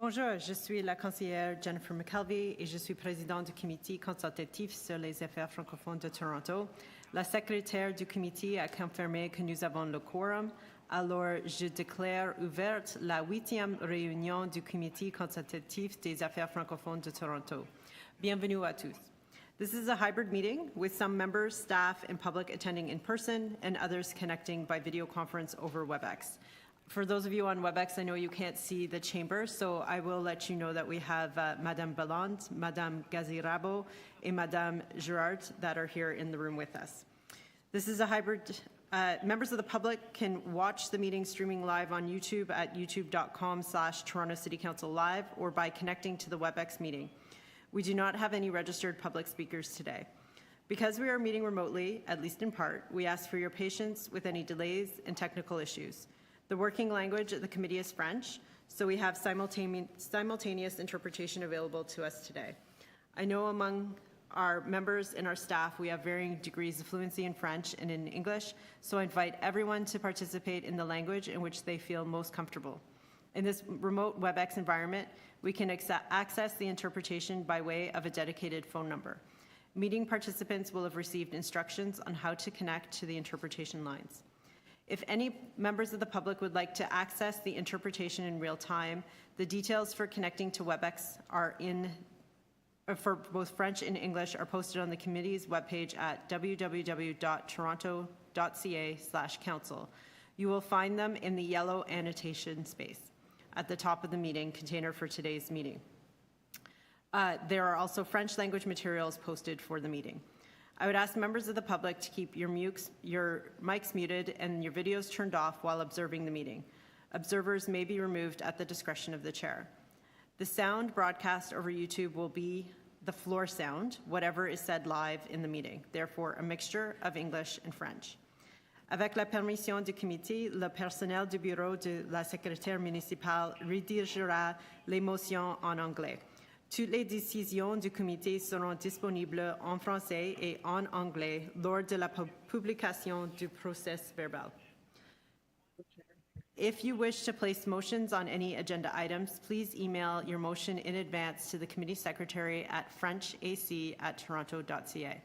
Bonjour, je suis la conseillère Jennifer McKelvey et je suis présidente du comité consultatif sur les affaires francophones de Toronto. La secrétaire du comité a confirmé que nous avons le quorum, alors je déclare ouverte la 8e réunion du comité consultatif des affaires francophones de Toronto. Bienvenue à tous. This is a hybrid meeting with some members, staff, and public attending in person and others connecting by video conference over WebEx. For those of you on WebEx, I know you can't see the chamber, so I will let you know that we have Madame Balland, Madame Gazirabo, and Madame Girard that are here in the room with us. This is a hybrid. Members of the public can watch the meeting streaming live on YouTube at youtube.com/Toronto City Council Live or by connecting to the WebEx meeting. We do not have any registered public speakers today. Because we are meeting remotely, at least in part, we ask for your patience with any delays and technical issues. The working language of the committee is French, so we have simultaneous interpretation available to us today. I know among our members and our staff, we have varying degrees of fluency in French and in English, so I invite everyone to participate in the language in which they feel most comfortable. In this remote WebEx environment, we can access the interpretation by way of a dedicated phone number. Meeting participants will have received instructions on how to connect to the interpretation lines. If any members of the public would like to access the interpretation in real time, the details for connecting to WebEx are for both French and English are posted on the committee's webpage at www.toronto.ca/council. You will find them in the yellow annotation space at the top of the meeting container for today's meeting. There are also French language materials posted for the meeting. I would ask members of the public to keep your mics muted and your videos turned off while observing the meeting. Observers may be removed at the discretion of the chair. The sound broadcast over YouTube will be the floor sound, whatever is said live in the meeting, therefore a mixture of English and French. Avec la permission du comité, le personnel du bureau de la secrétaire municipale rédigera les motions en anglais. Toutes les décisions du comité seront disponibles en français et en anglais lors de la publication du procès verbal. If you wish to place motions on any agenda items, please email your motion in advance to the committee secretary at frenchac@toronto.ca.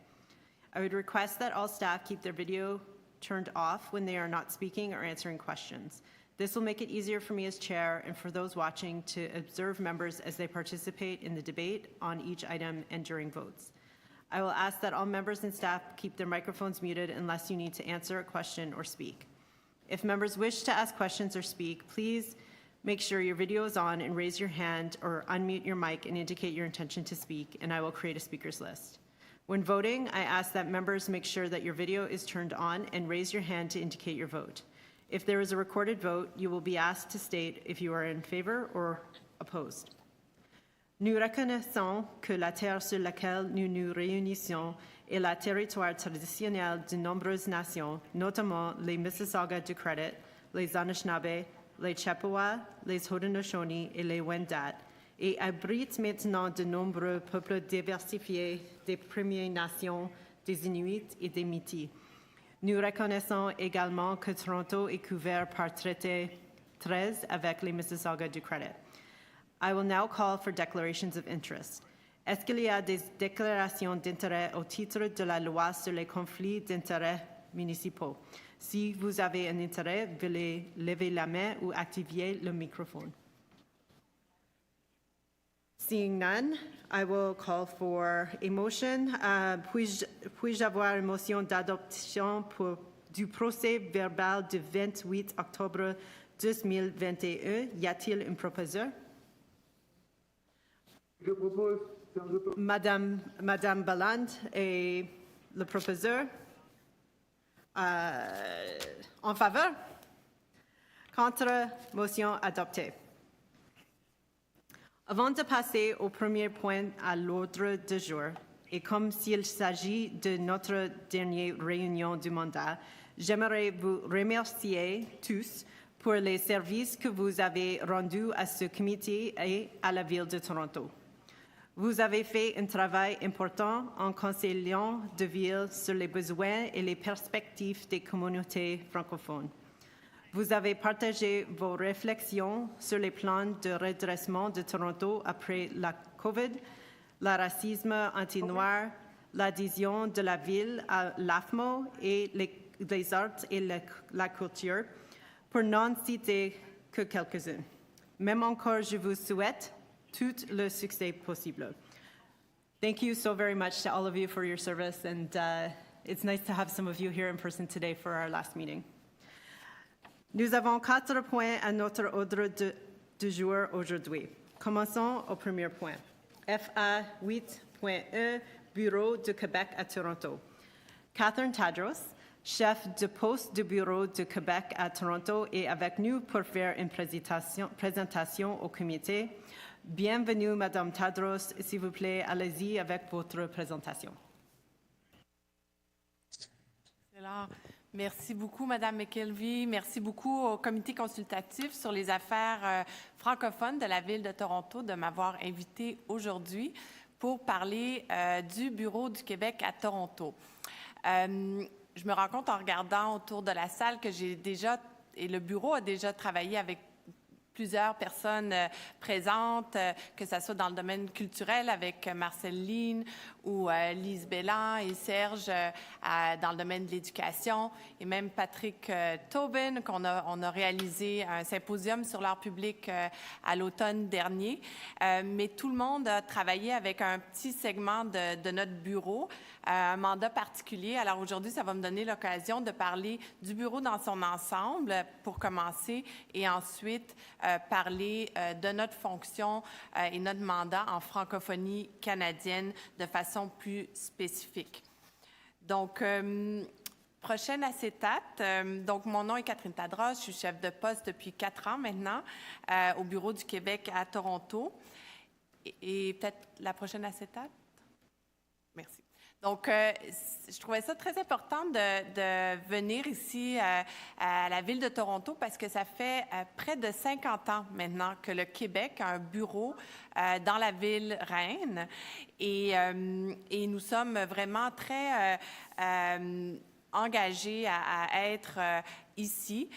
I would request that all staff keep their video turned off when they are not speaking or answering questions. This will make it easier for me as chair and for those watching to observe members as they participate in the debate on each item and during votes. I will ask that all members and staff keep their microphones muted unless you need to answer a question or speak. If members wish to ask questions or speak, please make sure your video is on and raise your hand or unmute your mic and indicate your intention to speak, and I will create a speakers list. When voting, I ask that members make sure that your video is turned on and raise your hand to indicate your vote. If there is a recorded vote, you will be asked to state if you are in favor or opposed. Nous reconnaissons que la terre sur laquelle nous nous réunissons est le territoire traditionnel de nombreuses nations, notamment les Mississauga du Credit, les Anishinaabe, les Chippewa, les Haudenosaunee et les Wendat, et abrite maintenant de nombreux peuples diversifiés des Premières Nations, des Inuits et des Métis. Nous reconnaissons également que Toronto est couvert par traité 13 avec les Mississauga du Credit. I will now call for declarations of interest. Est-ce qu'il y a des déclarations d'intérêt au titre de la loi sur les conflits d'intérêts municipaux? Si vous avez un intérêt, veuillez lever la main ou activer le microphone. Seeing none, I will call for a motion. Puis-je avoir une motion d'adoption du procès verbal du 28 octobre 2021? Y a-t-il un proposeur? Je propose. Madame Balland est le proposeur. En faveur? Contre? Motion adoptée. Avant de passer au premier point à l'ordre du jour, et comme s'il s'agit de notre dernière réunion du mandat, j'aimerais vous remercier tous pour les services que vous avez rendus à ce comité et à la Ville de Toronto. Vous avez fait un travail important en conseillant de ville sur les besoins et les perspectives des communautés francophones. Vous avez partagé vos réflexions sur les plans de redressement de Toronto après la COVID, le racisme anti-noir, l'adhésion de la ville à l'AFMO et les arts et la culture, pour n'en citer que quelques-uns. Même encore, je vous souhaite tout le succès possible. Thank you so very much to all of you for your service, and it's nice to have some of you here in person today for our last meeting. Nous avons 4 points à notre ordre du jour aujourd'hui. Commençons au premier point. FA 8.1, Bureau du Québec à Toronto. Catherine Tadros, chef de poste du Bureau du Québec à Toronto, est avec nous pour faire une présentation au comité. Bienvenue, Madame Tadros. S'il vous plaît, allez-y avec votre présentation. Alors, merci beaucoup, Madame McKelvey. Merci beaucoup au comité consultatif sur les affaires francophones de la Ville de Toronto de m'avoir invité aujourd'hui pour parler du Bureau du Québec à Toronto. Je me rends compte en regardant autour de la salle que le bureau a déjà travaillé avec plusieurs personnes présentes, que ce soit dans le domaine culturel avec Marcel Line ou Lise Bellan et Serge dans le domaine de l'éducation, et même Patrick Tobin, on a réalisé un symposium sur l'art public à l'automne dernier. Mais tout le monde a travaillé avec un petit segment de notre bureau, un mandat particulier. Alors aujourd'hui, ça va me donner l'occasion de parler du bureau dans son ensemble pour commencer, et ensuite parler de notre fonction et notre mandat en francophonie canadienne de façon plus spécifique. Donc, prochaine acétate. Donc, mon nom est Catherine Tadros. Je suis chef de poste depuis 4 ans maintenant au Bureau du Québec à Toronto. Et peut-être la prochaine acétate? Merci. Donc, je trouvais ça très important de venir ici à la Ville de Toronto parce que ça fait près de 50 ans maintenant que le Québec a un bureau dans la ville reine. Et nous sommes vraiment très engagés à être ici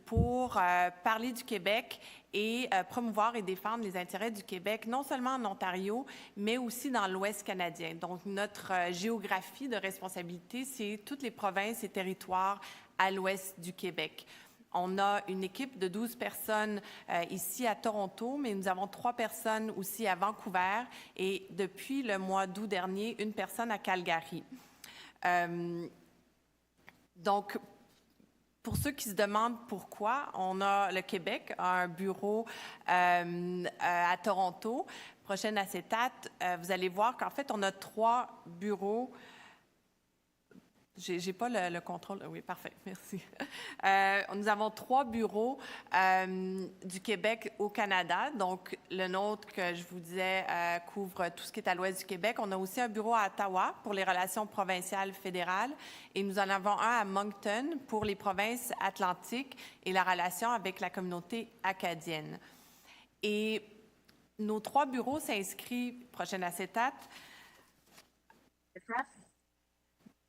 pour parler du Québec et promouvoir et défendre les intérêts du Québec, non seulement en Ontario, mais aussi dans l'Ouest canadien. Donc, notre géographie de responsabilité, c'est toutes les provinces et territoires à l'Ouest du Québec. On a une équipe de 12 personnes ici à Toronto, mais nous avons 3 personnes aussi à Vancouver et depuis le mois d'août dernier, 1 personne à Calgary. Donc, pour ceux qui se demandent pourquoi, le Québec a un bureau à Toronto. Prochaine acétate, vous allez voir qu'en fait, on a 3 bureaux. J'ai pas le contrôle. Oui, parfait, merci. Nous avons 3 bureaux du Québec au Canada. Donc, le nôtre, que je vous disais, couvre tout ce qui est à l'ouest du Québec. On a aussi un bureau à Ottawa pour les relations provinciales fédérales. Et nous en avons un à Moncton pour les provinces atlantiques et la relation avec la communauté acadienne. Et nos 3 bureaux s'inscrivent, prochaine acétate,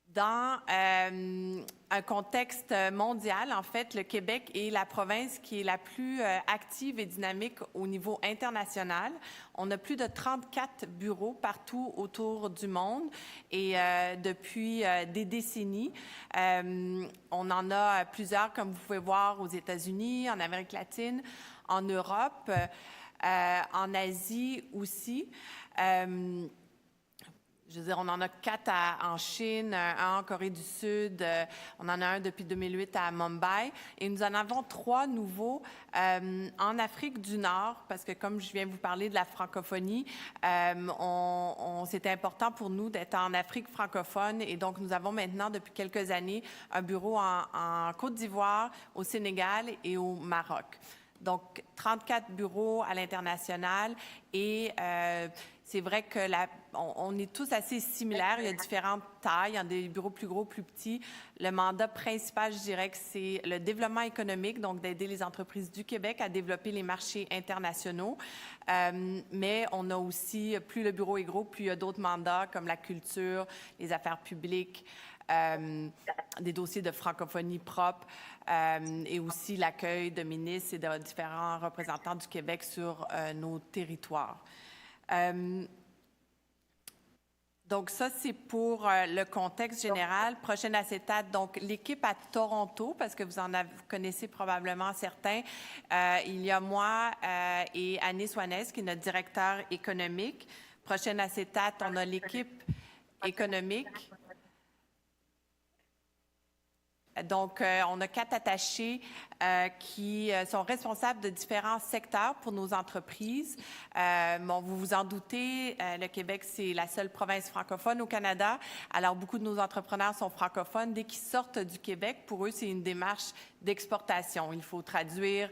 dans un contexte mondial. En fait, le Québec est la province qui est la plus active et dynamique au niveau international. On a plus de 34 bureaux partout autour du monde et depuis des décennies. On en a plusieurs, comme vous pouvez voir, aux États-Unis, en Amérique latine, en Europe, en Asie aussi. Je veux dire, on en a 4 en Chine, un en Corée du Sud, on en a un depuis 2008 à Mumbai, et nous en avons 3 nouveaux en Afrique du Nord, parce que comme je viens vous parler de la francophonie, c'était important pour nous d'être en Afrique francophone, et donc nous avons maintenant, depuis quelques années, un bureau en Côte d'Ivoire, au Sénégal et au Maroc. Donc, 34 bureaux à l'international et c'est vrai que on est tous assez similaires. Il y a différentes tailles, il y a des bureaux plus gros, plus petits. Le mandat principal, je dirais que c'est le développement économique, donc d'aider les entreprises du Québec à développer les marchés internationaux. Mais on a aussi, plus le bureau est gros, plus il y a d'autres mandats comme la culture, les affaires publiques, des dossiers de francophonie propre et aussi l'accueil de ministres et de différents représentants du Québec sur nos territoires. Donc, ça, c'est pour le contexte général. Prochaine acétate, donc l'équipe à Toronto, parce que vous connaissez probablement certains. Il y a moi et Annie Soanès, qui est notre directeur économique. Prochaine acétate, on a l'équipe économique. Donc, on a 4 attachés qui sont responsables de différents secteurs pour nos entreprises. Bon, vous vous en doutez, le Québec, c'est la seule province francophone au Canada. Alors, beaucoup de nos entrepreneurs sont francophones. Dès qu'ils sortent du Québec, pour eux, c'est une démarche d'exportation. Il faut traduire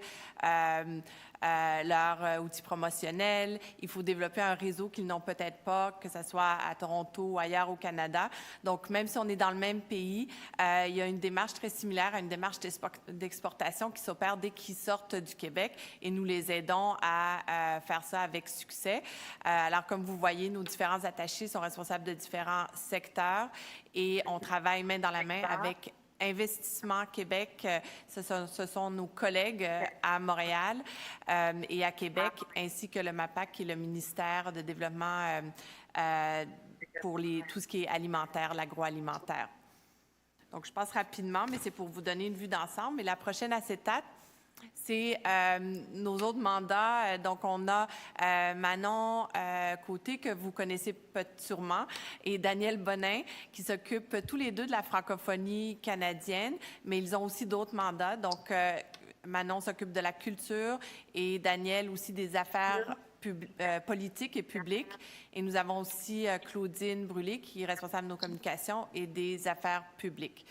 leurs outils promotionnels. Il faut développer un réseau qu'ils n'ont peut-être pas, que ce soit à Toronto ou ailleurs au Canada. Donc, même si on est dans le même pays, il y a une démarche très similaire à une démarche d'exportation qui s'opère dès qu'ils sortent du Québec et nous les aidons à faire ça avec succès. Alors, comme vous voyez, nos différents attachés sont responsables de différents secteurs et on travaille main dans la main avec Investissement Québec, ce sont nos collègues à Montréal et à Québec, ainsi que le MAPAC, qui est le ministère de développement pour tout ce qui est alimentaire, l'agroalimentaire. Donc, je passe rapidement, mais c'est pour vous donner une vue d'ensemble. Et la prochaine acétate, c'est nos autres mandats. Donc, on a Manon Côté, que vous connaissez peut-être sûrement, et Daniel Bonin, qui s'occupent tous les deux de la francophonie canadienne, mais ils ont aussi d'autres mandats. Donc, Manon s'occupe de la culture et Daniel aussi des affaires politiques et publiques. Et nous avons aussi Claudine Brûlé, qui est responsable de nos communications et des affaires publiques.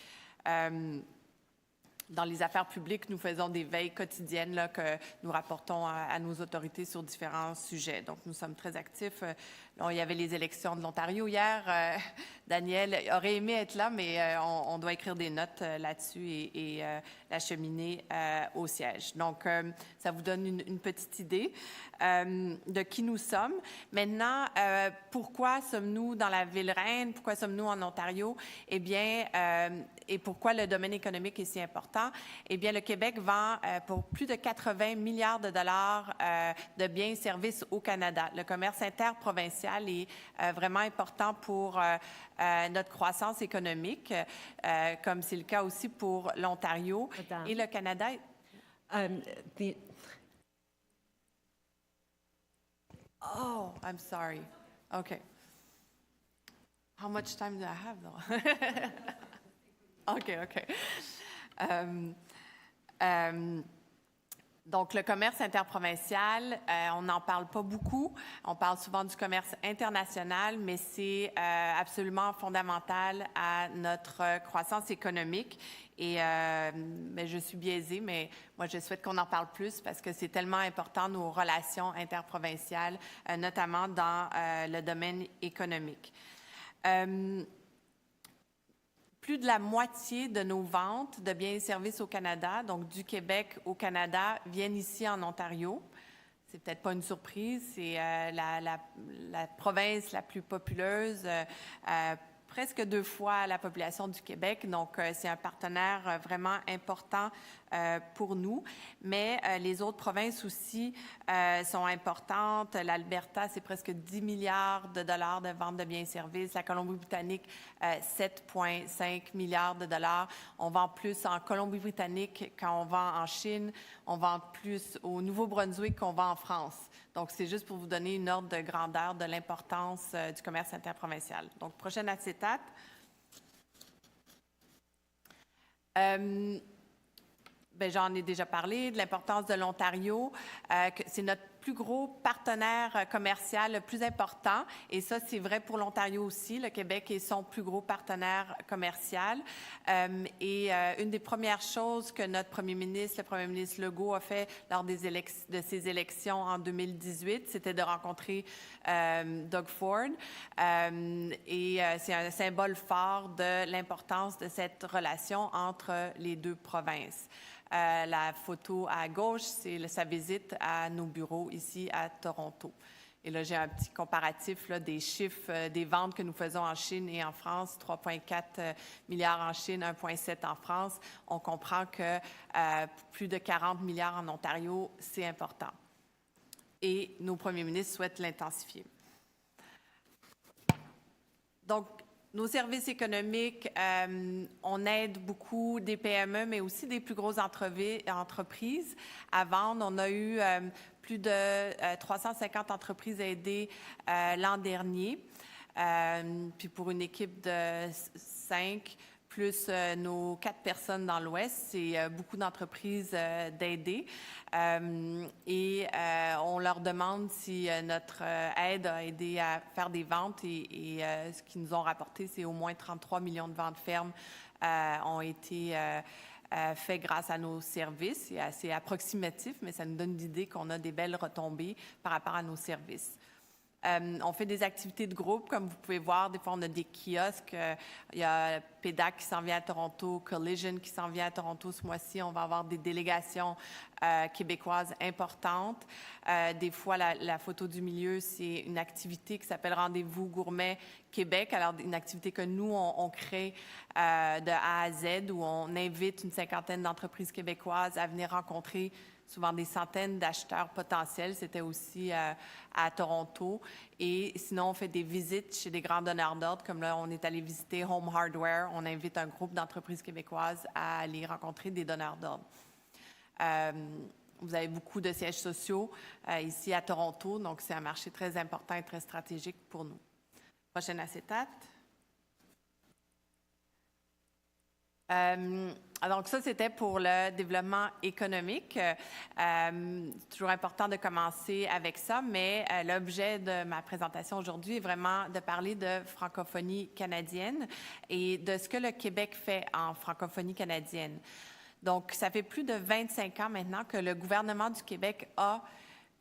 Dans les affaires publiques, nous faisons des veilles quotidiennes là, que nous rapportons à nos autorités sur différents sujets. Donc, nous sommes très actifs. Il y avait les élections de l'Ontario hier. Daniel aurait aimé être là, mais on doit écrire des notes là-dessus et l'acheminer au siège. Donc, ça vous donne une petite idée de qui nous sommes. Maintenant, pourquoi sommes-nous dans la ville-reine? Pourquoi sommes-nous en Ontario? Eh bien, et pourquoi le domaine économique est si important? Eh bien, le Québec vend pour plus de 80 milliards de dollars de biens et services au Canada. Le commerce interprovincial est vraiment important pour notre croissance économique, comme c'est le cas aussi pour l'Ontario et le Canada. Oh, I'm sorry. Okay. How much time do I have, though? Okay. Donc, le commerce interprovincial, on n'en parle pas beaucoup. On parle souvent du commerce international, mais c'est absolument fondamental à notre croissance économique. Et je suis biaisée, mais moi, je souhaite qu'on en parle plus parce que c'est tellement important, nos relations interprovinciales, notamment dans le domaine économique. Plus de la moitié de nos ventes de biens et services au Canada, donc du Québec au Canada, viennent ici en Ontario. C'est peut-être pas une surprise, c'est la province la plus populeuse, presque 2 fois la population du Québec. Donc, c'est un partenaire vraiment important pour nous. Mais les autres provinces aussi sont importantes. L'Alberta, c'est presque 10 milliards de dollars de vente de biens et services. La Colombie-Britannique, 7,5 milliards de dollars. On vend plus en Colombie-Britannique quand on vend en Chine. On vend plus au Nouveau-Brunswick qu'on vend en France. Donc, c'est juste pour vous donner une ordre de grandeur de l'importance du commerce interprovincial. Donc, prochaine acétate. J'en ai déjà parlé, de l'importance de l'Ontario. C'est notre plus gros partenaire commercial le plus important. Et ça, c'est vrai pour l'Ontario aussi. Le Québec est son plus gros partenaire commercial. Une des premières choses que notre premier ministre, le premier ministre Legault, a fait lors de ses élections en 2018, c'était de rencontrer Doug Ford. C'est un symbole fort de l'importance de cette relation entre les deux provinces. La photo à gauche, c'est sa visite à nos bureaux ici à Toronto. Et là, j'ai un petit comparatif là, des chiffres des ventes que nous faisons en Chine et en France, 3,4 milliards en Chine, 1,7 en France. On comprend que plus de 40 milliards en Ontario, c'est important. Et nos premiers ministres souhaitent l'intensifier. Donc, nos services économiques, on aide beaucoup des PME, mais aussi des plus grosses entreprises à vendre. On a eu plus de 350 entreprises aidées l'an dernier. Puis pour une équipe de 5, plus nos 4 personnes dans l'Ouest, c'est beaucoup d'entreprises d'aider. Et on leur demande si notre aide a aidé à faire des ventes et ce qu'ils nous ont rapporté, c'est au moins 33 millions de ventes fermes ont été faites grâce à nos services. C'est assez approximatif, mais ça nous donne l'idée qu'on a des belles retombées par rapport à nos services. On fait des activités de groupe, comme vous pouvez voir. Des fois, on a des kiosques. Il y a PEDAC qui s'en vient à Toronto, Collision qui s'en vient à Toronto ce mois-ci. On va avoir des délégations québécoises importantes. Des fois, la photo du milieu, c'est une activité qui s'appelle Rendez-vous Gourmet Québec. Alors, une activité que nous, on crée de A à Z, où on invite une cinquantaine d'entreprises québécoises à venir rencontrer souvent des centaines d'acheteurs potentiels. C'était aussi à Toronto. Et sinon, on fait des visites chez des grands donneurs d'ordre, comme là, on est allé visiter Home Hardware. On invite un groupe d'entreprises québécoises à aller rencontrer des donneurs d'ordre. Vous avez beaucoup de sièges sociaux ici à Toronto, donc c'est un marché très important et très stratégique pour nous. Prochaine acétate. Donc ça, c'était pour le développement économique. C'est toujours important de commencer avec ça, mais l'objet de ma présentation aujourd'hui est vraiment de parler de francophonie canadienne et de ce que le Québec fait en francophonie canadienne. Donc, ça fait plus de 25 ans maintenant que le gouvernement du Québec a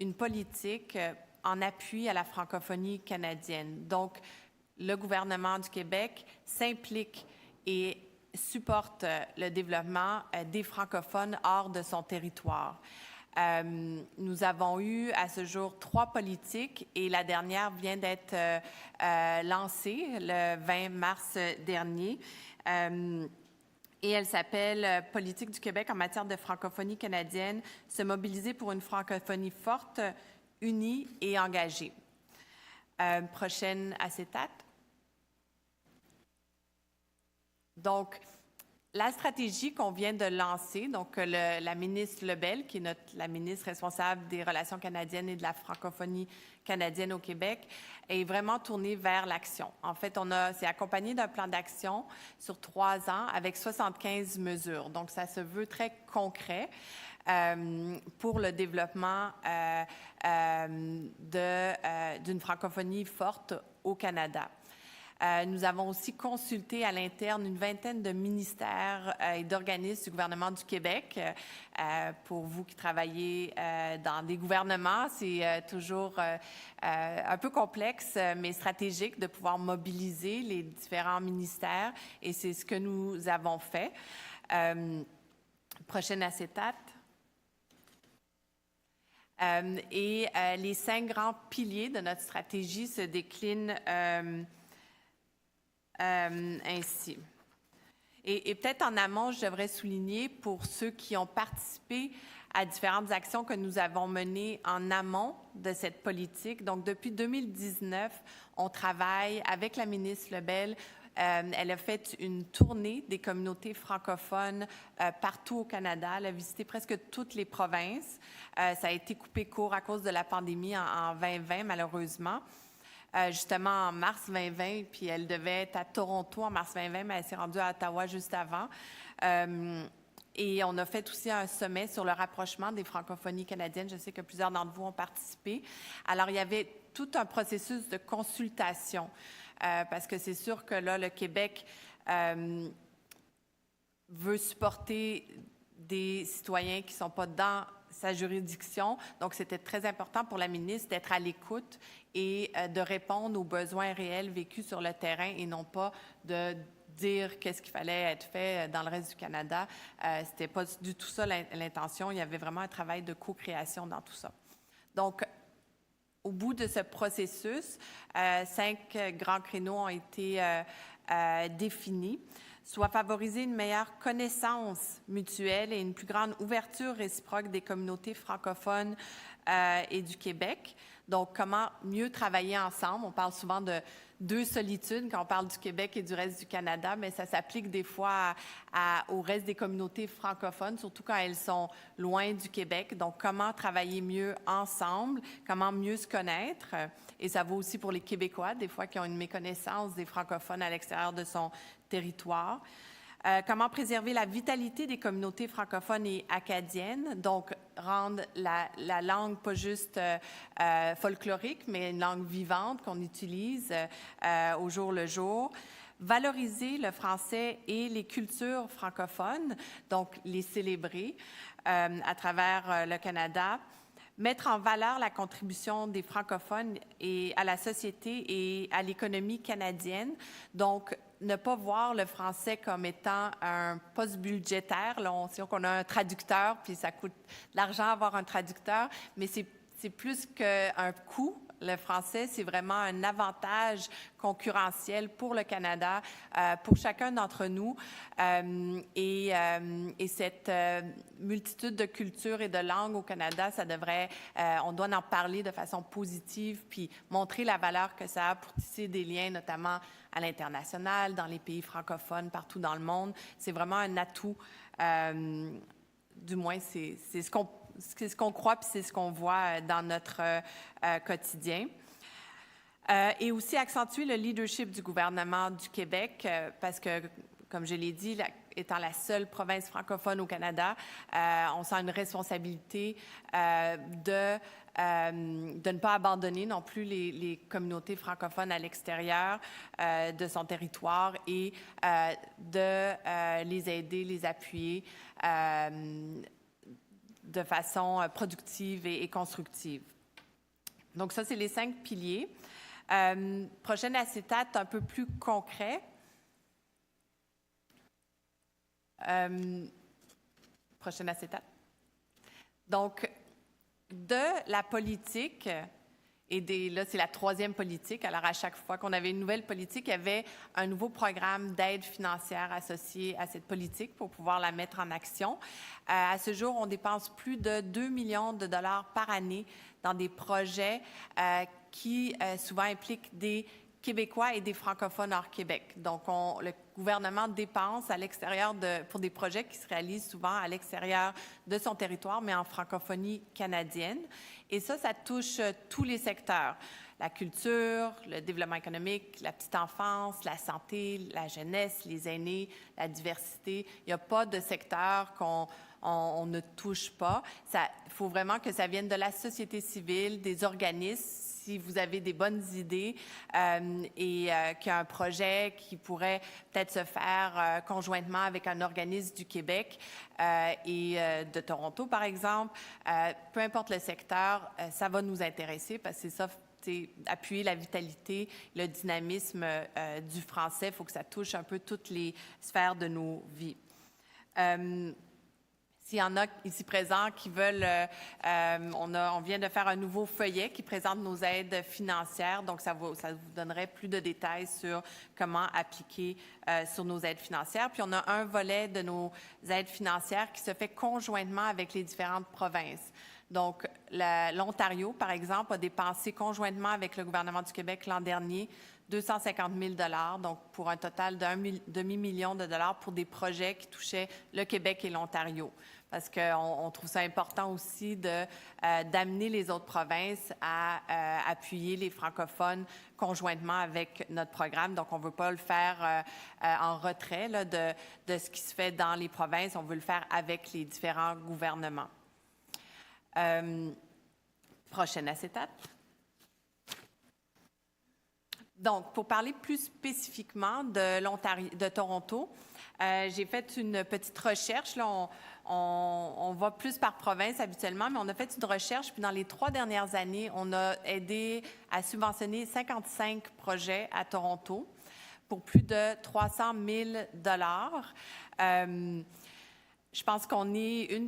une politique en appui à la francophonie canadienne. Donc, le gouvernement du Québec s'implique et supporte le développement des francophones hors de son territoire. Nous avons eu à ce jour 3 politiques et la dernière vient d'être lancée le 20 mars dernier. Et elle s'appelle « Politique du Québec en matière de francophonie canadienne, se mobiliser pour une francophonie forte, unie et engagée ». Prochaine acétate. Donc, la stratégie qu'on vient de lancer, donc la ministre Lebel, qui est la ministre responsable des relations canadiennes et de la francophonie canadienne au Québec, est vraiment tournée vers l'action. En fait, c'est accompagné d'un plan d'action sur 3 ans avec 75 mesures. Donc, ça se veut très concret pour le développement d'une francophonie forte au Canada. Nous avons aussi consulté à l'interne une vingtaine de ministères et d'organismes du gouvernement du Québec. Pour vous qui travaillez dans des gouvernements, c'est toujours un peu complexe, mais stratégique de pouvoir mobiliser les différents ministères et c'est ce que nous avons fait. Prochaine acétate. Les 5 grands piliers de notre stratégie se déclinent ainsi. Et peut-être en amont, je devrais souligner pour ceux qui ont participé à différentes actions que nous avons menées en amont de cette politique. Donc, depuis 2019, on travaille avec la ministre Lebel. Elle a fait une tournée des communautés francophones partout au Canada. Elle a visité presque toutes les provinces. Ça a été coupé court à cause de la pandémie en 2020, malheureusement. Justement en mars 2020, puis elle devait être à Toronto en mars 2020, mais elle s'est rendue à Ottawa juste avant. Et on a fait aussi un sommet sur le rapprochement des francophonies canadiennes. Je sais que plusieurs d'entre vous ont participé. Alors, il y avait tout un processus de consultation, parce que c'est sûr que là, le Québec veut supporter des citoyens qui ne sont pas dans sa juridiction. Donc, c'était très important pour la ministre d'être à l'écoute et de répondre aux besoins réels vécus sur le terrain et non pas de dire qu'est-ce qu'il fallait être fait dans le reste du Canada. C'était pas du tout ça l'intention. Il y avait vraiment un travail de co-création dans tout ça. Donc, Au bout de ce processus, 5 grands créneaux ont été définis, soit favoriser une meilleure connaissance mutuelle et une plus grande ouverture réciproque des communautés francophones et du Québec. Donc, comment mieux travailler ensemble? On parle souvent de deux solitudes quand on parle du Québec et du reste du Canada, mais ça s'applique des fois au reste des communautés francophones, surtout quand elles sont loin du Québec. Donc, comment travailler mieux ensemble? Comment mieux se connaître? Et ça vaut aussi pour les Québécois, des fois qui ont une méconnaissance des francophones à l'extérieur de son territoire. Comment préserver la vitalité des communautés francophones et acadiennes, donc rendre la langue pas juste folklorique, mais une langue vivante qu'on utilise au jour le jour. Valoriser le français et les cultures francophones, donc les célébrer à travers le Canada. Mettre en valeur la contribution des francophones et à la société et à l'économie canadienne. Donc, ne pas voir le français comme étant un poste budgétaire. Là, on sait qu'on a un traducteur, puis ça coûte de l'argent avoir un traducteur, mais c'est plus qu'un coût. Le français, c'est vraiment un avantage concurrentiel pour le Canada, pour chacun d'entre nous. Et cette multitude de cultures et de langues au Canada, ça devrait, on doit en parler de façon positive, puis montrer la valeur que ça a pour tisser des liens, notamment à l'international, dans les pays francophones, partout dans le monde. C'est vraiment un atout. Du moins, c'est ce qu'on croit, puis c'est ce qu'on voit dans notre quotidien. Et aussi accentuer le leadership du gouvernement du Québec, parce que, comme je l'ai dit, étant la seule province francophone au Canada, on sent une responsabilité de ne pas abandonner non plus les communautés francophones à l'extérieur de son territoire et de les aider, les appuyer de façon productive et constructive. Donc ça, c'est les 5 piliers. Prochain acétate un peu plus concret. Prochain acétate. Donc, de la politique, là, c'est la 3e politique. Alors, à chaque fois qu'on avait une nouvelle politique, il y avait un nouveau programme d'aide financière associé à cette politique pour pouvoir la mettre en action. À ce jour, on dépense plus de 2 millions de dollars par année dans des projets qui souvent impliquent des Québécois et des francophones hors Québec. Donc, le gouvernement dépense à l'extérieur pour des projets qui se réalisent souvent à l'extérieur de son territoire, mais en francophonie canadienne. Et ça touche tous les secteurs. La culture, le développement économique, la petite enfance, la santé, la jeunesse, les aînés, la diversité. Il n'y a pas de secteur qu'on ne touche pas. Il faut vraiment que ça vienne de la société civile, des organismes. Si vous avez des bonnes idées et qu'il y a un projet qui pourrait peut-être se faire conjointement avec un organisme du Québec et de Toronto, par exemple, peu importe le secteur, ça va nous intéresser parce que c'est ça, appuyer la vitalité, le dynamisme du français. Il faut que ça touche un peu toutes les sphères de nos vies. S'il y en a ici présents qui veulent, on vient de faire un nouveau feuillet qui présente nos aides financières, donc ça vous donnerait plus de détails sur comment appliquer sur nos aides financières. Puis on a un volet de nos aides financières qui se fait conjointement avec les différentes provinces. Donc, l'Ontario, par exemple, a dépensé conjointement avec le gouvernement du Québec l'an dernier 250 000 $, donc pour un total d'un demi-million de dollars pour des projets qui touchaient le Québec et l'Ontario. Parce qu'on trouve ça important aussi d'amener les autres provinces à appuyer les francophones conjointement avec notre programme. Donc, on ne veut pas le faire en retrait là, de ce qui se fait dans les provinces. On veut le faire avec les différents gouvernements. Prochaine acétate. Donc, pour parler plus spécifiquement de Toronto, j'ai fait une petite recherche. Là, on va plus par province habituellement, mais on a fait une recherche. Puis dans les 3 dernières années, on a aidé à subventionner 55 projets à Toronto pour plus de 300 000 $. Je pense qu'on est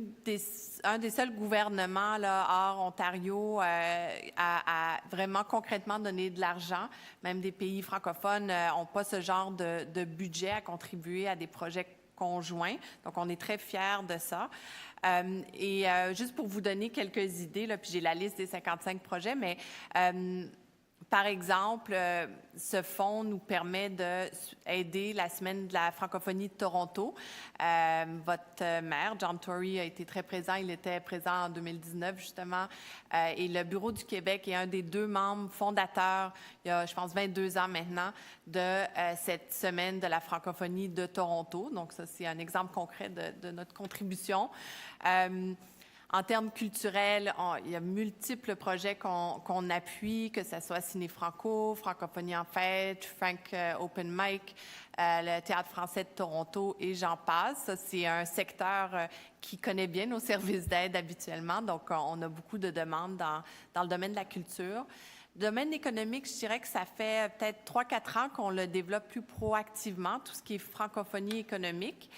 un des seuls gouvernements là, hors Ontario à vraiment concrètement donner de l'argent. Même des pays francophones n'ont pas ce genre de budget à contribuer à des projets conjoints. Donc, on est très fiers de ça. Juste pour vous donner quelques idées, là, puis j'ai la liste des 55 projets, mais par exemple, ce fonds nous permet d'aider la Semaine de la francophonie de Toronto. Votre maire, John Tory, a été très présent. Il était présent en 2019, justement. Et le Bureau du Québec est un des 2 membres fondateurs, il y a, je pense, 22 ans maintenant, de cette Semaine de la francophonie de Toronto. Donc, ça, c'est un exemple concret de notre contribution. En termes culturels, il y a multiples projets qu'on appuie, que ce soit Ciné Franco, Francophonie en fête, Frank Open Mic, le Théâtre français de Toronto et j'en passe. Ça, c'est un secteur qui connaît bien nos services d'aide habituellement, donc on a beaucoup de demandes dans le domaine de la culture. Le domaine économique, je dirais que ça fait peut-être 3-4 ans qu'on le développe plus proactivement, tout ce qui est francophonie économique.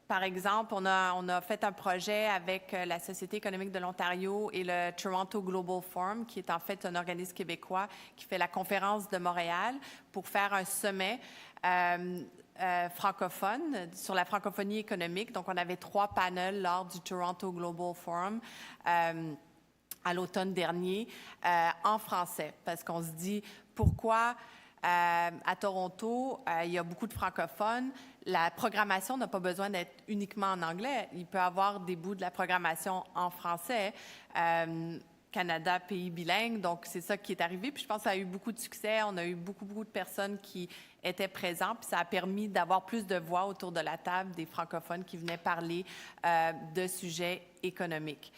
Par exemple, on a fait un projet avec la Société économique de l'Ontario et le Toronto Global Forum, qui est en fait un organisme québécois qui fait la conférence de Montréal pour faire un sommet francophone sur la francophonie économique. Donc, on avait 3 panels lors du Toronto Global Forum à l'automne dernier en français, parce qu'on se dit pourquoi à Toronto, il y a beaucoup de francophones. La programmation n'a pas besoin d'être uniquement en anglais. Il peut y avoir des bouts de la programmation en français. Canada, pays bilingue, donc c'est ça qui est arrivé. Puis je pense que ça a eu beaucoup de succès. On a eu beaucoup de personnes qui étaient présentes. Puis ça a permis d'avoir plus de voix autour de la table des francophones qui venaient parler de sujets économiques.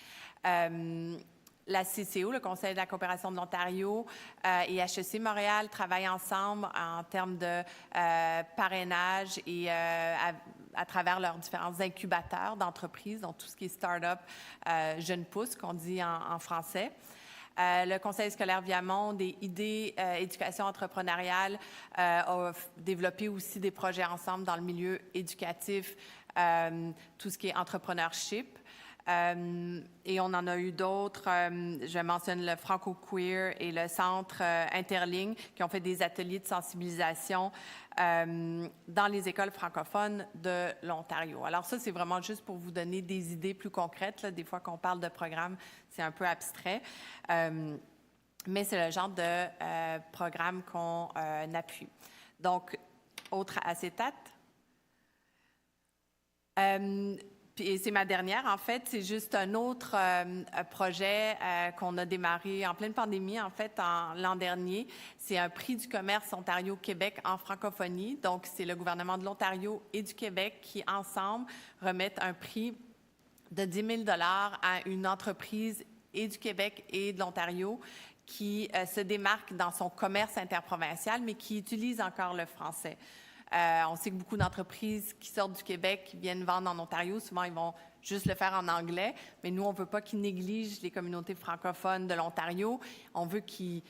La CCO, le Conseil de la coopération de l'Ontario et HEC Montréal travaillent ensemble en termes de parrainage et à travers leurs différents incubateurs d'entreprises, donc tout ce qui est start-up, jeunes pousses, qu'on dit en français. Le Conseil scolaire Viamonde et idées éducation entrepreneuriale a développé aussi des projets ensemble dans le milieu éducatif, tout ce qui est entrepreneurship. Et on en a eu d'autres. Je mentionne le Franco-Queer et le Centre Interligne qui ont fait des ateliers de sensibilisation dans les écoles francophones de l'Ontario. Alors ça, c'est vraiment juste pour vous donner des idées plus concrètes. Là. Des fois qu'on parle de programme, c'est un peu abstrait. Mais c'est le genre de programme qu'on appuie. Donc, autre acétate. Et c'est ma dernière, en fait. C'est juste un autre projet qu'on a démarré en pleine pandémie, en fait, l'an dernier. C'est un prix du commerce Ontario-Québec en francophonie. Donc, c'est le gouvernement de l'Ontario et du Québec qui, ensemble, remettent un prix de 10 000 $ à une entreprise et du Québec et de l'Ontario qui se démarque dans son commerce interprovincial, mais qui utilise encore le français. On sait que beaucoup d'entreprises qui sortent du Québec, qui viennent vendre en Ontario, souvent ils vont juste le faire en anglais, mais nous, on ne veut pas qu'ils négligent les communautés francophones de l'Ontario. On veut qu'ils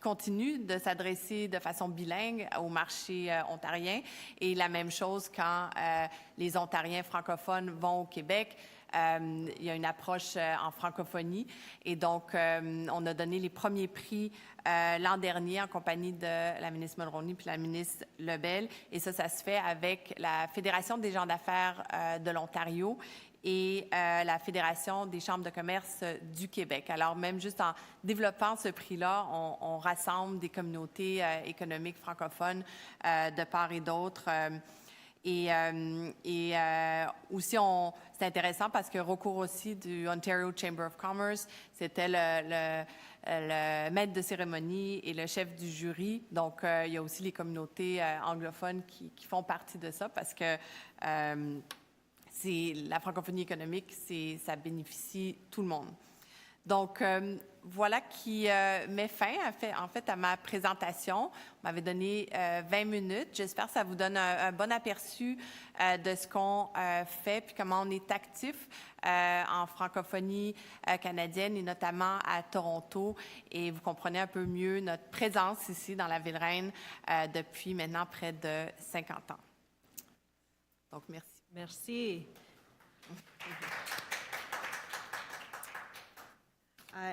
continuent de s'adresser de façon bilingue au marché ontarien. Et la même chose quand les Ontariens francophones vont au Québec. Il y a une approche en francophonie. Et donc, on a donné les premiers prix l'an dernier en compagnie de la ministre Mulroney puis la ministre Lebel. Et ça se fait avec la Fédération des gens d'affaires de l'Ontario et la Fédération des chambres de commerce du Québec. Alors, même juste en développant ce prix-là, on rassemble des communautés économiques francophones de part et d'autre. Aussi, c'est intéressant parce que recours aussi du Ontario Chamber of Commerce, c'était le maître de cérémonie et le chef du jury. Donc, il y a aussi les communautés anglophones qui font partie de ça parce que la francophonie économique, ça bénéficie tout le monde. Donc, voilà qui met fin, en fait, à ma présentation. Vous m'avez donné 20 minutes. J'espère que ça vous donne un bon aperçu de ce qu'on fait puis comment on est actif en francophonie canadienne et notamment à Toronto. Et vous comprenez un peu mieux notre présence ici dans la ville reine depuis maintenant près de 50 ans. Donc, merci. Merci.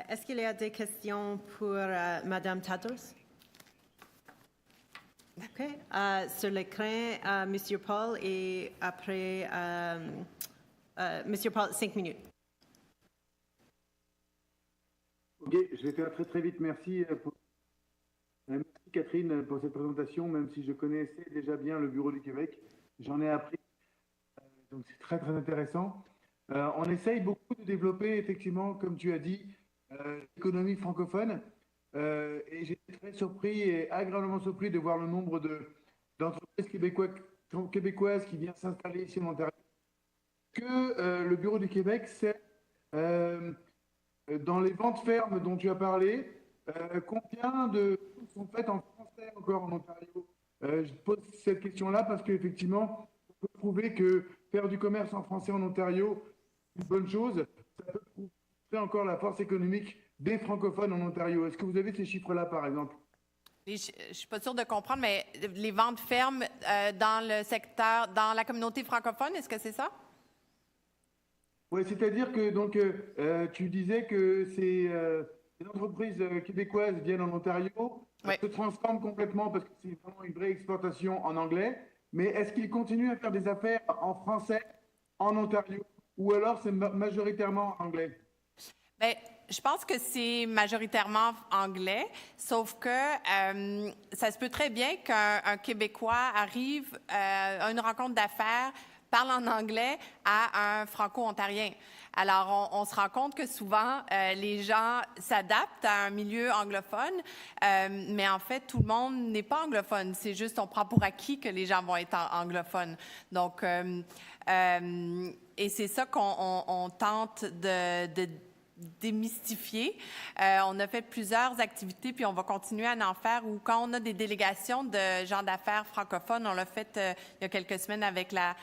Est-ce qu'il y a des questions pour Madame Tadros? OK. Sur l'écran, Monsieur Paul et après Monsieur Paul, 5 minutes. OK, je vais faire très très vite. Merci, merci Catherine pour cette présentation, même si je connaissais déjà bien le Bureau du Québec. J'en ai appris, donc c'est très très intéressant. On essaye beaucoup de développer, effectivement, comme tu as dit, l'économie francophone. Et j'étais très surpris et agréablement surpris de voir le nombre d'entreprises québécoises qui viennent s'installer ici en Ontario. Que le Bureau du Québec, c'est dans les ventes fermes dont tu as parlé, combien de choses sont faites en français encore en Ontario? Je pose cette question-là parce qu'effectivement, on peut prouver que faire du commerce en français en Ontario, c'est une bonne chose. Ça peut prouver encore la force économique des francophones en Ontario. Est-ce que vous avez ces chiffres-là, par exemple? Je ne suis pas sûre de comprendre, mais les ventes fermes dans le secteur, dans la communauté francophone, est-ce que c'est ça? Oui, c'est-à-dire que donc, tu disais que les entreprises québécoises viennent en Ontario, se transforment complètement parce que c'est vraiment une vraie exportation en anglais, mais est-ce qu'ils continuent à faire des affaires en français en Ontario ou alors c'est majoritairement en anglais? Bien, je pense que c'est majoritairement anglais, sauf que ça se peut très bien qu'un Québécois arrive à une rencontre d'affaires, parle en anglais à un Franco-ontarien. Alors, on se rend compte que souvent, les gens s'adaptent à un milieu anglophone, mais en fait, tout le monde n'est pas anglophone. C'est juste, on prend pour acquis que les gens vont être anglophones. Donc, et c'est ça qu'on tente de démystifier. On a fait plusieurs activités, puis on va continuer à en faire, où quand on a des délégations de gens d'affaires francophones, on l'a fait il y a quelques semaines avec la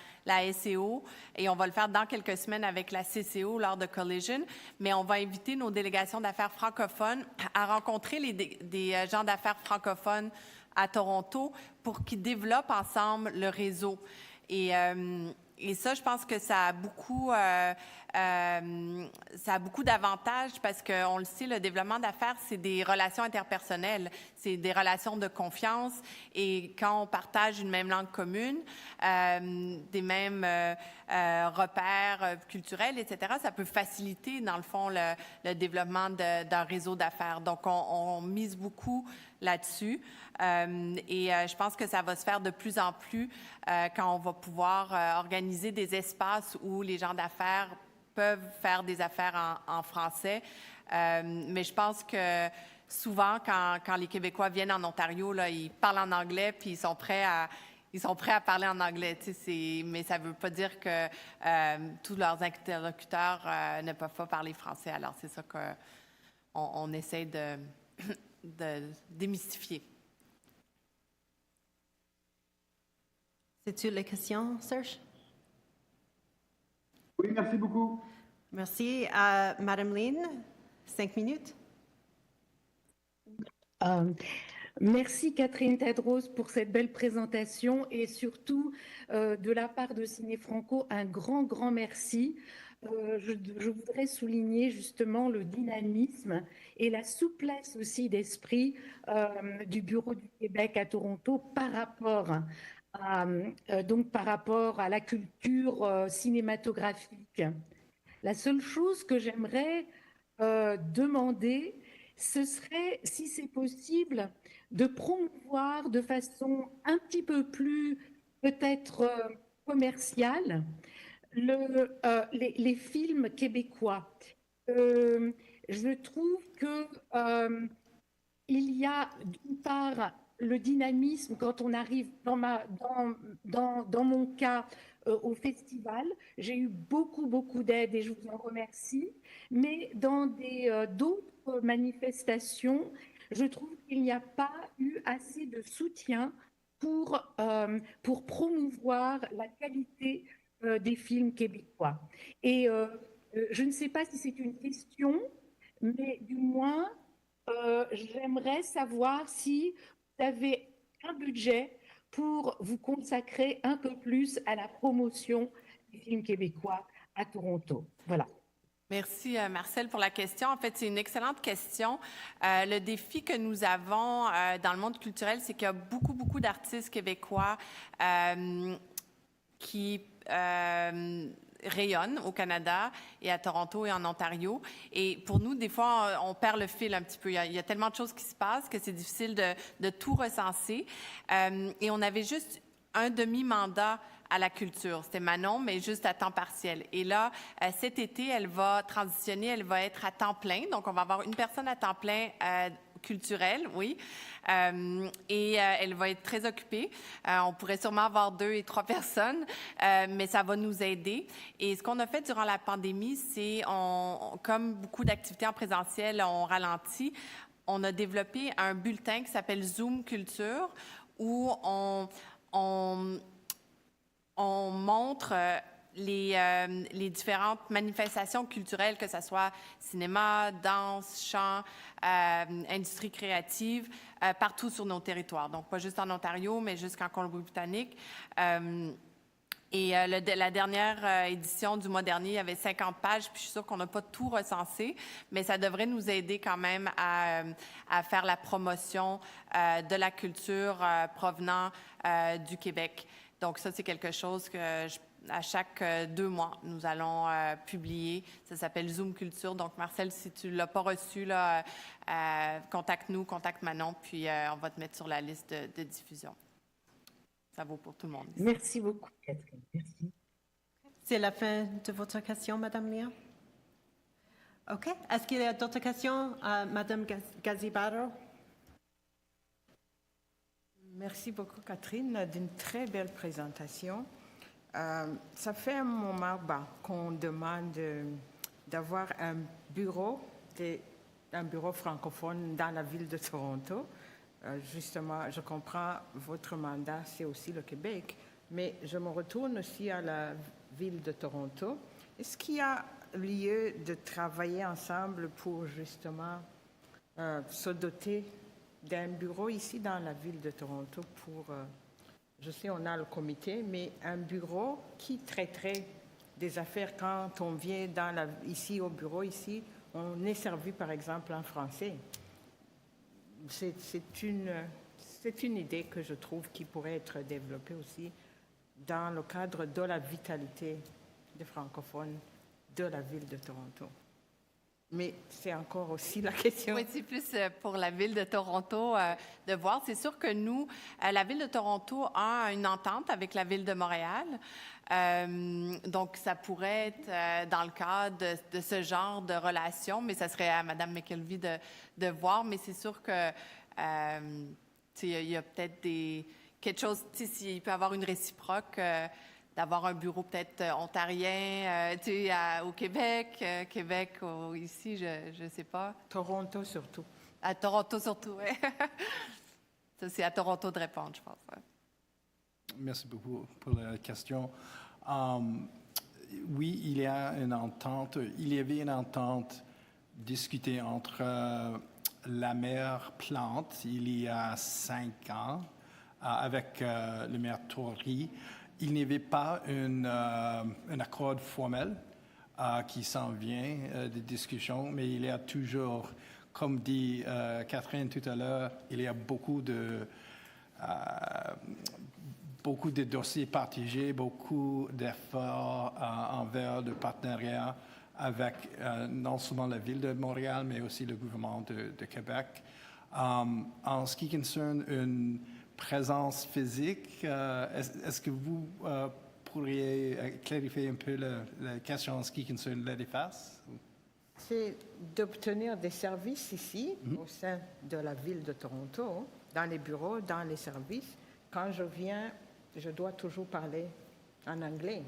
SEO, et on va le faire dans quelques semaines avec la CCO lors de Collision, mais on va inviter nos délégations d'affaires francophones à rencontrer des gens d'affaires francophones à Toronto pour qu'ils développent ensemble le réseau. Et ça, je pense que ça a beaucoup d'avantages parce qu'on le sait, le développement d'affaires, c'est des relations interpersonnelles, c'est des relations de confiance. Et quand on partage une même langue commune, des mêmes repères culturels, etc., ça peut faciliter, dans le fond, le développement d'un réseau d'affaires. Donc, on mise beaucoup là-dessus. Et je pense que ça va se faire de plus en plus quand on va pouvoir organiser des espaces où les gens d'affaires peuvent faire des affaires en français. Mais je pense que souvent, quand les Québécois viennent en Ontario, là, ils parlent en anglais puis ils sont prêts à parler en anglais. Mais ça ne veut pas dire que tous leurs interlocuteurs ne peuvent pas parler français. Alors, c'est ça qu'on essaie de démystifier. C'est-tu les questions, Serge? Oui, merci beaucoup. Merci. Madame Lynn, 5 minutes. Merci Catherine Tadros pour cette belle présentation et surtout de la part de Ciné Franco, un grand merci. Je voudrais souligner justement le dynamisme et la souplesse aussi d'esprit du Bureau du Québec à Toronto par rapport à la culture cinématographique. La seule chose que j'aimerais demander, ce serait, si c'est possible, de promouvoir de façon un petit peu plus peut-être commerciale les films québécois. Je trouve que il y a d'une part le dynamisme quand on arrive dans mon cas au festival. J'ai eu beaucoup d'aide et je vous en remercie. Mais dans d'autres manifestations, je trouve qu'il n'y a pas eu assez de soutien pour promouvoir la qualité des films québécois. Et je ne sais pas si c'est une question, mais du moins, j'aimerais savoir si vous avez un budget pour vous consacrer un peu plus à la promotion des films québécois à Toronto. Voilà. Merci, Marcel, pour la question. En fait, c'est une excellente question. Le défi que nous avons dans le monde culturel, c'est qu'il y a beaucoup d'artistes québécois qui rayonnent au Canada et à Toronto et en Ontario. Et pour nous, des fois, on perd le fil un petit peu. Il y a tellement de choses qui se passent que c'est difficile de tout recenser. Et on avait juste un demi-mandat à la culture. C'était Manon, mais juste à temps partiel. Et là, cet été, elle va transitionner, elle va être à temps plein. Donc, on va avoir une personne à temps plein culturelle, oui. Et elle va être très occupée. On pourrait sûrement avoir 2 et 3 personnes, mais ça va nous aider. Et ce qu'on a fait durant la pandémie, c'est, comme beaucoup d'activités en présentiel ont ralenti, on a développé un bulletin qui s'appelle Zoom Culture, où on montre les différentes manifestations culturelles, que ce soit cinéma, danse, chant, industrie créative, partout sur nos territoires. Donc, pas juste en Ontario, mais jusqu'en Colombie-Britannique. Et la dernière édition du mois dernier, il y avait 50 pages, puis je suis sûre qu'on n'a pas tout recensé, mais ça devrait nous aider quand même à faire la promotion de la culture provenant du Québec. Donc, ça, c'est quelque chose que, à chaque 2 mois, nous allons publier. Ça s'appelle Zoom Culture. Donc, Marcel, si tu ne l'as pas reçu, là, contacte-nous, contacte Manon, puis on va te mettre sur la liste de diffusion. Ça vaut pour tout le monde. Ici. Merci beaucoup, Catherine. Merci. C'est la fin de votre question, Madame Mia. OK. Est-ce qu'il y a d'autres questions à Madame Gazibaro? Merci beaucoup, Catherine, d'une très belle présentation. Ça fait un moment qu'on demande d'avoir un bureau francophone dans la ville de Toronto. Justement, je comprends, votre mandat, c'est aussi le Québec, mais je me retourne aussi à la ville de Toronto. Est-ce qu'il y a lieu de travailler ensemble pour justement se doter d'un bureau ici dans la ville de Toronto pour, je sais, on a le comité, mais un bureau qui traiterait des affaires quand on vient ici au bureau, ici, on est servi par exemple en français. C'est une idée que je trouve qui pourrait être développée aussi dans le cadre de la vitalité des francophones de la ville de Toronto. Mais c'est encore aussi la question. Oui, c'est plus pour la ville de Toronto de voir. C'est sûr que nous, la ville de Toronto a une entente avec la ville de Montréal. Donc, ça pourrait être dans le cadre de ce genre de relation, mais ça serait à Mme McKelvey de voir. Mais c'est sûr que il y a peut-être quelque chose, s'il peut y avoir une réciproque, d'avoir un bureau peut-être ontarien, au Québec, ici, je ne sais pas. Toronto surtout. À Toronto surtout, oui. Ça, c'est à Toronto de répondre, je pense. Ouais. Merci beaucoup pour la question. Oui, il y a une entente. Il y avait une entente discutée entre la maire Plante il y a 5 ans avec le maire Tory. Il n'y avait pas un accord formel qui s'en vient des discussions, mais il y a toujours, comme dit Catherine tout à l'heure, il y a beaucoup de dossiers partagés, beaucoup d'efforts envers le partenariat avec non seulement la Ville de Montréal, mais aussi le gouvernement de Québec. En ce qui concerne une présence physique, est-ce que vous pourriez clarifier un peu la question en ce qui concerne l'EDIFAS? C'est d'obtenir des services ici, au sein de la Ville de Toronto, dans les bureaux, dans les services. Quand je viens, je dois toujours parler en anglais.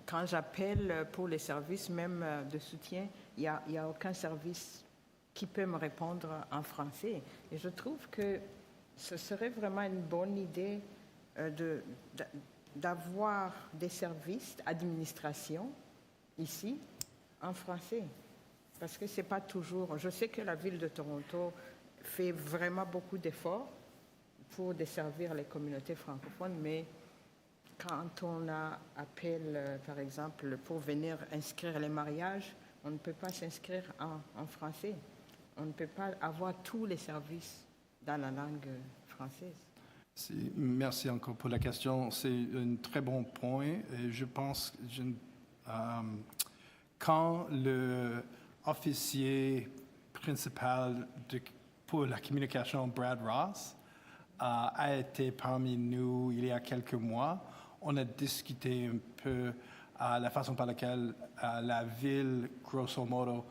Quand j'appelle pour les services, même de soutien, il n'y a aucun service qui peut me répondre en français. Et je trouve que ce serait vraiment une bonne idée d'avoir des services d'administration ici en français. Parce que ce n'est pas toujours... Je sais que la ville de Toronto fait vraiment beaucoup d'efforts pour desservir les communautés francophones, mais quand on appelle, par exemple, pour venir inscrire les mariages, on ne peut pas s'inscrire en français. On ne peut pas avoir tous les services dans la langue française. Merci encore pour la question. C'est un très bon point. Et je pense que quand l'officier principal pour la communication, Brad Ross, a été parmi nous il y a quelques mois, on a discuté un peu la façon par laquelle la ville, grosso modo,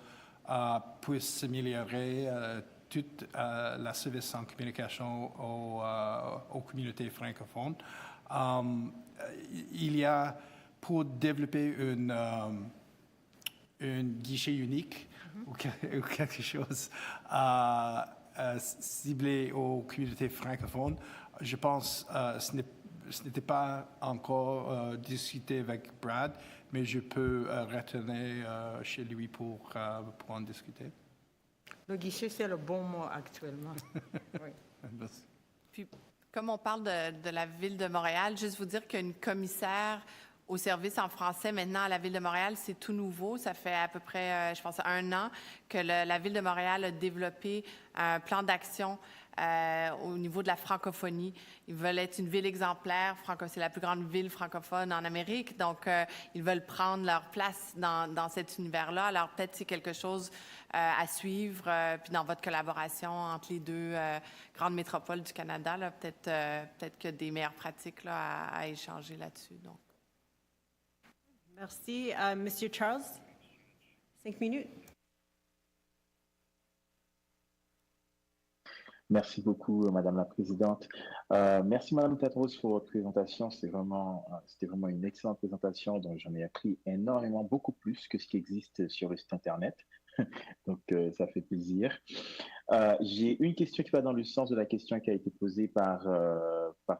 puisse s'améliorer toute la service en communication aux communautés francophones. Il y a, pour développer un guichet unique ou quelque chose ciblé aux communautés francophones, je pense que ce n'était pas encore discuté avec Brad, mais je peux retourner chez lui pour en discuter. Le guichet, c'est le bon mot actuellement. Oui. Puis, comme on parle de la Ville de Montréal, juste vous dire qu'il y a une commissaire au service en français maintenant à la Ville de Montréal. C'est tout nouveau. Ça fait à peu près, je pense, 1 an que la Ville de Montréal a développé un plan d'action au niveau de la francophonie. Ils veulent être une ville exemplaire. C'est la plus grande ville francophone en Amérique. Donc, ils veulent prendre leur place dans cet univers-là. Alors, peut-être c'est quelque chose à suivre. Puis, dans votre collaboration entre les deux grandes métropoles du Canada, là, peut-être qu'il y a des meilleures pratiques là, à échanger là-dessus. Donc. Merci. Monsieur Charles, 5 minutes. Merci beaucoup, Madame la Présidente. Merci, Madame Tedros, pour votre présentation. C'était vraiment une excellente présentation, dont j'en ai appris énormément, beaucoup plus que ce qui existe sur le site Internet. Donc, ça fait plaisir. J'ai une question qui va dans le sens de la question qui a été posée par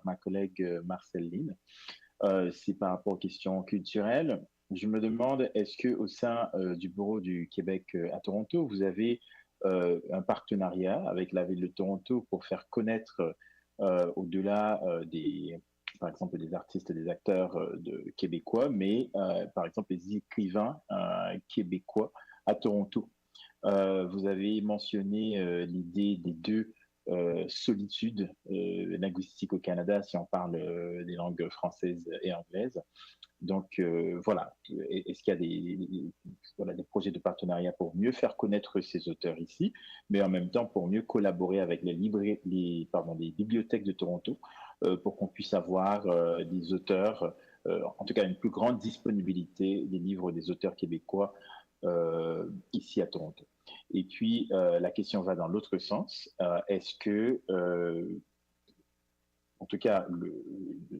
ma collègue Marceline. C'est par rapport aux questions culturelles. Je me demande, est-ce qu'au sein du bureau du Québec à Toronto, vous avez un partenariat avec la ville de Toronto pour faire connaître, au-delà par exemple, des artistes, des acteurs québécois, mais par exemple les écrivains québécois à Toronto. Vous avez mentionné l'idée des deux solitudes linguistiques au Canada, si on parle des langues françaises et anglaises. Donc, voilà. Est-ce qu'il y a des projets de partenariat pour mieux faire connaître ces auteurs ici, mais en même temps pour mieux collaborer avec les bibliothèques de Toronto pour qu'on puisse avoir des auteurs, en tout cas une plus grande disponibilité des livres des auteurs québécois ici à Toronto. Et puis, la question va dans l'autre sens. Est-ce que... en tout cas,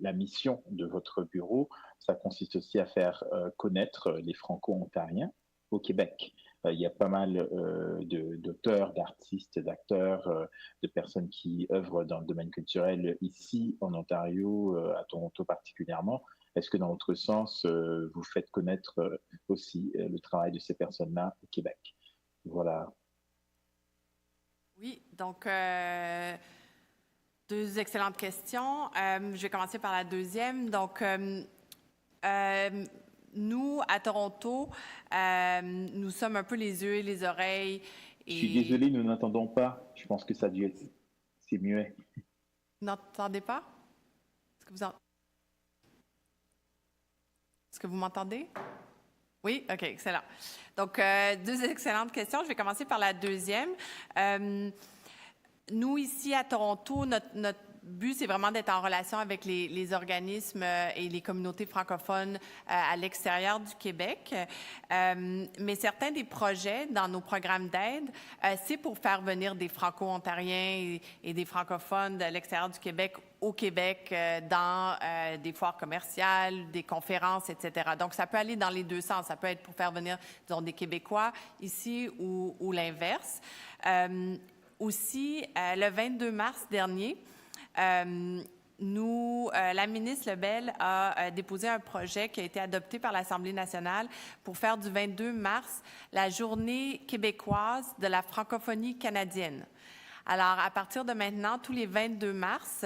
la mission de votre bureau, ça consiste aussi à faire connaître les Franco-ontariens au Québec. Il y a pas mal d'auteurs, d'artistes, d'acteurs, de personnes qui œuvrent dans le domaine culturel ici en Ontario, à Toronto particulièrement. Est-ce que dans votre sens, vous faites connaître aussi le travail de ces personnes-là au Québec? Voilà. Oui, donc... Deux excellentes questions. Je vais commencer par la deuxième. Donc, nous, à Toronto, nous sommes un peu les yeux et les oreilles. Et... Je suis désolée, nous n'entendons pas. Je pense que ça a dû être... C'est muet. Vous n'entendez pas? Est-ce que vous m'entendez? Oui? OK, excellent. Donc, deux excellentes questions. Je vais commencer par la deuxième. Nous, ici à Toronto, but, c'est vraiment d'être en relation avec les organismes et les communautés francophones à l'extérieur du Québec. Mais certains des projets dans nos programmes d'aide, c'est pour faire venir des Franco-ontariens et des francophones de l'extérieur du Québec au Québec dans des foires commerciales, des conférences, etc. Donc, ça peut aller dans les deux sens. Ça peut être pour faire venir, disons, des Québécois ici ou l'inverse. Aussi, le 22 mars dernier, la ministre Lebel a déposé un projet qui a été adopté par l'Assemblée nationale pour faire du 22 mars la journée québécoise de la francophonie canadienne. Alors, à partir de maintenant, tous les 22 mars,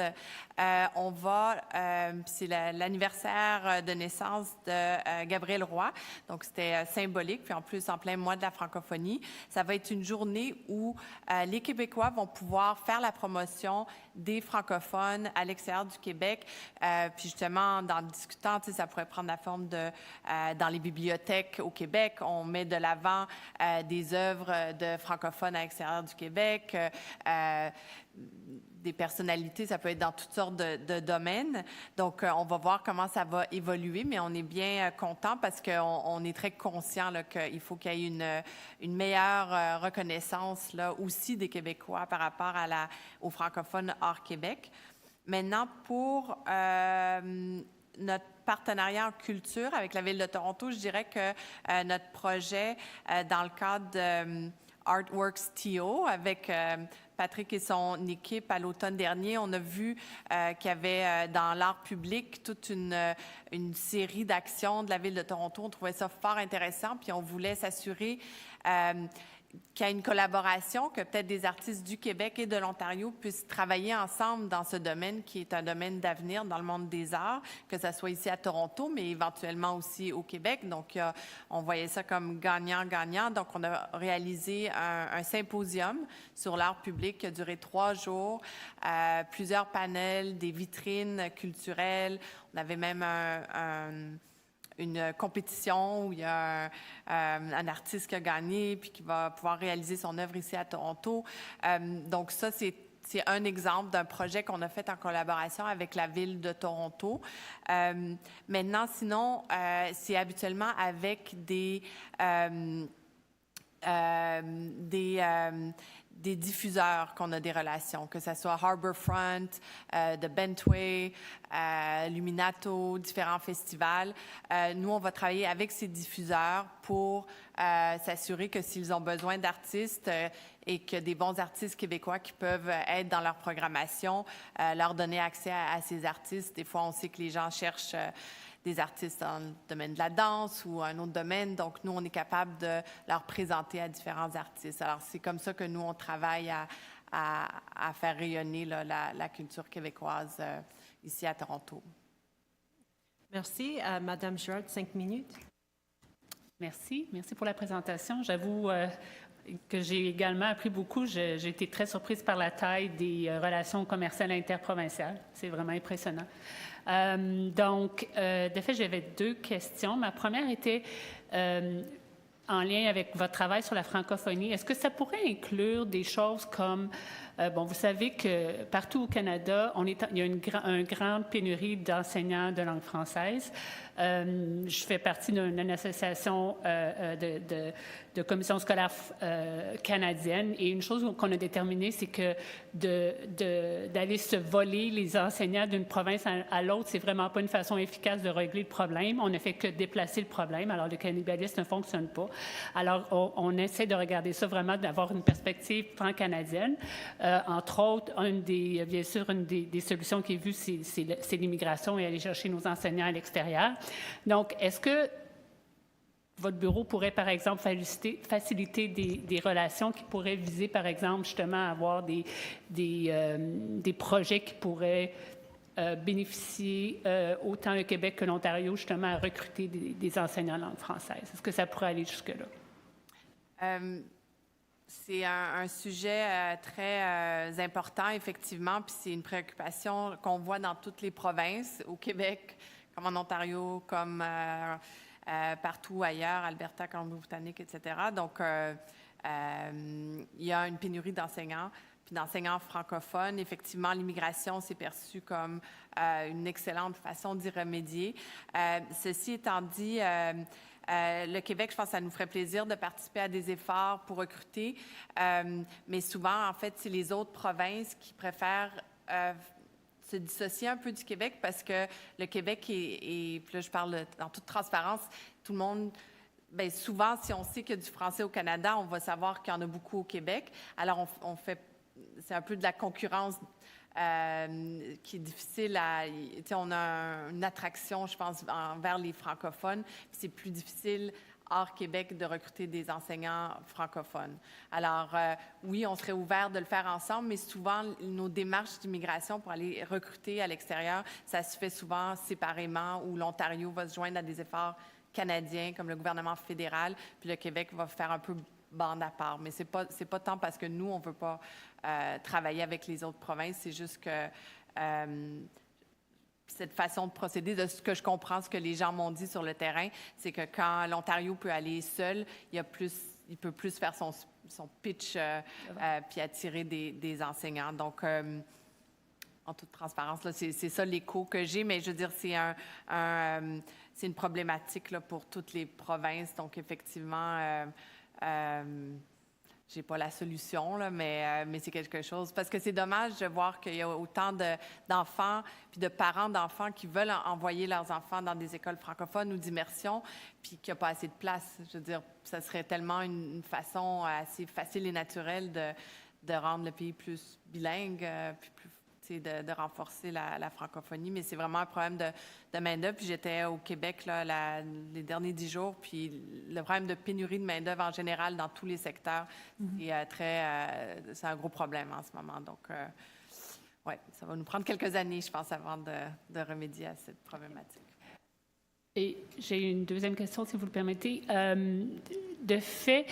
on va, c'est l'anniversaire de naissance de Gabriel Roy, donc c'était symbolique, puis en plus, en plein mois de la francophonie, ça va être une journée où les Québécois vont pouvoir faire la promotion des francophones à l'extérieur du Québec. Puis justement, en discutant, ça pourrait prendre la forme de, dans les bibliothèques au Québec, on met de l'avant des œuvres de francophones à l'extérieur du Québec, des personnalités, ça peut être dans toutes sortes de domaines. Donc, on va voir comment ça va évoluer, mais on est bien content parce qu'on est très conscient qu'il faut qu'il y ait une meilleure reconnaissance là, aussi des Québécois par rapport aux francophones hors Québec. Maintenant, pour notre partenariat en culture avec la Ville de Toronto, je dirais que notre projet, dans le cadre de Artworks TO, avec Patrick et son équipe à l'automne dernier, on a vu qu'il y avait dans l'art public toute une série d'actions de la Ville de Toronto. On trouvait ça fort intéressant, puis on voulait s'assurer qu'il y a une collaboration, que peut-être des artistes du Québec et de l'Ontario puissent travailler ensemble dans ce domaine qui est un domaine d'avenir dans le monde des arts, que ce soit ici à Toronto, mais éventuellement aussi au Québec. Donc, on voyait ça comme gagnant-gagnant. Donc, on a réalisé un symposium sur l'art public qui a duré 3 jours, plusieurs panels, des vitrines culturelles. On avait même une compétition où il y a un artiste qui a gagné puis qui va pouvoir réaliser son œuvre ici à Toronto. Donc ça, c'est un exemple d'un projet qu'on a fait en collaboration avec la Ville de Toronto. Maintenant, sinon, c'est habituellement avec des diffuseurs qu'on a des relations, que ce soit Harbourfront, de Bentway, Luminato, différents festivals. Nous, on va travailler avec ces diffuseurs pour s'assurer que s'ils ont besoin d'artistes et que des bons artistes québécois qui peuvent être dans leur programmation, leur donner accès à ces artistes. Des fois, on sait que les gens cherchent des artistes dans le domaine de la danse ou un autre domaine. Donc, nous, on est capable de leur présenter à différents artistes. Alors, c'est comme ça que nous, on travaille à faire rayonner là, la culture québécoise ici à Toronto. Merci. Madame Girard, 5 minutes. Merci. Merci pour la présentation. J'avoue que j'ai également appris beaucoup. J'ai été très surprise par la taille des relations commerciales interprovinciales. C'est vraiment impressionnant. De fait, j'avais 2 questions. Ma première était en lien avec votre travail sur la francophonie. Est-ce que ça pourrait inclure des choses comme, vous savez que partout au Canada, il y a une grande pénurie d'enseignants de langue française. Je fais partie d'une association de commission scolaire canadienne et une chose qu'on a déterminée, c'est que d'aller se voler les enseignants d'une province à l'autre, c'est vraiment pas une façon efficace de régler le problème. On ne fait que déplacer le problème. Alors, le cannibalisme ne fonctionne pas. Alors, on essaie de regarder ça vraiment, d'avoir une perspective pan-canadienne. Entre autres, bien sûr, une des solutions qui est vue, c'est l'immigration et aller chercher nos enseignants à l'extérieur. Donc, est-ce que votre bureau pourrait, par exemple, faciliter des relations qui pourraient viser, par exemple, justement, avoir des projets qui pourraient bénéficier autant le Québec que l'Ontario, justement, à recruter des enseignants en langue française? Est-ce que ça pourrait aller jusque-là? C'est un sujet très important, effectivement, puis c'est une préoccupation qu'on voit dans toutes les provinces, au Québec, comme en Ontario, comme partout ailleurs, Alberta, Colombie-Britannique, etc. Donc, il y a une pénurie d'enseignants. puis d'enseignants francophones. Effectivement, l'immigration, c'est perçu comme une excellente façon d'y remédier. Ceci étant dit, le Québec, je pense que ça nous ferait plaisir de participer à des efforts pour recruter, mais souvent, en fait, c'est les autres provinces qui préfèrent se dissocier un peu du Québec parce que le Québec puis là, je parle en toute transparence, tout le monde... Bien, souvent, si on sait qu'il y a du français au Canada, on va savoir qu'il y en a beaucoup au Québec. Alors, on fait... C'est un peu de la concurrence qui est difficile à... Tu sais, on a une attraction, je pense, envers les francophones. Puis c'est plus difficile, hors Québec, de recruter des enseignants francophones. Alors, oui, on serait ouvert de le faire ensemble, mais souvent, nos démarches d'immigration pour aller recruter à l'extérieur, ça se fait souvent séparément, où l'Ontario va se joindre à des efforts canadiens, comme le gouvernement fédéral, puis le Québec va faire un peu bande à part. Mais c'est pas tant parce que nous, on veut pas travailler avec les autres provinces, c'est juste que cette façon de procéder, de ce que je comprends, ce que les gens m'ont dit sur le terrain, c'est que quand l'Ontario peut aller seul, il peut plus faire son pitch puis attirer des enseignants. Donc, en toute transparence, là, c'est ça l'écho que j'ai, mais je veux dire, c'est c'est une problématique là, pour toutes les provinces. Donc, effectivement, j'ai pas la solution, là, mais c'est quelque chose. Parce que c'est dommage de voir qu'il y a autant d'enfants puis de parents d'enfants qui veulent envoyer leurs enfants dans des écoles francophones ou d'immersion, puis qu'il n'y a pas assez de place. Je veux dire, ça serait tellement une façon assez facile et naturelle de rendre le pays plus bilingue, puis plus de renforcer la francophonie, mais c'est vraiment un problème de main-d'œuvre. Puis j'étais au Québec là, les derniers 10 jours, puis le problème de pénurie de main-d'œuvre en général dans tous les secteurs, c'est un gros problème en ce moment. Donc, oui, ça va nous prendre quelques années, je pense, avant de remédier à cette problématique. Et j'ai une deuxième question, si vous le permettez. De fait,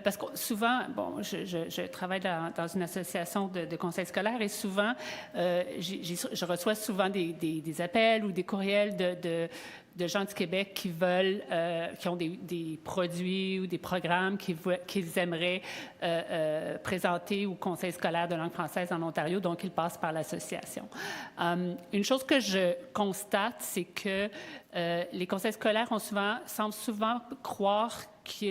parce que souvent, bon, je travaille dans une association de conseils scolaires et souvent, je reçois souvent des appels ou des courriels de gens du Québec qui veulent, qui ont des produits ou des programmes qu'ils aimeraient présenter au Conseil scolaire de langue française en Ontario, donc ils passent par l'association. Une chose que je constate, c'est que les conseils scolaires semblent souvent croire que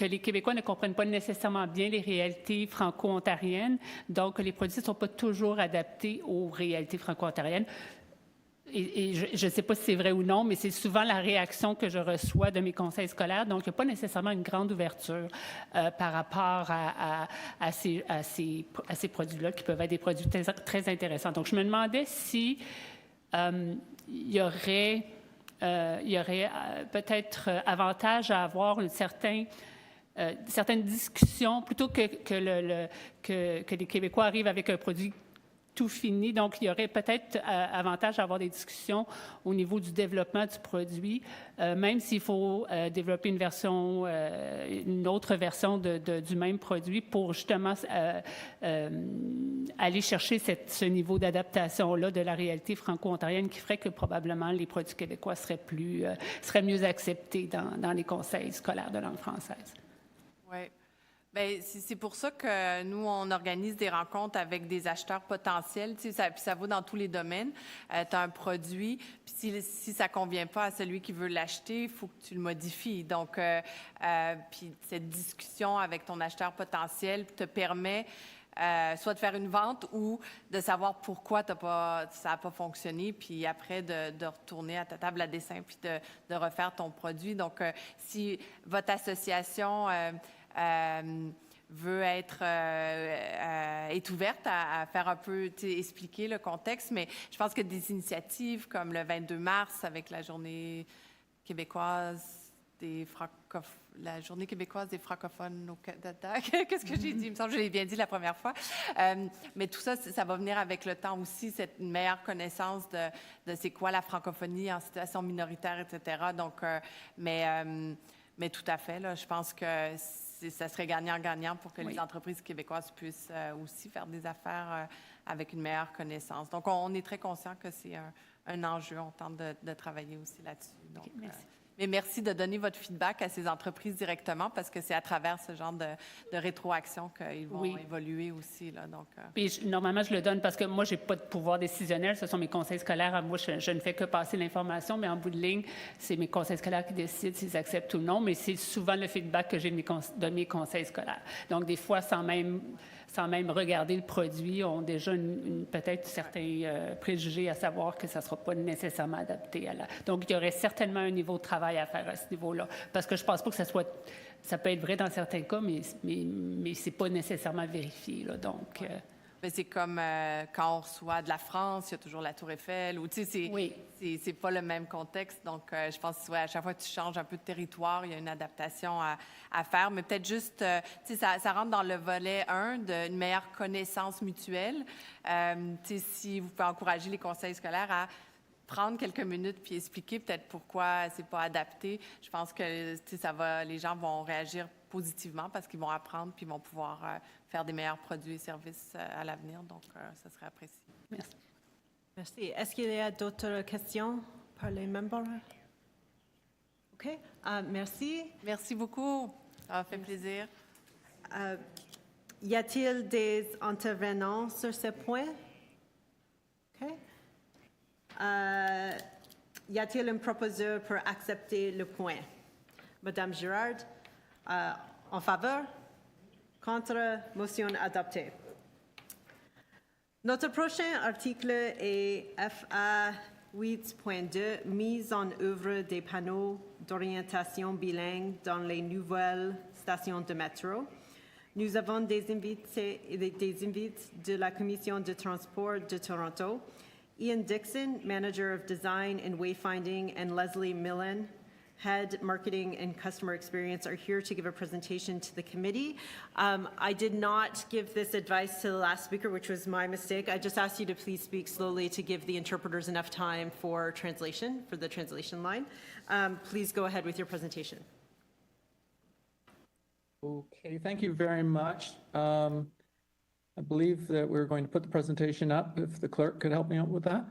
les Québécois ne comprennent pas nécessairement bien les réalités franco-ontariennes, donc les produits ne sont pas toujours adaptés aux réalités franco-ontariennes. Et je ne sais pas si c'est vrai ou non, mais c'est souvent la réaction que je reçois de mes conseils scolaires. Donc, il n'y a pas nécessairement une grande ouverture par rapport à ces produits-là, qui peuvent être des produits très intéressants. Donc, je me demandais si il y aurait peut-être avantage à avoir certaines discussions, plutôt que les Québécois arrivent avec un produit tout fini. Donc, il y aurait peut-être avantage à avoir des discussions au niveau du développement du produit, même s'il faut développer une autre version du même produit pour justement aller chercher ce niveau d'adaptation-là de la réalité franco-ontarienne qui ferait que probablement les produits québécois seraient mieux acceptés dans les conseils scolaires de langue française. Oui. Bien, c'est pour ça que nous, on organise des rencontres avec des acheteurs potentiels. Tu sais, puis ça vaut dans tous les domaines. Tu as un produit, puis si ça ne convient pas à celui qui veut l'acheter, il faut que tu le modifies. Donc, puis cette discussion avec ton acheteur potentiel te permet soit de faire une vente ou de savoir pourquoi ça n'a pas fonctionné, puis après de retourner à ta table à dessin puis de refaire ton produit. Donc, si votre association est ouverte à faire un peu, expliquer le contexte, mais je pense que des initiatives comme le 22 mars avec la Journée québécoise des francophones au Canada. Qu'est-ce que j'ai dit? Il me semble que je l'ai bien dit la première fois. Mais tout ça, ça va venir avec le temps aussi, cette meilleure connaissance de c'est quoi la francophonie en situation minoritaire, etc. Donc, mais tout à fait, là, je pense que ça serait gagnant-gagnant pour que les entreprises québécoises puissent aussi faire des affaires avec une meilleure connaissance. Donc, on est très conscient que c'est un enjeu. On tente de travailler aussi là-dessus. Donc, merci. Mais merci de donner votre feedback à ces entreprises directement parce que c'est à travers ce genre de rétroaction qu'ils vont évoluer aussi. Là, donc, Puis normalement, je le donne parce que moi, je n'ai pas de pouvoir décisionnel. Ce sont mes conseils scolaires. Moi, je ne fais que passer l'information, mais en bout de ligne, c'est mes conseils scolaires qui décident s'ils acceptent ou non. Mais c'est souvent le feedback que j'ai de mes conseils scolaires. Donc, des fois, sans même regarder le produit, ont déjà peut-être certains préjugés à savoir que ça ne sera pas nécessairement adapté à la... Donc, il y aurait certainement un niveau de travail à faire à ce niveau-là. Parce que je ne pense pas que ça peut être vrai dans certains cas, mais ce n'est pas nécessairement vérifié. Là, donc... Mais c'est comme quand on reçoit de la France, il y a toujours la Tour Eiffel, ou tu sais, c'est pas le même contexte. Donc, je pense que à chaque fois que tu changes un peu de territoire, il y a une adaptation à faire. Mais peut-être juste, tu sais, ça rentre dans le volet 1 d'une meilleure connaissance mutuelle. Tu sais, si vous pouvez encourager les conseils scolaires à prendre quelques minutes puis expliquer peut-être pourquoi c'est pas adapté, je pense que les gens vont réagir positivement parce qu'ils vont apprendre puis ils vont pouvoir faire des meilleurs produits et services à l'avenir. Donc, ça serait apprécié. Merci. Merci. Est-ce qu'il y a d'autres questions par les membres? OK. Merci. Merci beaucoup. Ça m'a fait plaisir. Y a-t-il des intervenants sur ce point? OK. Y a-t-il un proposeur pour accepter le point? Madame Girard, en faveur? Contre? Motion adoptée. Notre prochain article est FA 8.2, mise en œuvre des panneaux d'orientation bilingue dans les nouvelles stations de métro. Nous avons des invités de la Commission de transport de Toronto. Ian Dixon, Manager of Design and Wayfinding, and Leslie Millen, Head Marketing and Customer Experience, are here to give a presentation to the committee. I did not give this advice to the last speaker, which was my mistake. I just asked you to please speak slowly to give the interpreters enough time for translation, for the translation line. Please go ahead with your presentation. Okay, thank you very much. I believe that we're going to put the presentation up, if the clerk could help me out with that.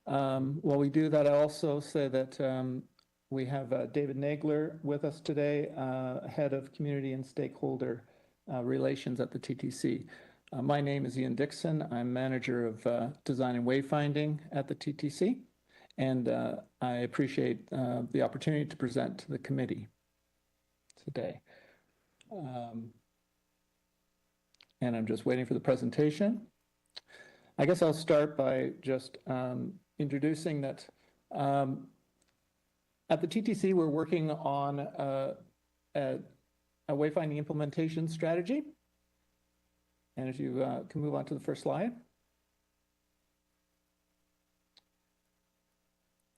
While we do that, I also say that we have David Nagler with us today, Head of Community and Stakeholder Relations at the TTC. My name is Ian Dixon. I'm Manager of Design and Wayfinding at the TTC, and I appreciate the opportunity to present to the committee today. And I'm just waiting for the presentation. I guess I'll start by just introducing that at the TTC, we're working on a wayfinding implementation strategy. And if you can move on to the first slide.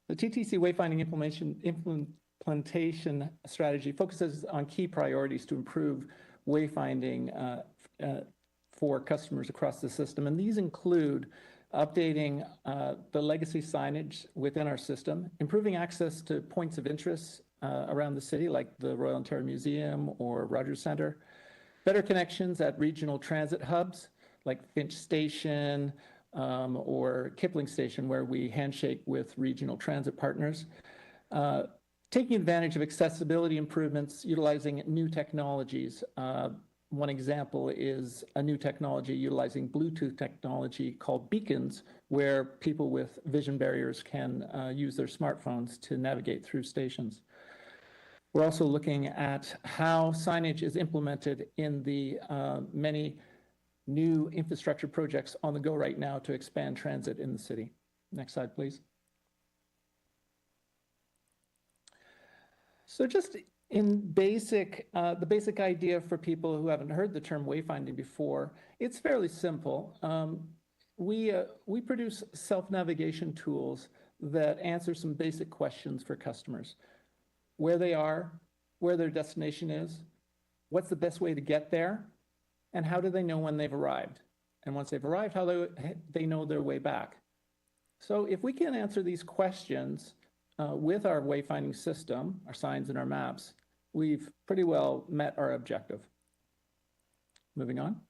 The TTC wayfinding implementation strategy focuses on key priorities to improve wayfinding for customers across the system. And these include updating the legacy signage within our system, improving access to points of interest around the city, like the Royal Ontario Museum or Rogers Centre, better connections at regional transit hubs like Finch Station or Kipling Station, where we handshake with regional transit partners, taking advantage of accessibility improvements, utilizing new technologies. One example is a new technology utilizing Bluetooth technology called beacons, where people with vision barriers can use their smartphones to navigate through stations. We're also looking at how signage is implemented in the many new infrastructure projects on the go right now to expand transit in the city. Next slide, please. So just in basic, the basic idea for people who haven't heard the term wayfinding before, it's fairly simple. We produce self-navigation tools that answer some basic questions for customers. Where they are, where their destination is, what's the best way to get there, and how do they know when they've arrived? And once they've arrived, how they know their way back. So if we can answer these questions with our wayfinding system, our signs and our maps, we've pretty well met our objective. Moving on.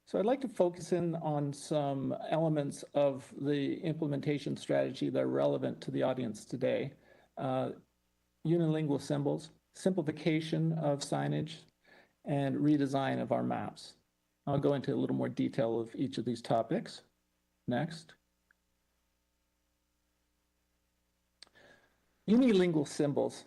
So I'd like to focus in on some elements of the implementation strategy that are relevant to the audience today. Unilingual symbols, simplification of signage, and redesign of our maps. I'll go into a little more detail of each of these topics. Next. Unilingual symbols.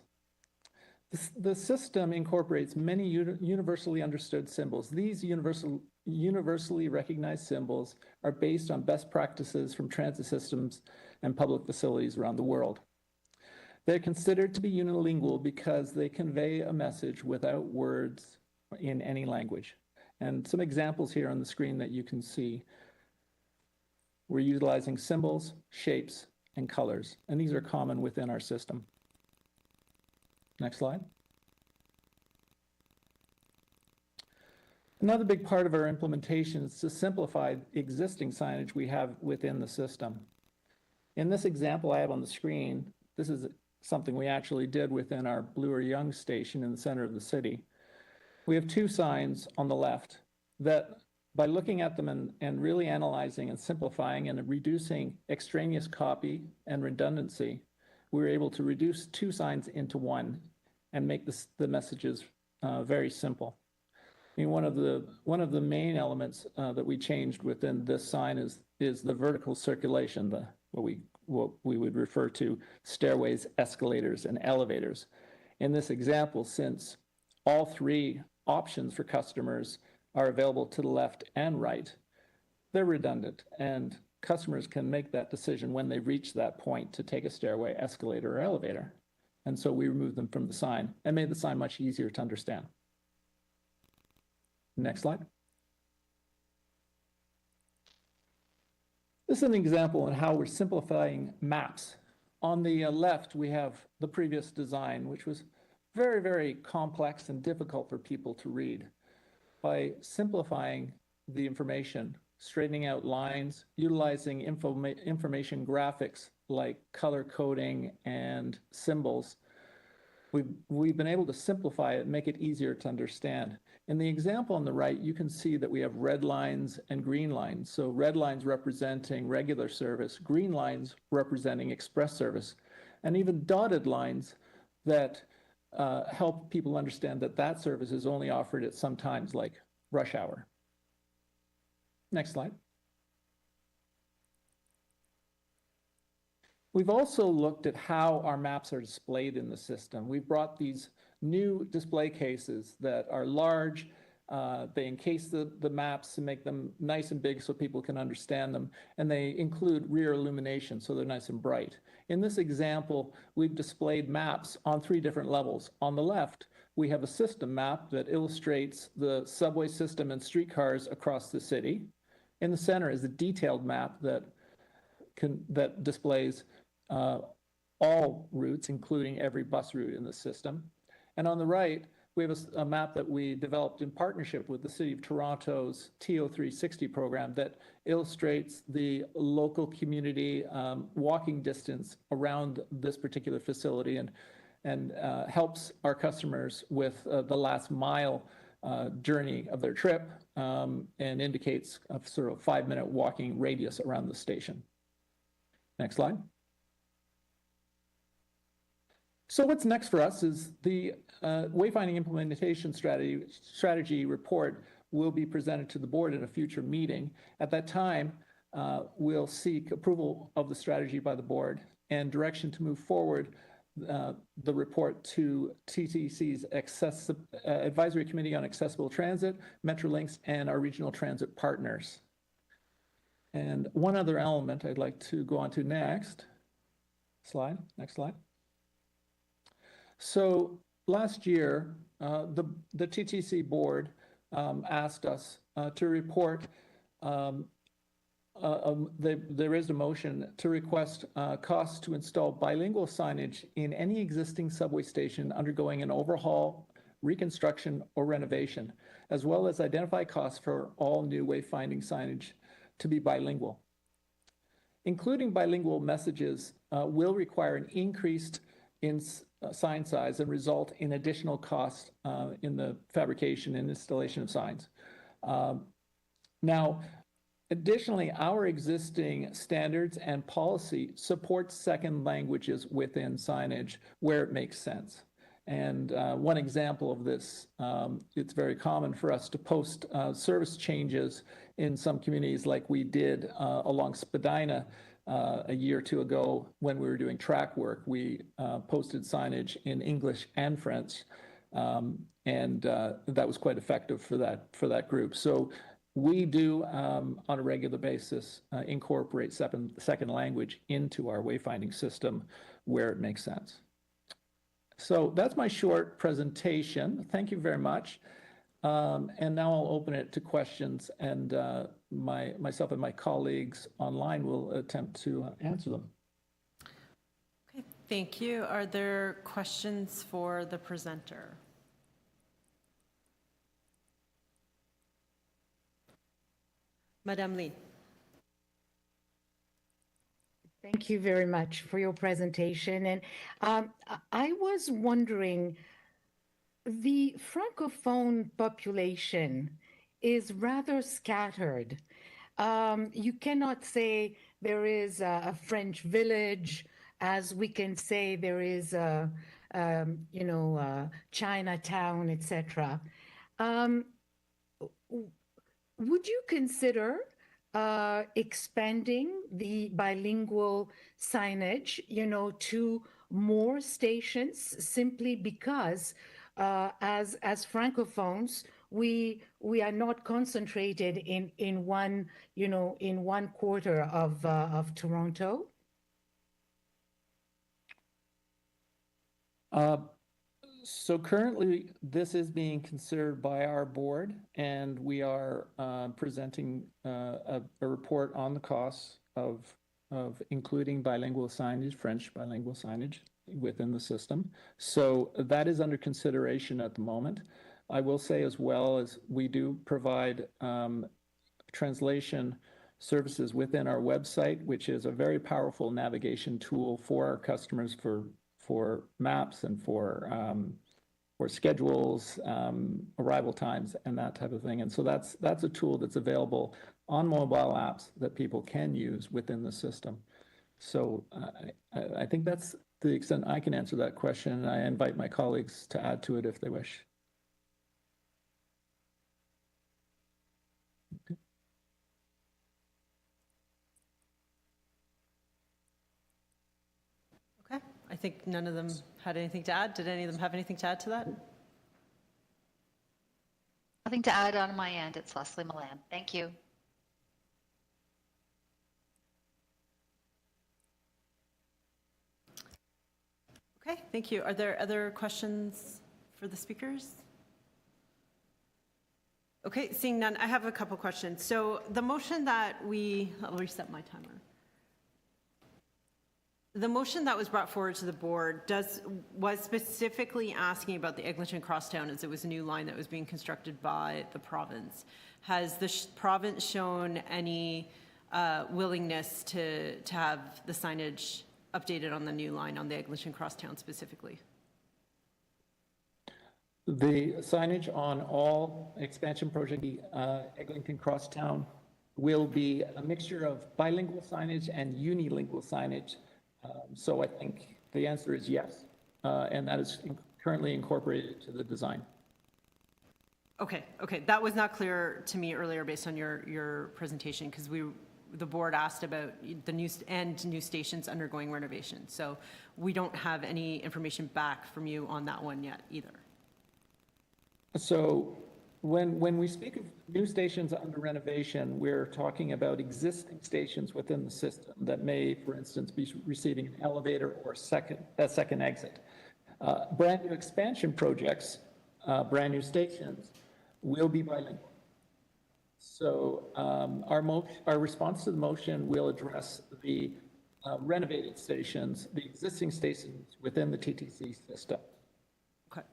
The system incorporates many universally understood symbols. These universally recognized symbols are based on best practices from transit systems and public facilities around the world. They're considered to be unilingual because they convey a message without words in any language. And some examples here on the screen that you can see. We're utilizing symbols, shapes, and colors, and these are common within our system. Next slide. Another big part of our implementation is to simplify existing signage we have within the system. In this example I have on the screen, this is something we actually did within our Bloor Young station in the center of the city. We have two signs on the left that, by looking at them and really analyzing and simplifying and reducing extraneous copy and redundancy, we were able to reduce two signs into one and make the messages very simple. I mean, one of the main elements that we changed within this sign is the vertical circulation, what we would refer to stairways, escalators, and elevators. In this example, since all three options for customers are available to the left and right, they're redundant, and customers can make that decision when they reach that point to take a stairway, escalator, or elevator. And so we removed them from the sign and made the sign much easier to understand. Next slide. This is an example on how we're simplifying maps. On the left, we have the previous design, which was very, very complex and difficult for people to read. By simplifying the information, straightening out lines, utilizing information graphics like color coding and symbols, we've been able to simplify it and make it easier to understand. In the example on the right, you can see that we have red lines and green lines. So red lines representing regular service, green lines representing express service, and even dotted lines that help people understand that that service is only offered at some times like rush hour. Next slide. We've also looked at how our maps are displayed in the system. We've brought these new display cases that are large. They encase the maps and make them nice and big so people can understand them. And they include rear illumination, so they're nice and bright. In this example, we've displayed maps on three different levels. On the left, we have a system map that illustrates the subway system and streetcars across the city. In the center is a detailed map that displays all routes, including every bus route in the system. And on the right, we have a map that we developed in partnership with the City of Toronto's TO360 program that illustrates the local community walking distance around this particular facility and helps our customers with the last mile journey of their trip and indicates a sort of 5-minute walking radius around the station. Next slide. So what's next for us is the Wayfinding Implementation Strategy report will be presented to the board at a future meeting. At that time, we'll seek approval of the strategy by the board and direction to move forward the report to TTC's Advisory Committee on Accessible Transit, Metrolinx, and our regional transit partners. And one other element I'd like to go on to next slide. So last year, the TTC board asked us to report, they raised a motion to request costs to install bilingual signage in any existing subway station undergoing an overhaul, reconstruction, or renovation, as well as identify costs for all new wayfinding signage to be bilingual. Including bilingual messages will require an increase in sign size and result in additional costs in the fabrication and installation of signs. Now, additionally, our existing standards and policy support second languages within signage where it makes sense. And one example of this, it's very common for us to post service changes in some communities like we did along Spadina a year or two ago when we were doing track work. We posted signage in English and French, and that was quite effective for that group. So we do, on a regular basis, incorporate second language into our wayfinding system where it makes sense. So that's my short presentation. Thank you very much. And now I'll open it to questions, and myself and my colleagues online will attempt to answer them. Okay, thank you. Are there questions for the presenter? Madame Lee. Thank you very much for your presentation. And I was wondering, the Francophone population is rather scattered. You cannot say there is a French village, as we can say there is a, Chinatown, etc. Would you consider expanding the bilingual signage, to more stations, simply because as Francophones, we are not concentrated in one, in one quarter of Toronto? So currently, this is being considered by our board, and we are presenting a report on the costs of including bilingual signage, French bilingual signage within the system. So that is under consideration at the moment. I will say as well as we do provide translation services within our website, which is a very powerful navigation tool for our customers for maps and for schedules, arrival times, and that type of thing. And so that's a tool that's available on mobile apps that people can use within the system. So I think that's the extent I can answer that question, and I invite my colleagues to add to it if they wish. Okay, I think none of them had anything to add. Did any of them have anything to add to that? Nothing to add on my end. It's Leslie Milan. Thank you. Okay, thank you. Are there other questions for the speakers? Okay, seeing none, I have a couple questions. So the motion that I'll reset my timer. The motion that was brought forward to the board was specifically asking about the Eglinton Crosstown, as it was a new line that was being constructed by the province. Has the province shown any willingness to have the signage updated on the new line on the Eglinton Crosstown specifically? The signage on all expansion project, Eglinton Crosstown, will be a mixture of bilingual signage and unilingual signage. So I think the answer is yes, and that is currently incorporated to the design. Okay, that was not clear to me earlier based on your presentation, because the board asked about the new stations undergoing renovation. So we don't have any information back from you on that one yet either. So when we speak of new stations under renovation, we're talking about existing stations within the system that may, for instance, be receiving an elevator or a second exit. Brand new expansion projects, brand new stations, will be bilingual. So our response to the motion will address the renovated stations, the existing stations within the TTC system. Okay,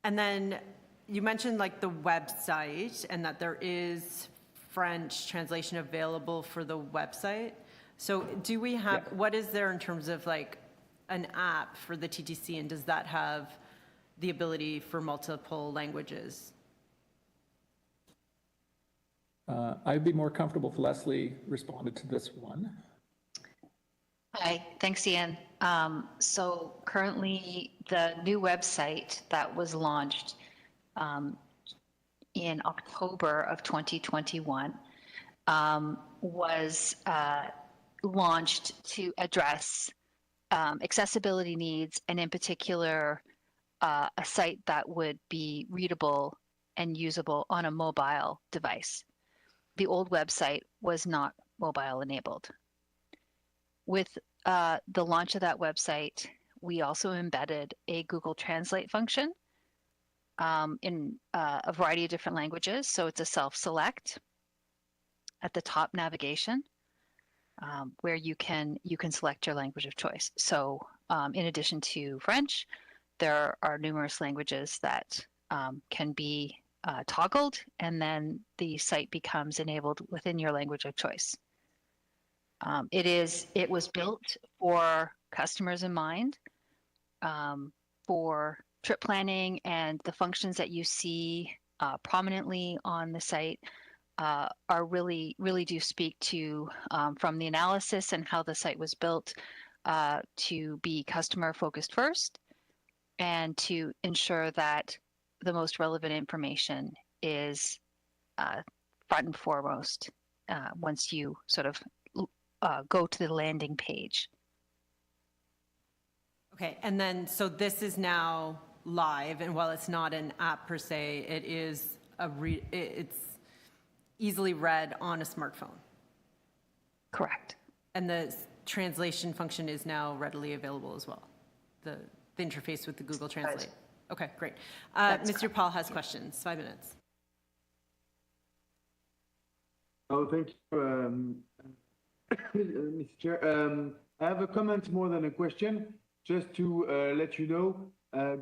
and then you mentioned like the website and that there is French translation available for the website. So do we have, what is there in terms of like an app for the TTC, and does that have the ability for multiple languages? I'd be more comfortable if Leslie responded to this one. Hi, thanks, Ian. So currently, the new website that was launched in October of 2021 was launched to address accessibility needs, and in particular, a site that would be readable and usable on a mobile device. The old website was not mobile enabled. With the launch of that website, we also embedded a Google Translate function in a variety of different languages. So it's a self-select at the top navigation where you can select your language of choice. So in addition to French, there are numerous languages that can be toggled, and then the site becomes enabled within your language of choice. It was built for customers in mind, for trip planning, and the functions that you see prominently on the site are really do speak to from the analysis and how the site was built to be customer focused first, and to ensure that the most relevant information is front and foremost once you sort of go to the landing page. Okay, and then, so this is now live, and while it's not an app per se, it is it's easily read on a smartphone. Correct. And the translation function is now readily available as well, the interface with the Google Translate. Okay, great. Mr. Paul has questions, 5 minutes. Oh, thank you, Mr. Chair. I have a comment more than a question. Just to let you know,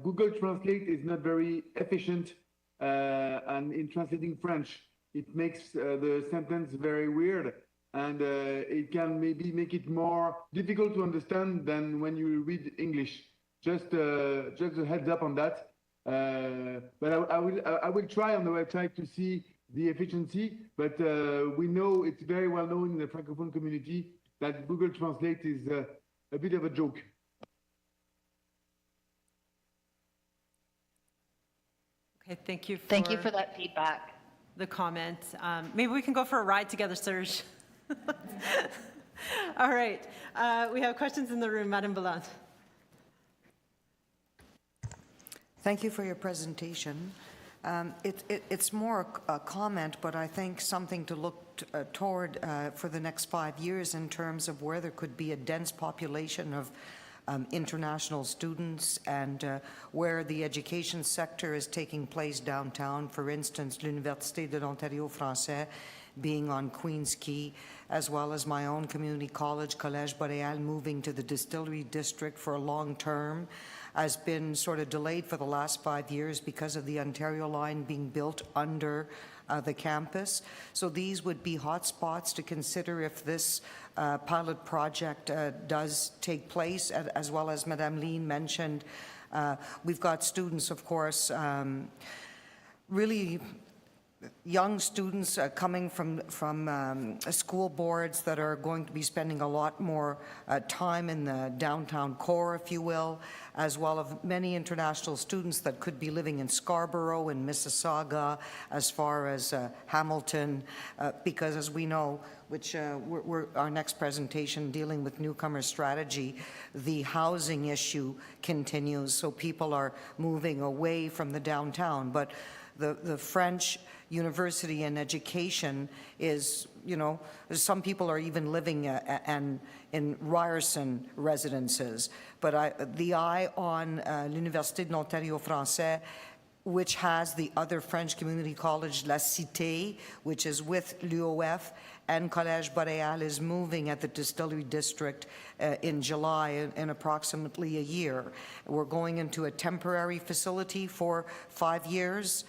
Google Translate is not very efficient and in translating French. It makes the sentence very weird, and it can maybe make it more difficult to understand than when you read English. Just a heads up on that. But I will try on the website to see the efficiency, but we know it's very well known in the Francophone community that Google Translate is a bit of a joke. Okay, thank you for that feedback. The comment. Maybe we can go for a ride together, Serge. All right, we have questions in the room. Madame Ballant. Thank you for your presentation. It's more a comment, but I think something to look toward for the next 5 years in terms of where there could be a dense population of international students, and where the education sector is taking place downtown. For instance, l'Université de l'Ontario français being on Queen's Quay, as well as my own community college, Collège Boréal, moving to the Distillery District for a long term, has been sort of delayed for the last 5 years because of the Ontario line being built under the campus. So these would be hotspots to consider if this pilot project does take place, as well as Madame Lean mentioned. We've got students, of course, really young students coming from school boards that are going to be spending a lot more time in the downtown core, if you will, as well as many international students that could be living in Scarborough and Mississauga, as far as Hamilton, because as we know, which our next presentation dealing with Newcomer strategy, the housing issue continues, so people are moving away from the downtown. But the French university and education is, you know, some people are even living in Ryerson residences. But the eye on l'Université de l'Ontario français, which has the other French community college, La Cité, which is with l'UOF, and Collège Boréal is moving at the Distillery District in July in approximately a year. We're going into a temporary facility for 5 years,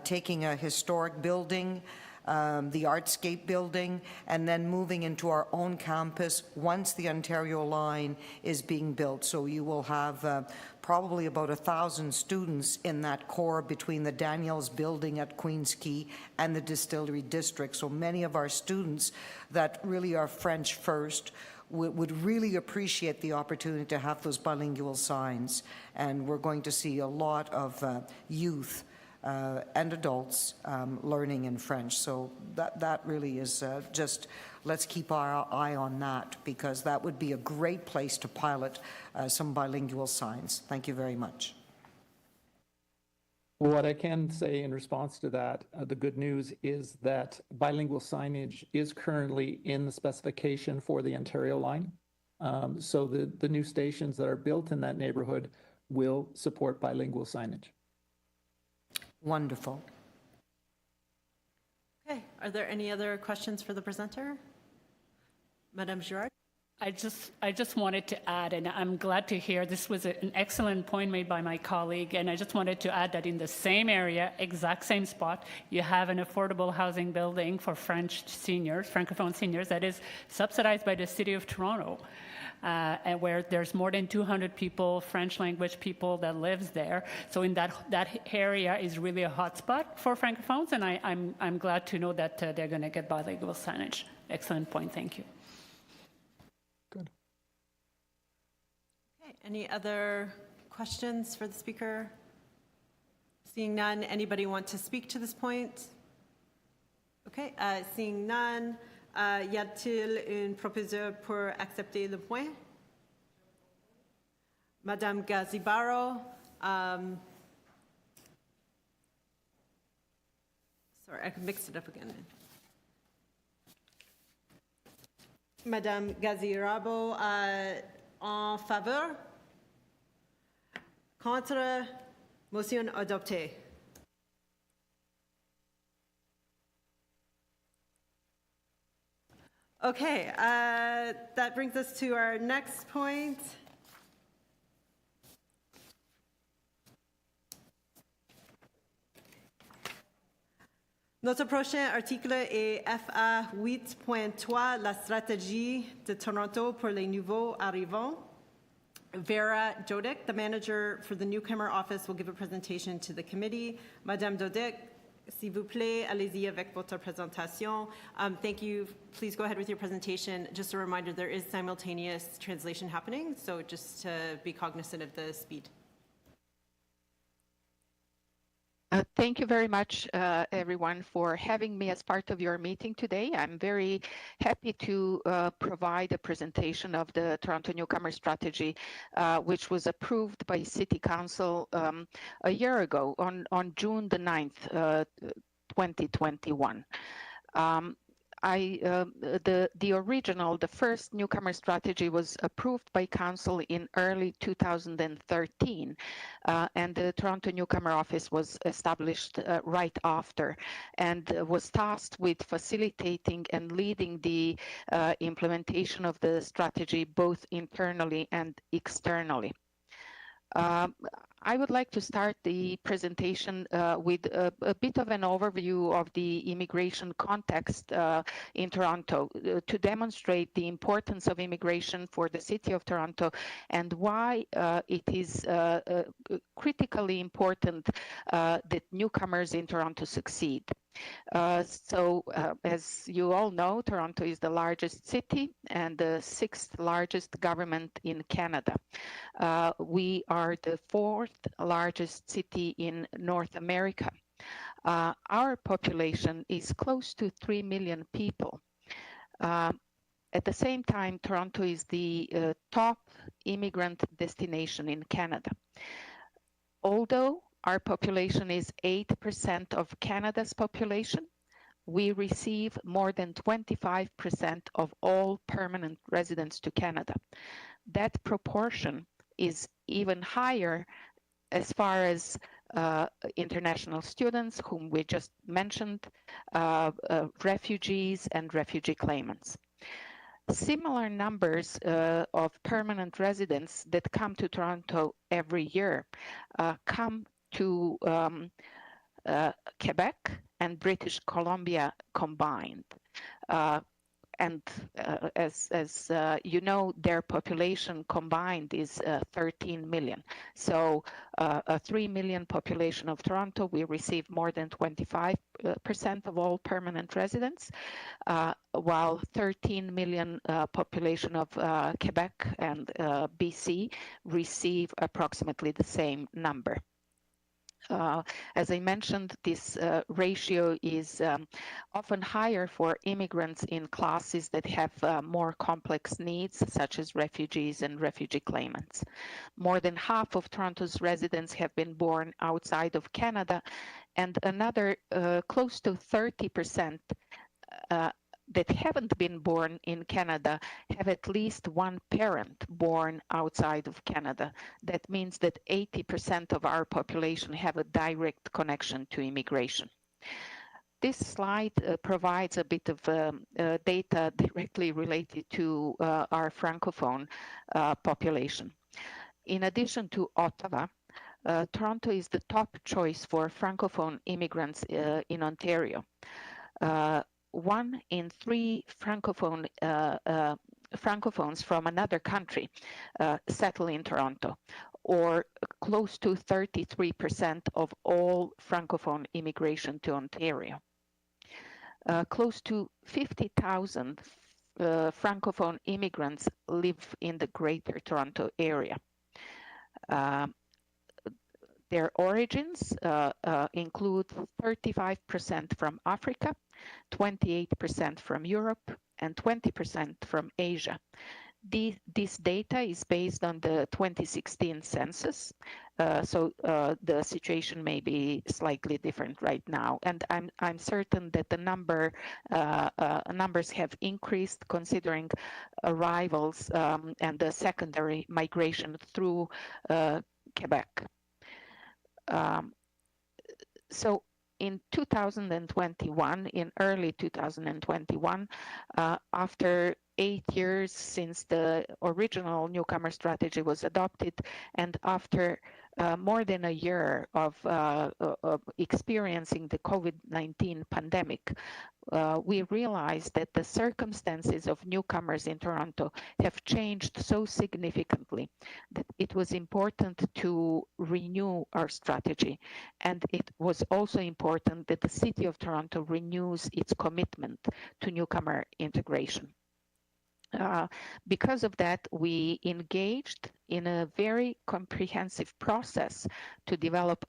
taking a historic building the Artscape building, and then moving into our own campus once the Ontario line is being built. So you will have probably about 1,000 students in that core between the Daniels building at Queens Quay and the Distillery District. So many of our students that really are French first would really appreciate the opportunity to have those bilingual signs. And we're going to see a lot of youth and adults learning in French. So that really is just, let's keep our eye on that, because that would be a great place to pilot some bilingual signs. Thank you very much. What I can say in response to that, the good news is that bilingual signage is currently in the specification for the Ontario line. So the new stations that are built in that neighborhood will support bilingual signage. Wonderful. Okay, are there any other questions for the presenter? Madame Girard? I just wanted to add, and I'm glad to hear this was an excellent point made by my colleague, and I just wanted to add that in the same area, exact same spot, you have an affordable housing building for French seniors, Francophone seniors, that is subsidized by the City of Toronto, and where there's more than 200 people, French language people that lives there. So in that area is really a hotspot for Francophones, and I'm glad to know that they're going to get bilingual signage. Excellent point, thank you. Any other questions for the speaker? Seeing none, anybody want to speak to this point? Okay, seeing none, y a-t-il une proposition pour accepter le point? Madame Gazibaro, sorry, I mixed it up again. Madame Gazirabo, en faveur? Contre? Motion adoptée. Okay, that brings us to our next point. Notre prochain article est FA 8.3, la stratégie de Toronto pour les nouveaux arrivants. Vera Dodick, the manager for the Newcomer office, will give a presentation to the committee. Madame Dodick, s'il vous plaît, allez-y avec votre présentation. Thank you. Please go ahead with your presentation. Just a reminder, there is simultaneous translation happening, so just to be cognizant of the speed. Thank you very much, everyone, for having me as part of your meeting today. I'm very happy to provide a presentation of the Toronto Newcomer Strategy, which was approved by City Council a year ago on June the 9th, 2021. The first Newcomer Strategy was approved by Council in early 2013, and the Toronto Newcomer office was established right after, and was tasked with facilitating and leading the implementation of the strategy both internally and externally. I would like to start the presentation with a bit of an overview of the immigration context in Toronto to demonstrate the importance of immigration for the City of Toronto and why it is critically important that newcomers in Toronto succeed. As you all know, Toronto is the largest city and the 6th largest government in Canada. We are the 4th largest city in North America. Our population is close to 3 million people. At the same time, Toronto is the top immigrant destination in Canada. Although our population is 8% of Canada's population, we receive more than 25% of all permanent residents to Canada. That proportion is even higher as far as international students, whom we just mentioned, refugees and refugee claimants. Similar numbers of permanent residents that come to Toronto every year come to Quebec and British Columbia combined. As you know, their population combined is 13 million. So a 3 million population of Toronto, we receive more than 25% of all permanent residents, while 13 million population of Quebec and BC receive approximately the same number. As I mentioned, this ratio is often higher for immigrants in classes that have more complex needs, such as refugees and refugee claimants. More than half of Toronto's residents have been born outside of Canada, and another close to 30% that haven't been born in Canada have at least one parent born outside of Canada. That means that 80% of our population have a direct connection to immigration. This slide provides a bit of data directly related to our Francophone population. In addition to Ottawa, Toronto is the top choice for Francophone immigrants in Ontario. 1 in 3 Francophones from another country settle in Toronto, or close to 33% of all Francophone immigration to Ontario. Close to 50,000 Francophone immigrants live in the Greater Toronto area. Their origins include 35% from Africa, 28% from Europe, and 20% from Asia. This data is based on the 2016 census, so the situation may be slightly different right now. And I'm certain that the numbers have increased considering arrivals and the secondary migration through Quebec. So in 2021, in early 2021, after 8 years since the original Newcomer strategy was adopted, and after more than a year of experiencing the COVID-19 pandemic, we realized that the circumstances of newcomers in Toronto have changed so significantly that it was important to renew our strategy. And it was also important that the City of Toronto renews its commitment to newcomer integration. Because of that, we engaged in a very comprehensive process to develop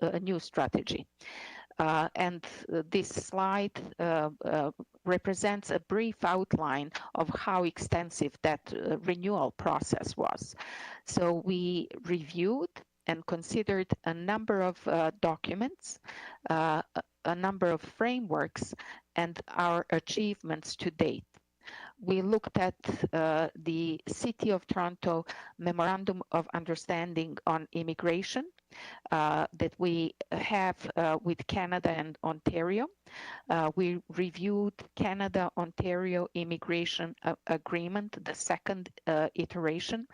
a new strategy. And this slide represents a brief outline of how extensive that renewal process was. So we reviewed and considered a number of documents, a number of frameworks, and our achievements to date. We looked at the City of Toronto Memorandum of Understanding on Immigration that we have with Canada and Ontario. We reviewed Canada-Ontario Immigration Agreement, the second iteration.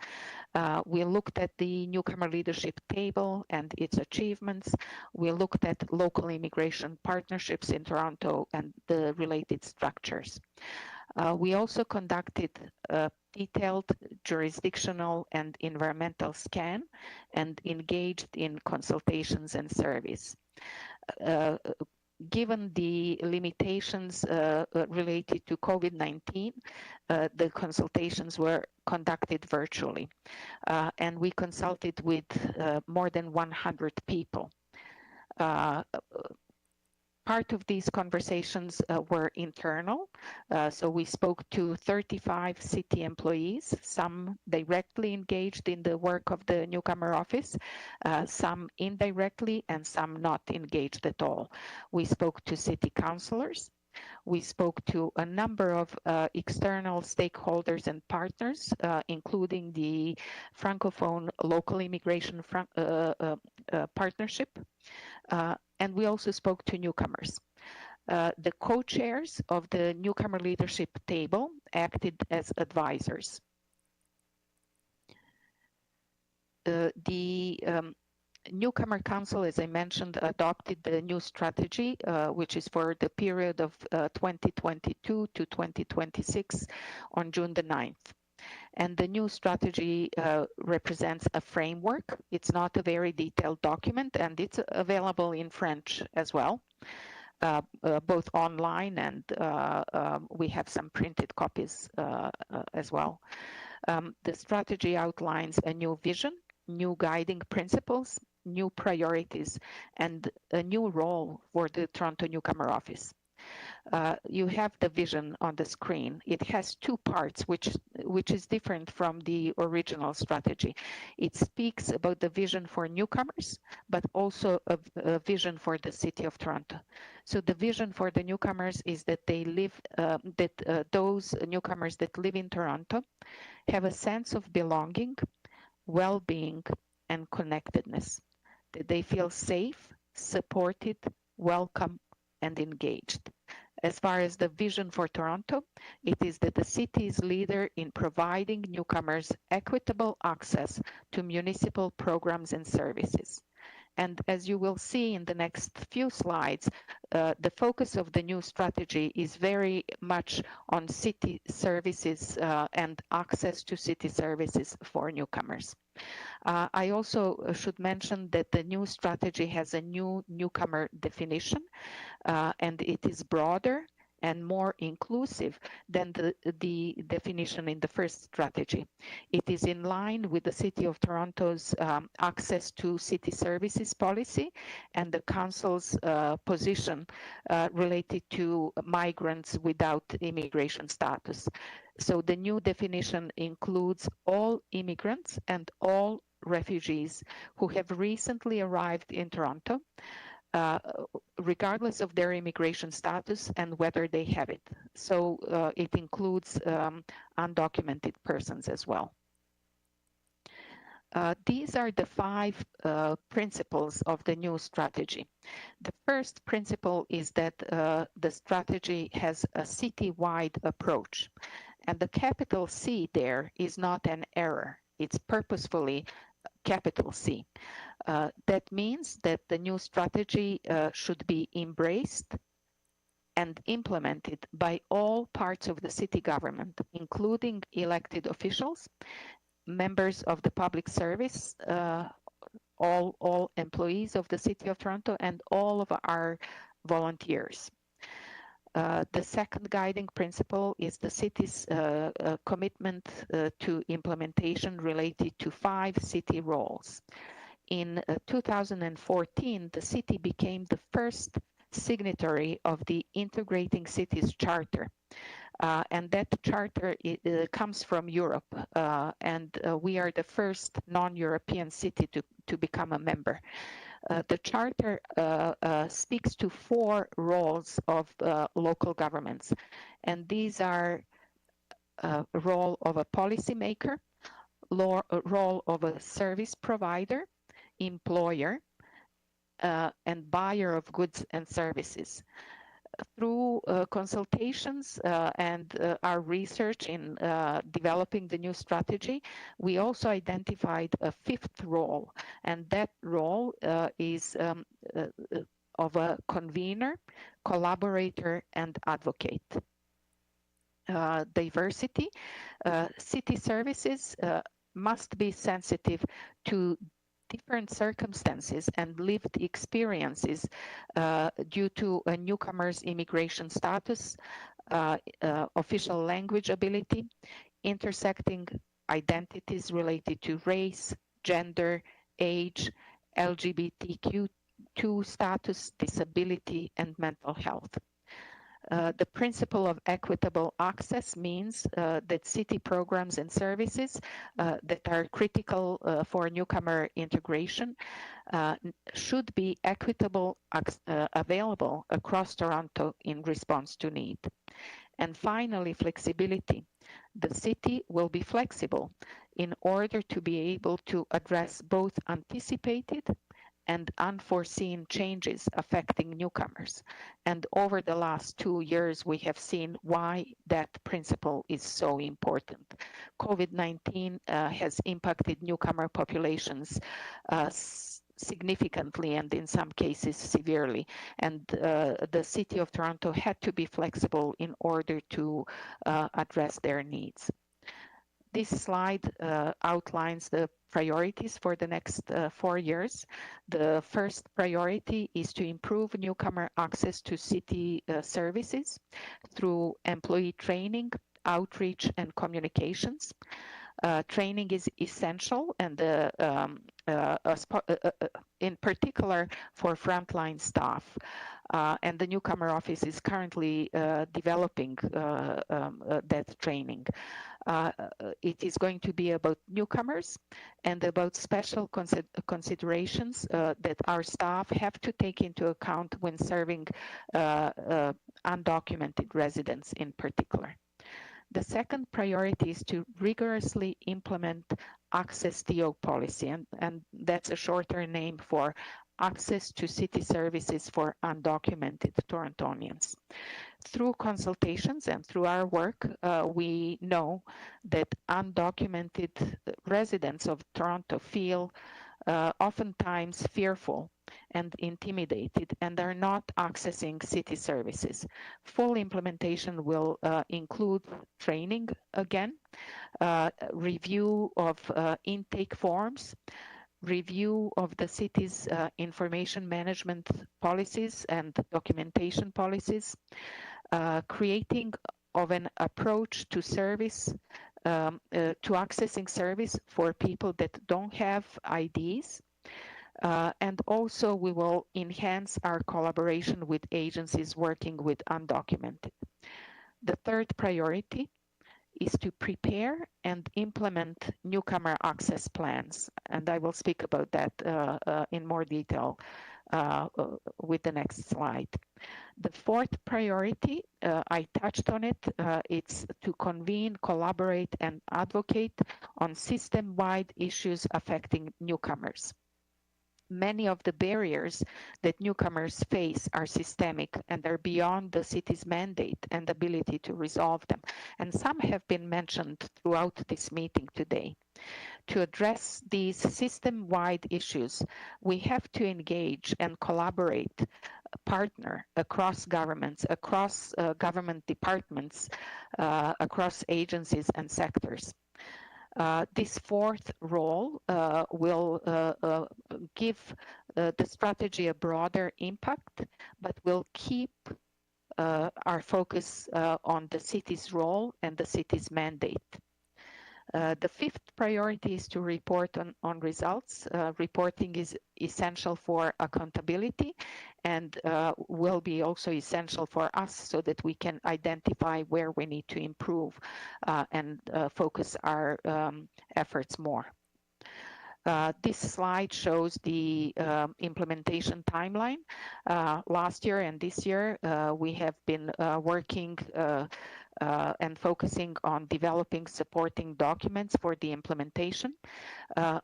We looked at the Newcomer Leadership Table and its achievements. We looked at local immigration partnerships in Toronto and the related structures. We also conducted a detailed jurisdictional and environmental scan and engaged in consultations and surveys. Given the limitations related to COVID-19, the consultations were conducted virtually, and we consulted with more than 100 people. Part of these conversations were internal, so we spoke to 35 city employees, some directly engaged in the work of the Newcomer office, some indirectly, and some not engaged at all. We spoke to city councillors. We spoke to a number of external stakeholders and partners, including the Francophone Local Immigration Partnership, and we also spoke to newcomers. The co-chairs of the Newcomer Leadership Table acted as advisors. The Newcomer Council, as I mentioned, adopted the new strategy, which is for the period of 2022 to 2026 on June the 9th. And the new strategy represents a framework. It's not a very detailed document, and it's available in French as well, both online and we have some printed copies as well. The strategy outlines a new vision, new guiding principles, new priorities, and a new role for the Toronto Newcomer Office. You have the vision on the screen. It has two parts, which is different from the original strategy. It speaks about the vision for newcomers, but also a vision for the City of Toronto. So the vision for the newcomers is that they live, those newcomers that live in Toronto have a sense of belonging, well-being, and connectedness, that they feel safe, supported, welcome, and engaged. As far as the vision for Toronto, it is that the city is leader in providing newcomers equitable access to municipal programs and services. And as you will see in the next few slides, the focus of the new strategy is very much on city services and access to city services for newcomers. I also should mention that the new strategy has a new newcomer definition, and it is broader and more inclusive than the definition in the first strategy. It is in line with the City of Toronto's access to city services policy and the Council's position related to migrants without immigration status. So the new definition includes all immigrants and all refugees who have recently arrived in Toronto, regardless of their immigration status and whether they have it. So it includes undocumented persons as well. These are the 5 principles of the new strategy. The first principle is that the strategy has a city-wide approach, and the capital C there is not an error. It's purposefully capital C. That means that the new strategy should be embraced and implemented by all parts of the city government, including elected officials, members of the public service, all employees of the City of Toronto, and all of our volunteers. The second guiding principle is the city's commitment to implementation related to 5 city roles. In 2014, the city became the first signatory of the Integrating Cities Charter. And that charter comes from Europe, and we are the first non-European city to become a member. The charter speaks to 4 roles of local governments, and these are a role of a policymaker, role of a service provider, employer, and buyer of goods and services. Through consultations and our research in developing the new strategy, we also identified a 5th role, and that role is of a convener, collaborator, and advocate. Diversity. City services must be sensitive to different circumstances and lived experiences due to a newcomer's immigration status, official language ability, intersecting identities related to race, gender, age, LGBTQ2 status, disability, and mental health. The principle of equitable access means that city programs and services that are critical for newcomer integration should be equitable, available across Toronto in response to need. And finally, flexibility. The city will be flexible in order to be able to address both anticipated and unforeseen changes affecting newcomers. And over the last 2 years, we have seen why that principle is so important. COVID-19 has impacted newcomer populations significantly and in some cases severely. And the City of Toronto had to be flexible in order to address their needs. This slide outlines the priorities for the next 4 years. The first priority is to improve newcomer access to city services through employee training, outreach, and communications. Training is essential, and in particular for frontline staff. And the Newcomer Office is currently developing that training. It is going to be about newcomers and about special considerations that our staff have to take into account when serving undocumented residents in particular. The second priority is to rigorously implement Access TO policy, and that's a shorter name for Access to City Services for Undocumented Torontonians. Through consultations and through our work, we know that undocumented residents of Toronto feel oftentimes fearful and intimidated and are not accessing city services. Full implementation will include training again, review of intake forms, review of the city's information management policies and documentation policies, creating of an approach to service, to accessing service for people that don't have IDs. And also we will enhance our collaboration with agencies working with undocumented. The third priority is to prepare and implement newcomer access plans. And I will speak about that in more detail with the next slide. The fourth priority, I touched on it, it's to convene, collaborate, and advocate on system-wide issues affecting newcomers. Many of the barriers that newcomers face are systemic and are beyond the city's mandate and ability to resolve them. And some have been mentioned throughout this meeting today. To address these system-wide issues, we have to engage and collaborate, partner across governments, across government departments, across agencies and sectors. This fourth role will give the strategy a broader impact, but will keep our focus on the city's role and the city's mandate. The fifth priority is to report on results. Reporting is essential for accountability and will be also essential for us so that we can identify where we need to improve and focus our efforts more. This slide shows the implementation timeline. Last year and this year, we have been working and focusing on developing supporting documents for the implementation,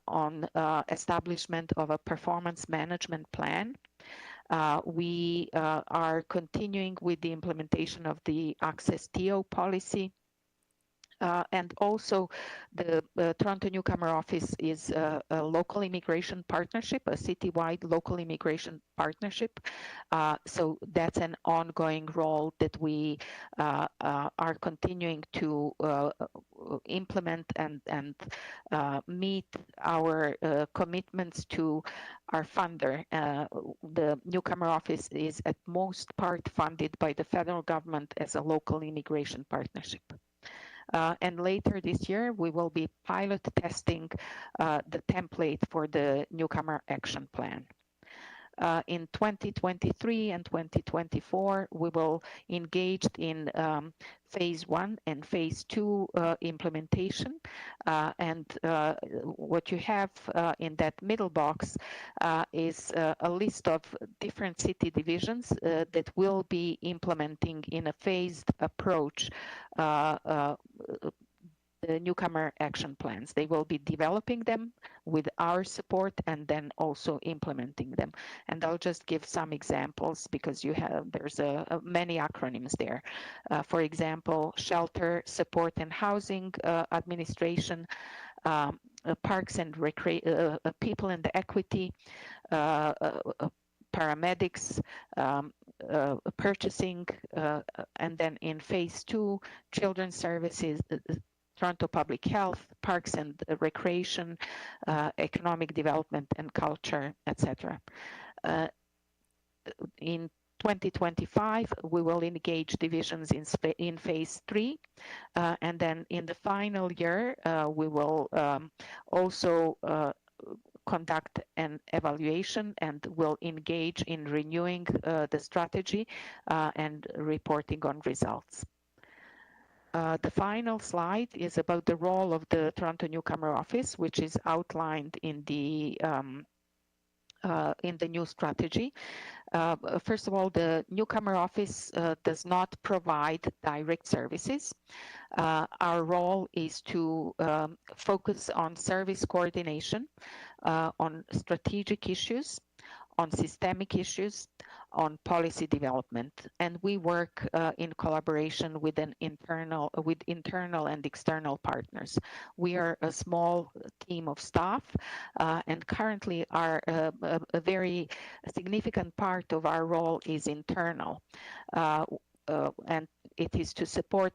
on establishment of a performance management plan. We are continuing with the implementation of the Access TO policy. And also the Toronto Newcomer Office is a local immigration partnership, a citywide local immigration partnership. So that's an ongoing role that we are continuing to implement and meet our commitments to our funder. The Newcomer Office is at most part funded by the federal government as a local immigration partnership. And later this year, we will be pilot testing the template for the Newcomer Action Plan. In 2023 and 2024, we will engage in phase 1 and phase 2 implementation. And what you have in that middle box is a list of different city divisions that will be implementing in a phased approach the the newcomer action plans. They will be developing them with our support and then also implementing them. And I'll just give some examples because there's many acronyms there. For example, shelter, support and housing administration, parks and people and equity, paramedics, purchasing, and then in phase 2, children's services, Toronto Public Health, Parks and Recreation, Economic Development and Culture, etc. In 2025, we will engage divisions in phase 3, and then in the final year, we will also conduct an evaluation and will engage in renewing the strategy and reporting on results. The final slide is about the role of the Toronto Newcomer Office, which is outlined in the new strategy. First of all, the Newcomer Office does not provide direct services. Our role is to focus on service coordination, on strategic issues, on systemic issues, on policy development, and we work in collaboration with internal and external partners. We are a small team of staff, and currently a very significant part of our role is internal. And it is to support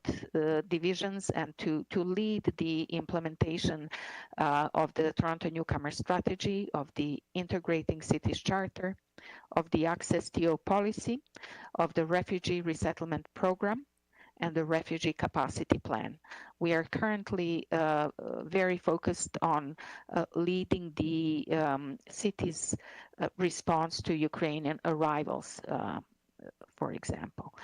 divisions and to lead the implementation of the Toronto Newcomer Strategy, of the Integrating Cities Charter, of the Access TO policy, of the Refugee Resettlement Program, and the Refugee Capacity Plan. We are currently very focused on leading the city's response to Ukrainian arrivals, for example.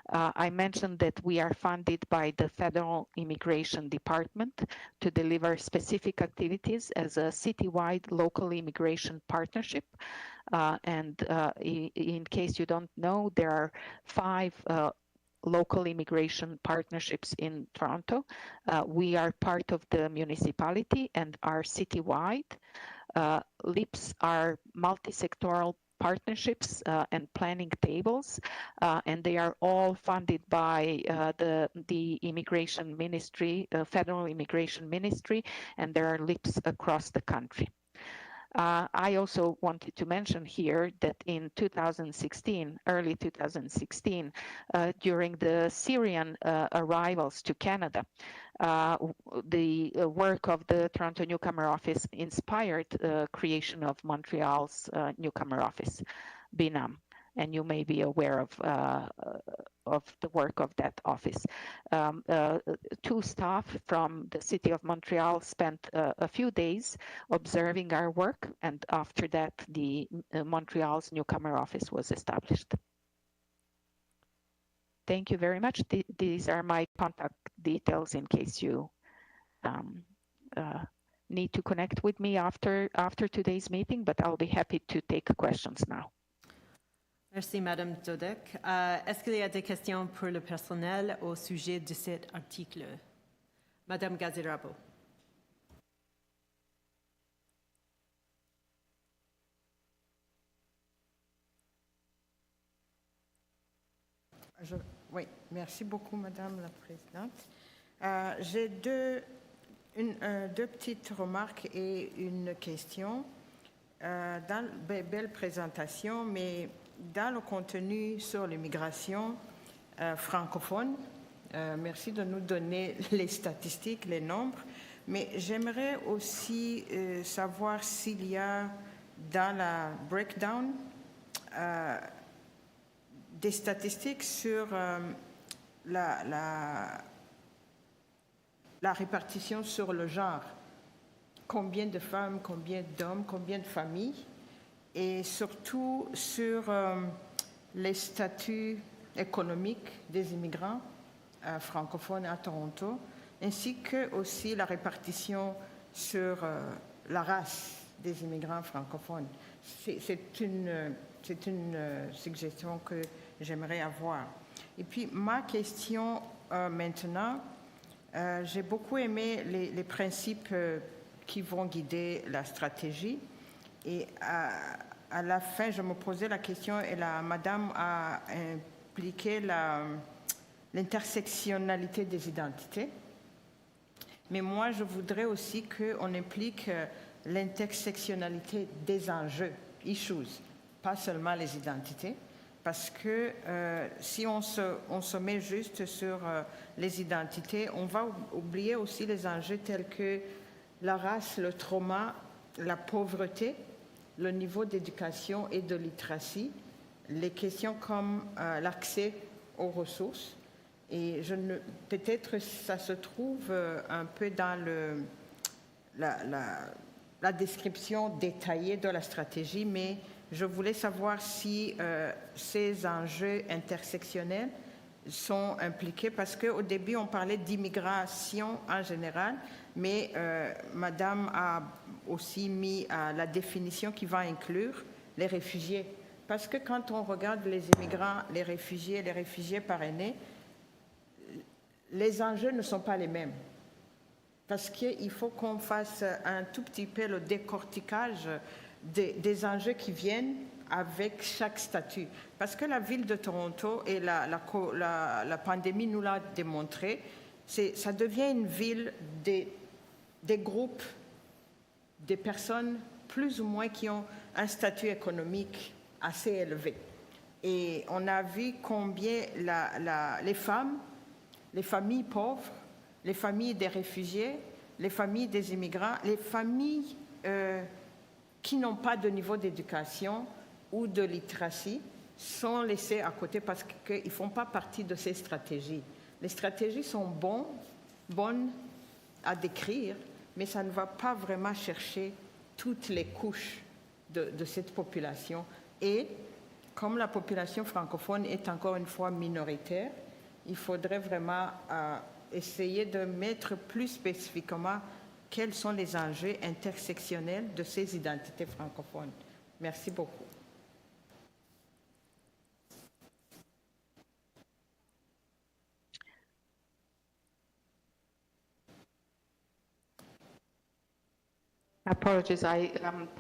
I mentioned that we are funded by the Federal Immigration Department to deliver specific activities as a citywide local immigration partnership. And in case you don't know, there are 5 local immigration partnerships in Toronto. We are part of the municipality and are citywide. LIPs are multi-sectoral partnerships and planning tables, and they are all funded by the Immigration Ministry, Federal Immigration Ministry, and there are LIPs across the country. I also wanted to mention here that in 2016, early 2016, during the Syrian arrivals to Canada, the work of the Toronto Newcomer Office inspired the creation of Montreal's Newcomer Office, BINAM, and you may be aware of the work of that office. 2 staff from the City of Montreal spent a few days observing our work, and after that, the Montreal's Newcomer Office was established. Thank you very much. These are my contact details in case you need to connect with me after today's meeting, but I'll be happy to take questions now. Merci, Madame Dodek. Est-ce qu'il y a des questions pour le personnel au sujet de cet article? Madame Gazirabo. Oui, merci beaucoup, Madame la Présidente. J'ai deux petites remarques et une question. Dans la belle présentation, mais dans le contenu sur l'immigration francophone, merci de nous donner les statistiques, les nombres, mais j'aimerais aussi savoir s'il y a dans la breakdown des statistiques sur la répartition sur le genre. Combien de femmes, combien d'hommes, combien de familles, et surtout sur les statuts économiques des immigrants francophones à Toronto, ainsi que aussi la répartition sur la race des immigrants francophones. C'est une suggestion que j'aimerais avoir. Et puis ma question maintenant, J'ai beaucoup aimé les principes qui vont guider la stratégie. Et à la fin, je me posais la question et la madame a impliqué l'intersectionnalité des identités. Mais moi, je voudrais aussi qu'on implique l'intersectionnalité des enjeux, issues, pas seulement les identités. Parce que si on se met juste sur les identités, on va oublier aussi les enjeux tels que la race, le trauma, la pauvreté, le niveau d'éducation et de littératie, les questions comme l'accès aux ressources. Et peut-être ça se trouve un peu dans la description détaillée de la stratégie, mais je voulais savoir si ces enjeux intersectionnels sont impliqués, parce qu'au début, on parlait d'immigration en général, mais Madame a aussi mis la définition qui va inclure les réfugiés. Parce que quand on regarde les immigrants, les réfugiés parrainés, les enjeux ne sont pas les mêmes. Parce qu'il faut qu'on fasse un tout petit peu le décortiquage des enjeux qui viennent avec chaque statut. Parce que la ville de Toronto, et la pandémie nous l'a démontré, ça devient une ville des groupes, des personnes plus ou moins qui ont un statut économique assez élevé. Et on a vu combien les femmes, les familles pauvres, les familles des réfugiés, les familles des immigrants, les familles qui n'ont pas de niveau d'éducation ou de littératie sont laissées à côté parce qu'ils ne font pas partie de ces stratégies. Les stratégies sont bonnes à décrire, mais ça ne va pas vraiment chercher toutes les couches de cette population. Et comme la population francophone est encore une fois minoritaire, il faudrait vraiment essayer de mettre plus spécifiquement quels sont les enjeux intersectionnels de ces identités francophones. Merci beaucoup. Apologies, I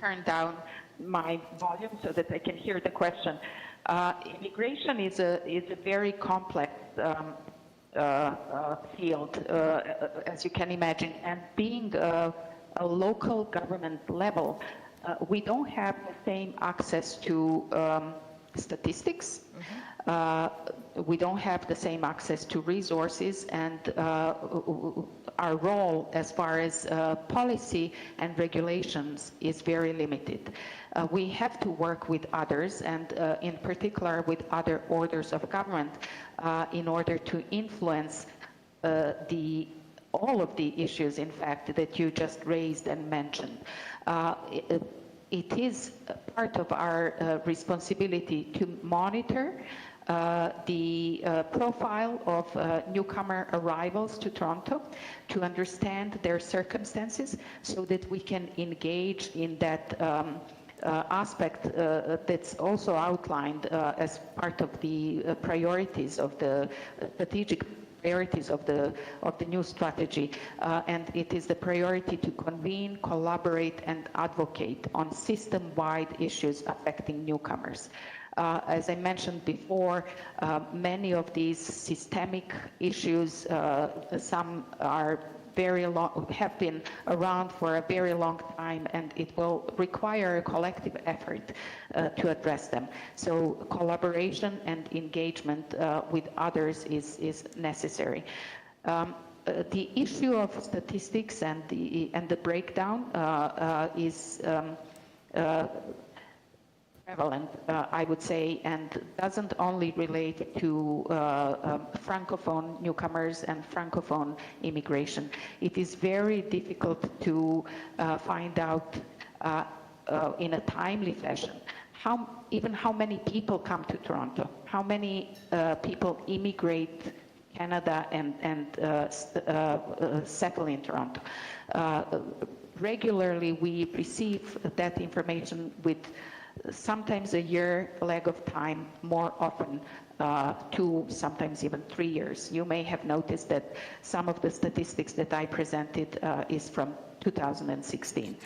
turned down my volume so that I can hear the question. Immigration is a very complex field, as you can imagine, and being a local government level, we don't have the same access to statistics. We don't have the same access to resources, and our role as far as policy and regulations is very limited. We have to work with others, and in particular with other orders of government, in order to influence all of the issues, in fact, that you just raised and mentioned. It is part of our responsibility to monitor the profile of newcomer arrivals to Toronto, to understand their circumstances so that we can engage in that aspect that's also outlined as part of the priorities of the strategic priorities of the new strategy, and it is the priority to convene, collaborate, and advocate on system-wide issues affecting newcomers. As I mentioned before, many of these systemic issues, some are have been around for a very long time, and it will require a collective effort to address them. So collaboration and engagement with others is necessary. The issue of statistics and the breakdown is prevalent, I would say, and doesn't only relate to Francophone newcomers and Francophone immigration. It is very difficult to find out in a timely fashion how many people come to Toronto, how many people immigrate Canada and settle in Toronto. Regularly, we receive that information with sometimes a year lag of time, more often 2, sometimes even 3 years. You may have noticed that some of the statistics that I presented is from 2016.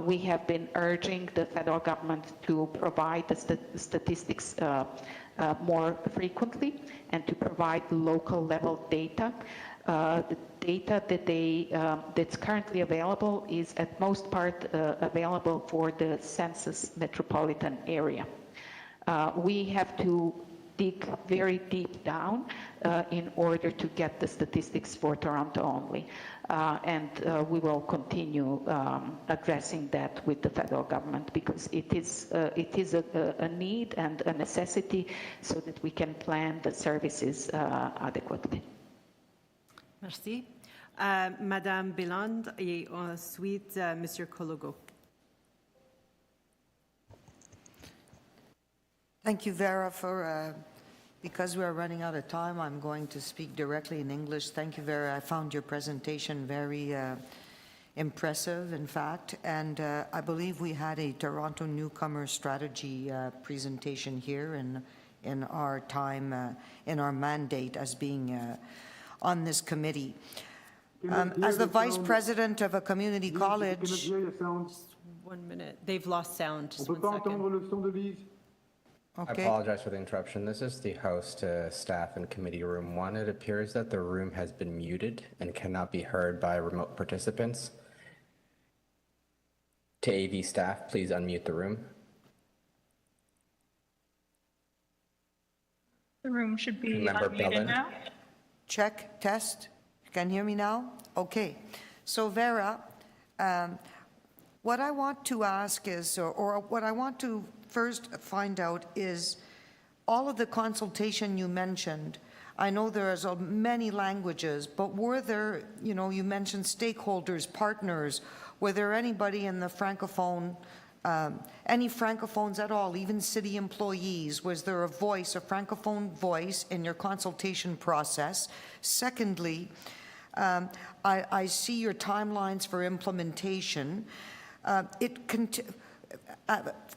We have been urging the federal government to provide the statistics more frequently and to provide local level data. The data that that's currently available is at most part available for the census metropolitan area. We have to dig very deep down in order to get the statistics for Toronto only. And we will continue addressing that with the federal government because it is a need and a necessity so that we can plan the services adequately. Merci. Madame Béland et ensuite Monsieur Kologo. Thank you, Vera, for, because we are running out of time, I'm going to speak directly in English. Thank you, Vera. I found your presentation very impressive, in fact, and I believe we had a Toronto Newcomer strategy presentation here in our time, in our mandate as being on this committee. As the Vice President of a community college... Just 1 minute. They've lost sound. Just 1 second. Okay. I apologize for the interruption. This is the host to staff in committee room 1. It appears that the room has been muted and cannot be heard by remote participants. To AV staff, please unmute the room. The room should be unmuted now. Check, test. You can hear me now? Okay. So Vera, what I want to ask is, or what I want to first find out is all of the consultation you mentioned. I know there's many languages, but were there, you know, you mentioned stakeholders, partners. Were there anybody in the Francophone, any Francophones at all, even city employees? Was there a voice, a Francophone voice in your consultation process? Secondly, I see your timelines for implementation.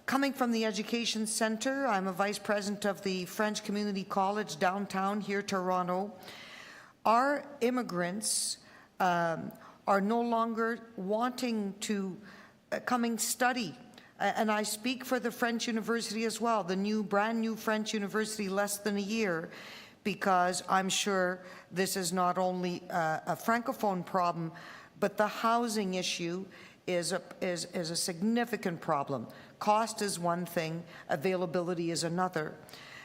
Coming from the Education Centre, I'm a Vice President of the French Community College downtown here, Toronto. Our immigrants are no longer wanting to coming study. And I speak for the French University as well, the brand new French University, less than a year, because I'm sure this is not only a Francophone problem, but the housing issue is a significant problem. Cost is one thing, availability is another.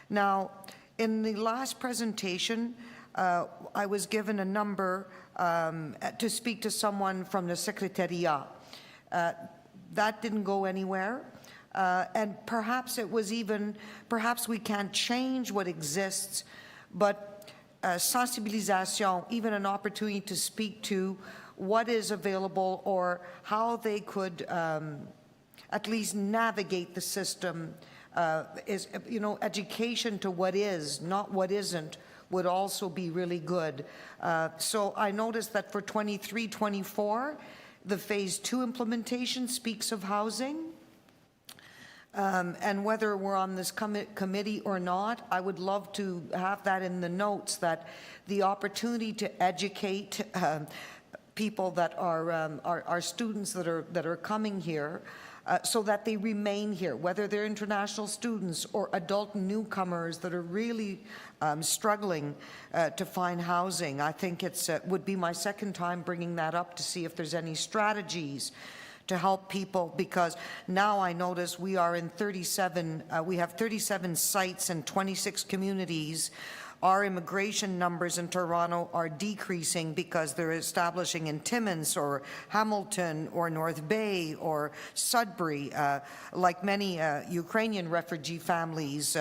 Now, in the last presentation, I was given a number to speak to someone from the Secretariat. That didn't go anywhere. And perhaps it was even, perhaps we can't change what exists, but sensibilisation, even an opportunity to speak to what is available or how they could at least navigate the system is, you know, education to what is, not what isn't, would also be really good. So I noticed that for 23-24, the phase 2 implementation speaks of housing. And whether we're on this committee or not, I would love to have that in the notes, that the opportunity to educate people that are students that are coming here, so that they remain here, whether they're international students or adult newcomers that are really struggling to find housing. I think it's would be my second time bringing that up to see if there's any strategies to help people, because now I notice we are in 37, we have 37 sites in 26 communities. Our immigration numbers in Toronto are decreasing because they're establishing in Timmins or Hamilton or North Bay or Sudbury, like many Ukrainian refugee families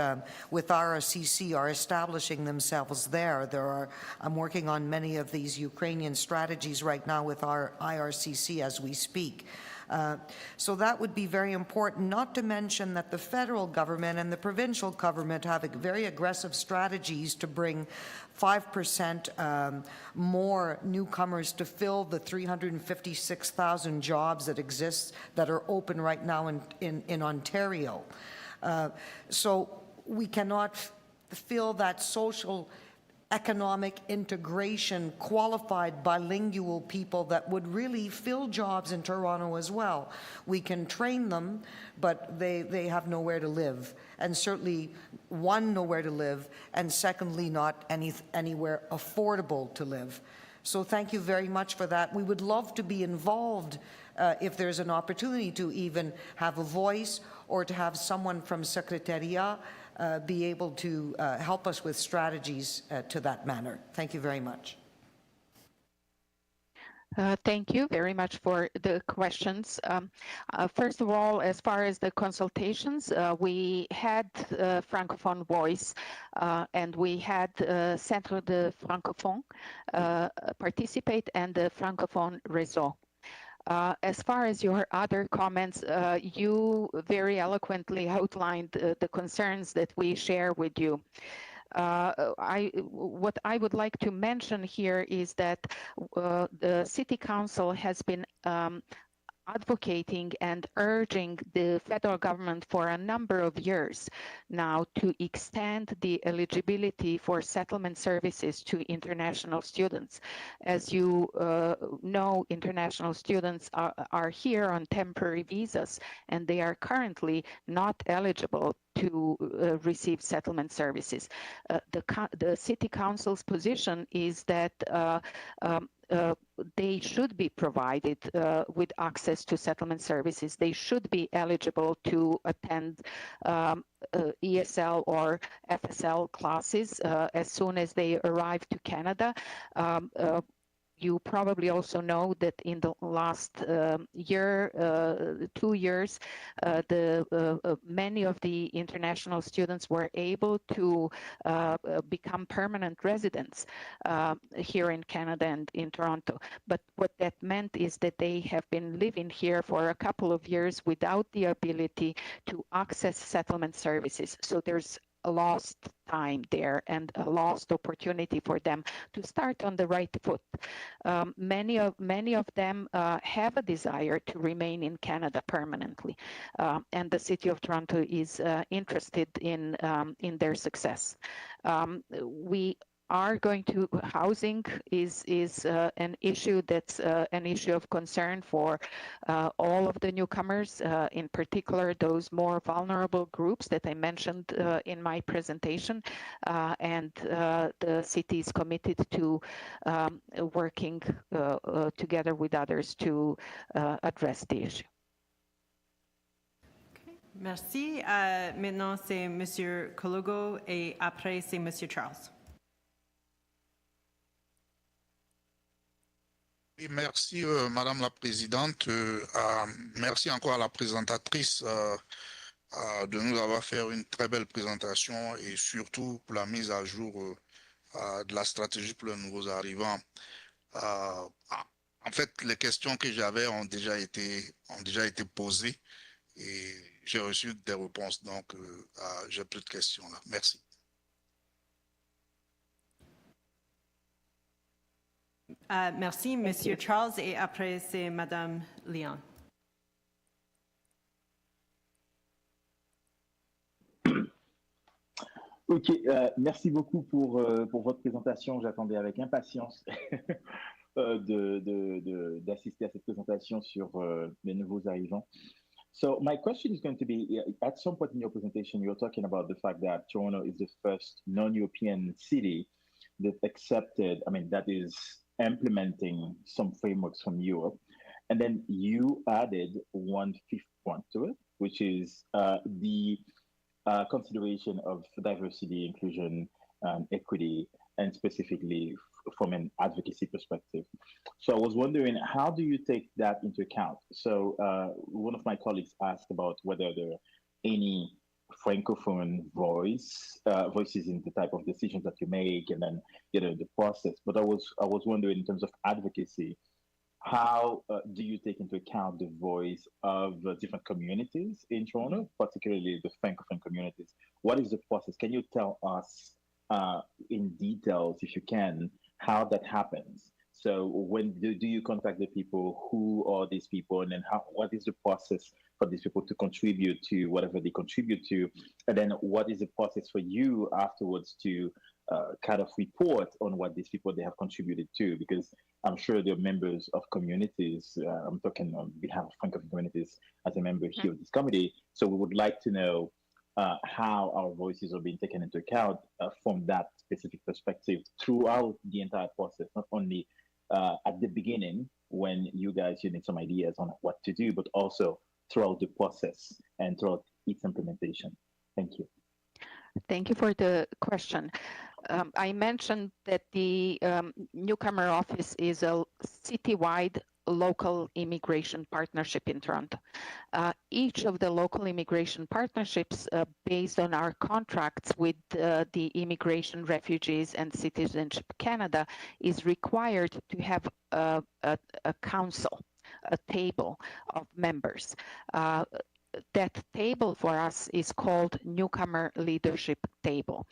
with RCC are establishing themselves there. I'm working on many of these Ukrainian strategies right now with our IRCC as we speak. So that would be very important, not to mention that the federal government and the provincial government have very aggressive strategies to bring 5% more newcomers to fill the 356,000 jobs that exist, that are open right now in Ontario. So we cannot, fill that social economic integration, qualified bilingual people that would really fill jobs in Toronto as well. We can train them, but they have nowhere to live. And certainly, one, nowhere to live, and secondly, not anywhere affordable to live. So thank you very much for that. We would love to be involved if there's an opportunity to even have a voice or to have someone from Secretariat be able to help us with strategies to that manner. Thank you very much. Thank you very much for the questions. First of all, as far as the consultations, we had Francophone Voice and we had Centre de Francophone participate and the Francophone Réseau. As far as your other comments, you very eloquently outlined the concerns that we share with you. What I would like to mention here is that the City Council has been advocating and urging the federal government for a number of years now to extend the eligibility for settlement services to international students. As you know, international students are here on temporary visas and they are currently not eligible to receive settlement services. The City Council's position is that they should be provided with access to settlement services. They should be eligible to attend ESL or FSL classes as soon as they arrive to Canada. You probably also know that in the last year, 2 years, many of the international students were able to become permanent residents here in Canada and in Toronto. But what that meant is that they have been living here for a couple of years without the ability to access settlement services. So there's a lost time there and a lost opportunity for them to start on the right foot. Many of them have a desire to remain in Canada permanently, and the City of Toronto is interested in their success. We are going to housing is an issue that's an issue of concern for all of the newcomers, in particular those more vulnerable groups that I mentioned in my presentation, and the city is committed to working together with others to address the issue. Merci. Maintenant, c'est Monsieur Kologo et après, c'est Monsieur Charles. Merci, Madame la Présidente. Merci encore à la présentatrice de nous avoir fait une très belle présentation et surtout pour la mise à jour de la stratégie pour les nouveaux arrivants. En fait, les questions que j'avais ont déjà été posées et j'ai reçu des réponses. Donc, j'ai plus de questions là. Merci. Merci, Monsieur Charles, et après, c'est Madame Leon. Ok, merci beaucoup pour votre présentation. J'attendais avec impatience d'assister à cette présentation sur les nouveaux arrivants. So my question is going to be, at some point in your presentation, you're talking about the fact that Toronto is the first non-European city that that is implementing some frameworks from Europe. And then you added one fifth point to it, which is the consideration of diversity, inclusion, equity, and specifically from an advocacy perspective. So I was wondering, how do you take that into account? So one of my colleagues asked about whether there are any Francophone voices in the type of decisions that you make and then the process. But I was wondering, in terms of advocacy, how do you take into account the voice of different communities in Toronto, particularly the Francophone communities? What is the process? Can you tell us in details, if you can, how that happens? So when do you contact the people? Who are these people? And then what is the process for these people to contribute to whatever they contribute to, and then what is the process for you afterwards to kind of report on what these people they have contributed to? Because I'm sure they're members of communities. I'm talking on behalf of Francophone communities as a member here of this committee. So we would like to know how our voices are being taken into account from that specific perspective throughout the entire process, not only at the beginning when you guys need some ideas on what to do, but also throughout the process and throughout its implementation. Thank you. Thank you for the question. I mentioned that the Newcomer office is a citywide local immigration partnership in Toronto. Each of the local immigration partnerships based on our contracts with the Immigration, Refugees and Citizenship Canada is required to have a council, a table of members. That table for us is called Newcomer Leadership Table.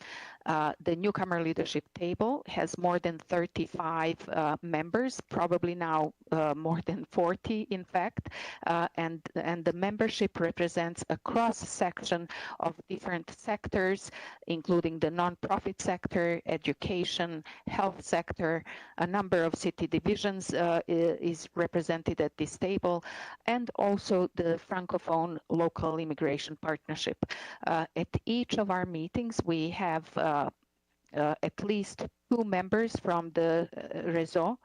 The Newcomer Leadership Table has more than 35 members, probably now more than 40 in fact, and the membership represents a cross-section of different sectors, including the nonprofit sector, education, health sector. A number of city divisions is represented at this table, and also the Francophone local immigration partnership. At each of our meetings, we have at least 2 members from the réseau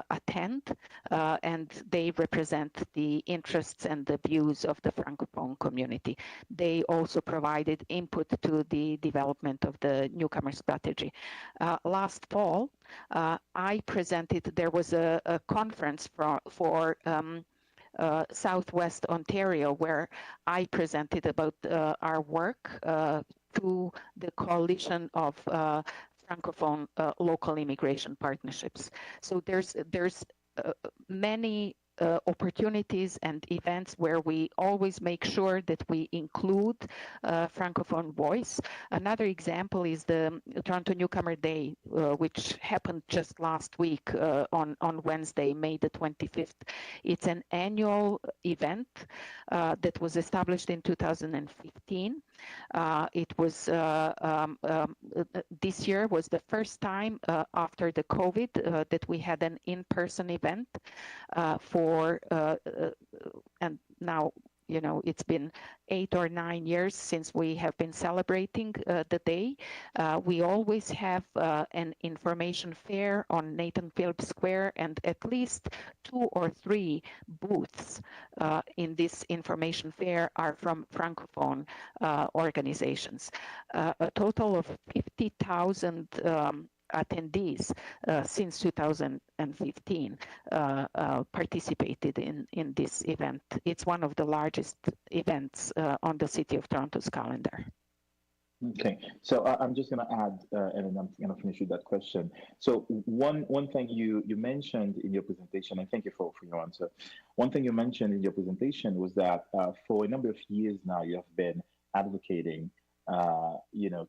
attend, and they represent the interests and the views of the Francophone community. They also provided input to the development of the Newcomer strategy. Last fall, I presented, there was a conference for Southwest Ontario, where I presented about our work to the coalition of Francophone local immigration partnerships. So there's many opportunities and events where we always make sure that we include Francophone voice. Another example is the Toronto Newcomer Day, which happened just last week on Wednesday, May the 25th. It's an annual event that was established in 2015. It was this year was the first time after the COVID that we had an in-person event and now, you know, it's been 8 or 9 years since we have been celebrating the day. We always have an information fair on Nathan Phillips Square, and at least 2 or 3 booths in this information fair are from Francophone organizations. A total of 50,000 attendees since 2015 participated in this event. It's one of the largest events on the City of Toronto's calendar. Okay, so I'm just going to add, and then I'm going to finish with that question. So one thing you mentioned in your presentation, and thank you for your answer. One thing you mentioned in your presentation was that for a number of years now, you have been advocating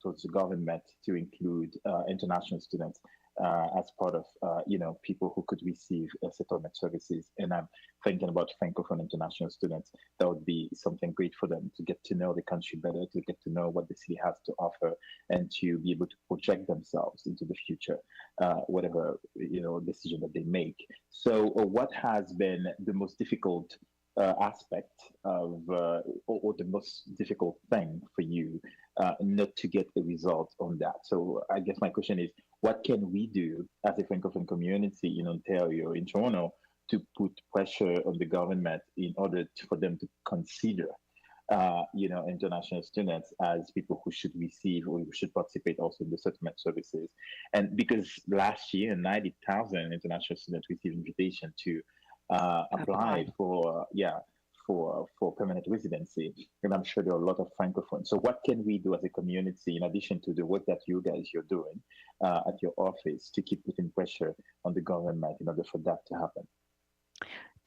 towards the government to include international students as part of, people who could receive settlement services. And I'm thinking about Francophone international students. That would be something great for them to get to know the country better, to get to know what the city has to offer, and to be able to project themselves into the future, whatever, decision that they make. So what has been the most difficult aspect of, or the most difficult thing for you not to get the result on that? So I guess my question is, what can we do as a Francophone community in Ontario, in Toronto, to put pressure on the government in order for them to consider, international students as people who should receive or who should participate also in the settlement services? And because last year, 90,000 international students received invitation to apply for permanent residency, and I'm sure there are a lot of Francophones. So what can we do as a community, in addition to the work that you guys are doing at your office, to keep putting pressure on the government in order for that to happen?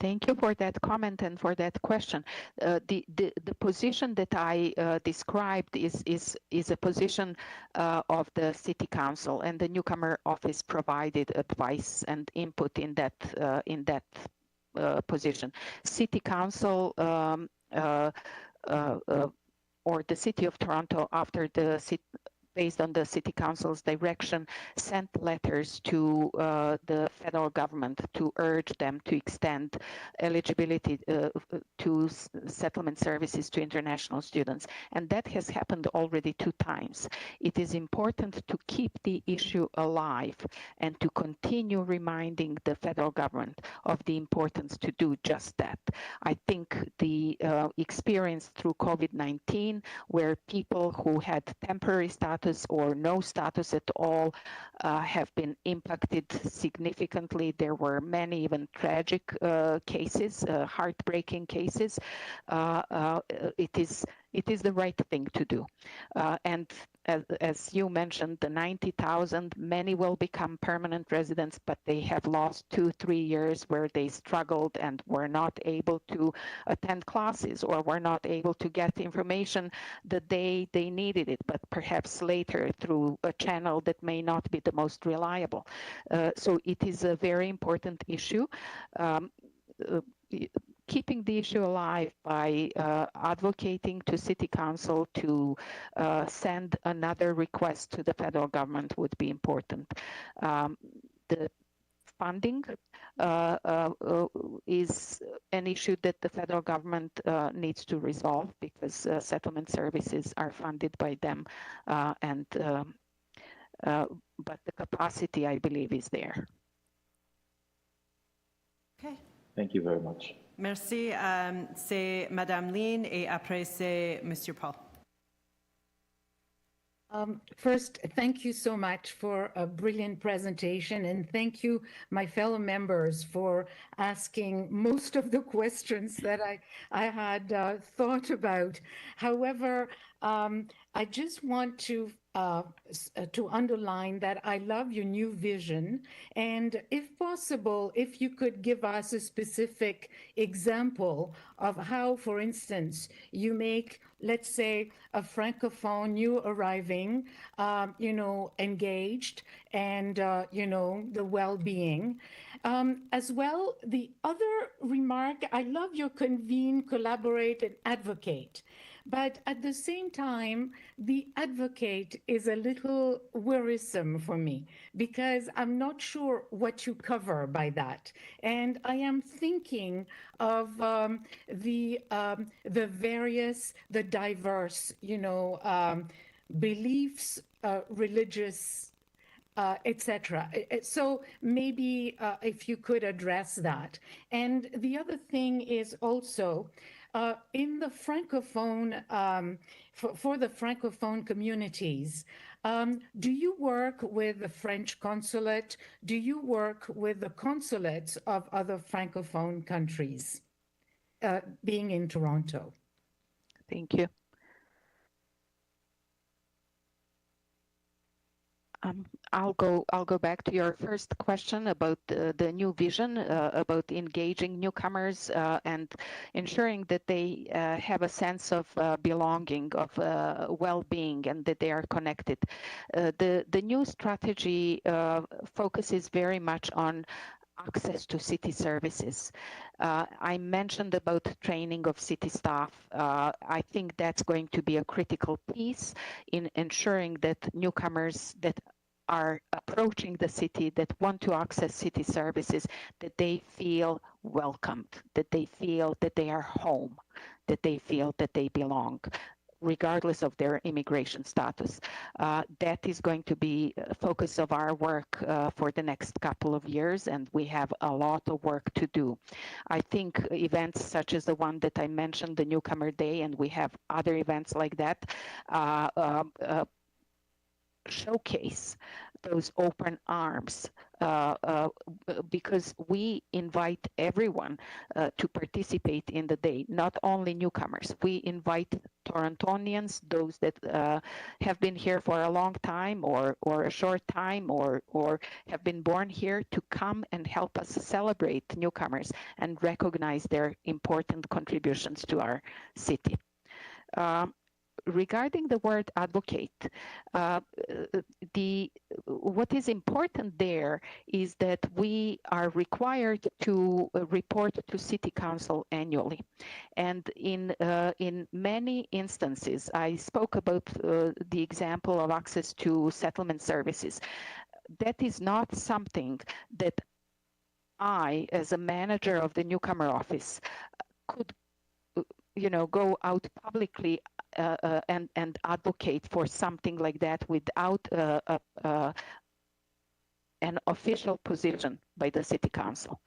Thank you for that comment and for that question. The position that I described is a position of the City Council, and the Newcomer office provided advice and input in that position. City Council or the City of Toronto, after the based on the City Council's direction, sent letters to the federal government to urge them to extend eligibility to settlement services to international students. And that has happened already 2 times. It is important to keep the issue alive and to continue reminding the federal government of the importance to do just that. I think the experience through COVID-19, where people who had temporary status or no status at all have been impacted significantly. There were many even tragic cases, heartbreaking cases. It is the right thing to do. And as you mentioned, the 90,000, many will become permanent residents, but they have lost 2-3 years where they struggled and were not able to attend classes or were not able to get information the day they needed it, but perhaps later through a channel that may not be the most reliable. So it is a very important issue. Keeping the issue alive by advocating to City Council to send another request to the federal government would be important. The funding is an issue that the federal government needs to resolve, because settlement services are funded by them, but the capacity, I believe, is there. Okay. Thank you very much. Merci. C'est Madame Lynn et après c'est Monsieur Paul. First, thank you so much for a brilliant presentation, and thank you, my fellow members, for asking most of the questions that I had thought about. However, I just want to underline that I love your new vision, and if possible, if you could give us a specific example of how, for instance, you make, let's say, a Francophone new arriving, engaged, and, the well-being. As well, the other remark, I love your convene, collaborate, and advocate. But at the same time, the advocate is a little wearisome for me, because I'm not sure what you cover by that. And I am thinking of the diverse, beliefs, religious, etc. So maybe if you could address that. And the other thing is also, in the Francophone, for the Francophone communities, do you work with the French consulate? Do you work with the consulates of other Francophone countries, being in Toronto? Thank you. I'll go back to your first question about the new vision, about engaging newcomers and ensuring that they have a sense of belonging, of well-being, and that they are connected. The new strategy focuses very much on access to city services. I mentioned about training of city staff. I think that's going to be a critical piece in ensuring that newcomers that are approaching the city, that want to access city services, that they feel welcomed, that they feel that they are home, that they feel that they belong, regardless of their immigration status. That is going to be a focus of our work for the next couple of years, and we have a lot of work to do. I think events such as the one that I mentioned, the Newcomer Day, and we have other events like that, showcase those open arms, because we invite everyone to participate in the day, not only newcomers. We invite Torontonians, those that have been here for a long time or a short time or have been born here, to come and help us celebrate newcomers and recognize their important contributions to our city. regarding the word advocate, what is important there is that we are required to report to City Council annually. And in many instances, I spoke about the example of access to settlement services. That is not something that I, as a manager of the Newcomer office, could go out publicly and advocate for something like that without an official position by the City Council.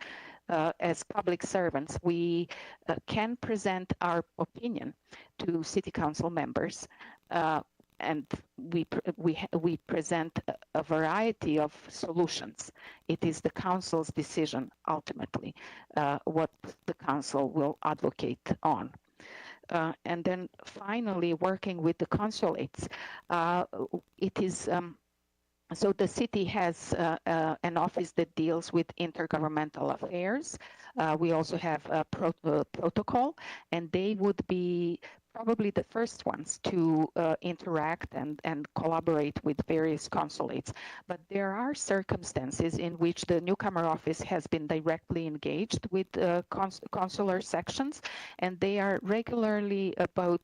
As public servants, we can present our opinion to City Council members, and we present a variety of solutions. It is the Council's decision, ultimately, what the Council will advocate on. And then finally, working with the consulates, it is so the city has an office that deals with intergovernmental affairs. We also have a protocol, and they would be probably the first ones to interact and collaborate with various consulates. But there are circumstances in which the Newcomer office has been directly engaged with consular sections, and they are regularly about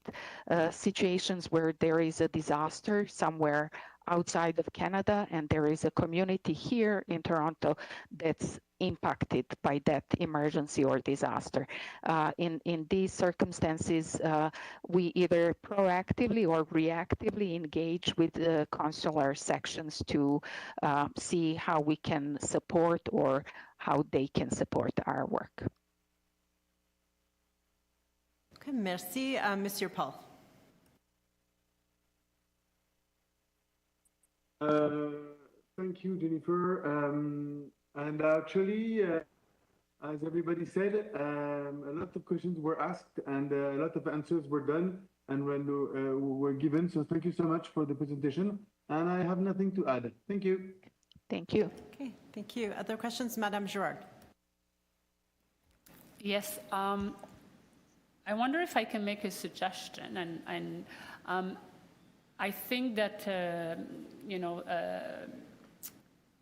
situations where there is a disaster somewhere outside of Canada, and there is a community here in Toronto that's impacted by that emergency or disaster. In these circumstances, we either proactively or reactively engage with the consular sections to see how we can support or how they can support our work. Okay, merci. Monsieur Paul. Thank you, Jennifer. And actually, as everybody said, a lot of questions were asked and a lot of answers were done and were given. So thank you so much for the presentation. And I have nothing to add. Thank you. Thank you. Okay, thank you. Other questions, Madame Girard? Yes, I wonder if I can make a suggestion, and I think that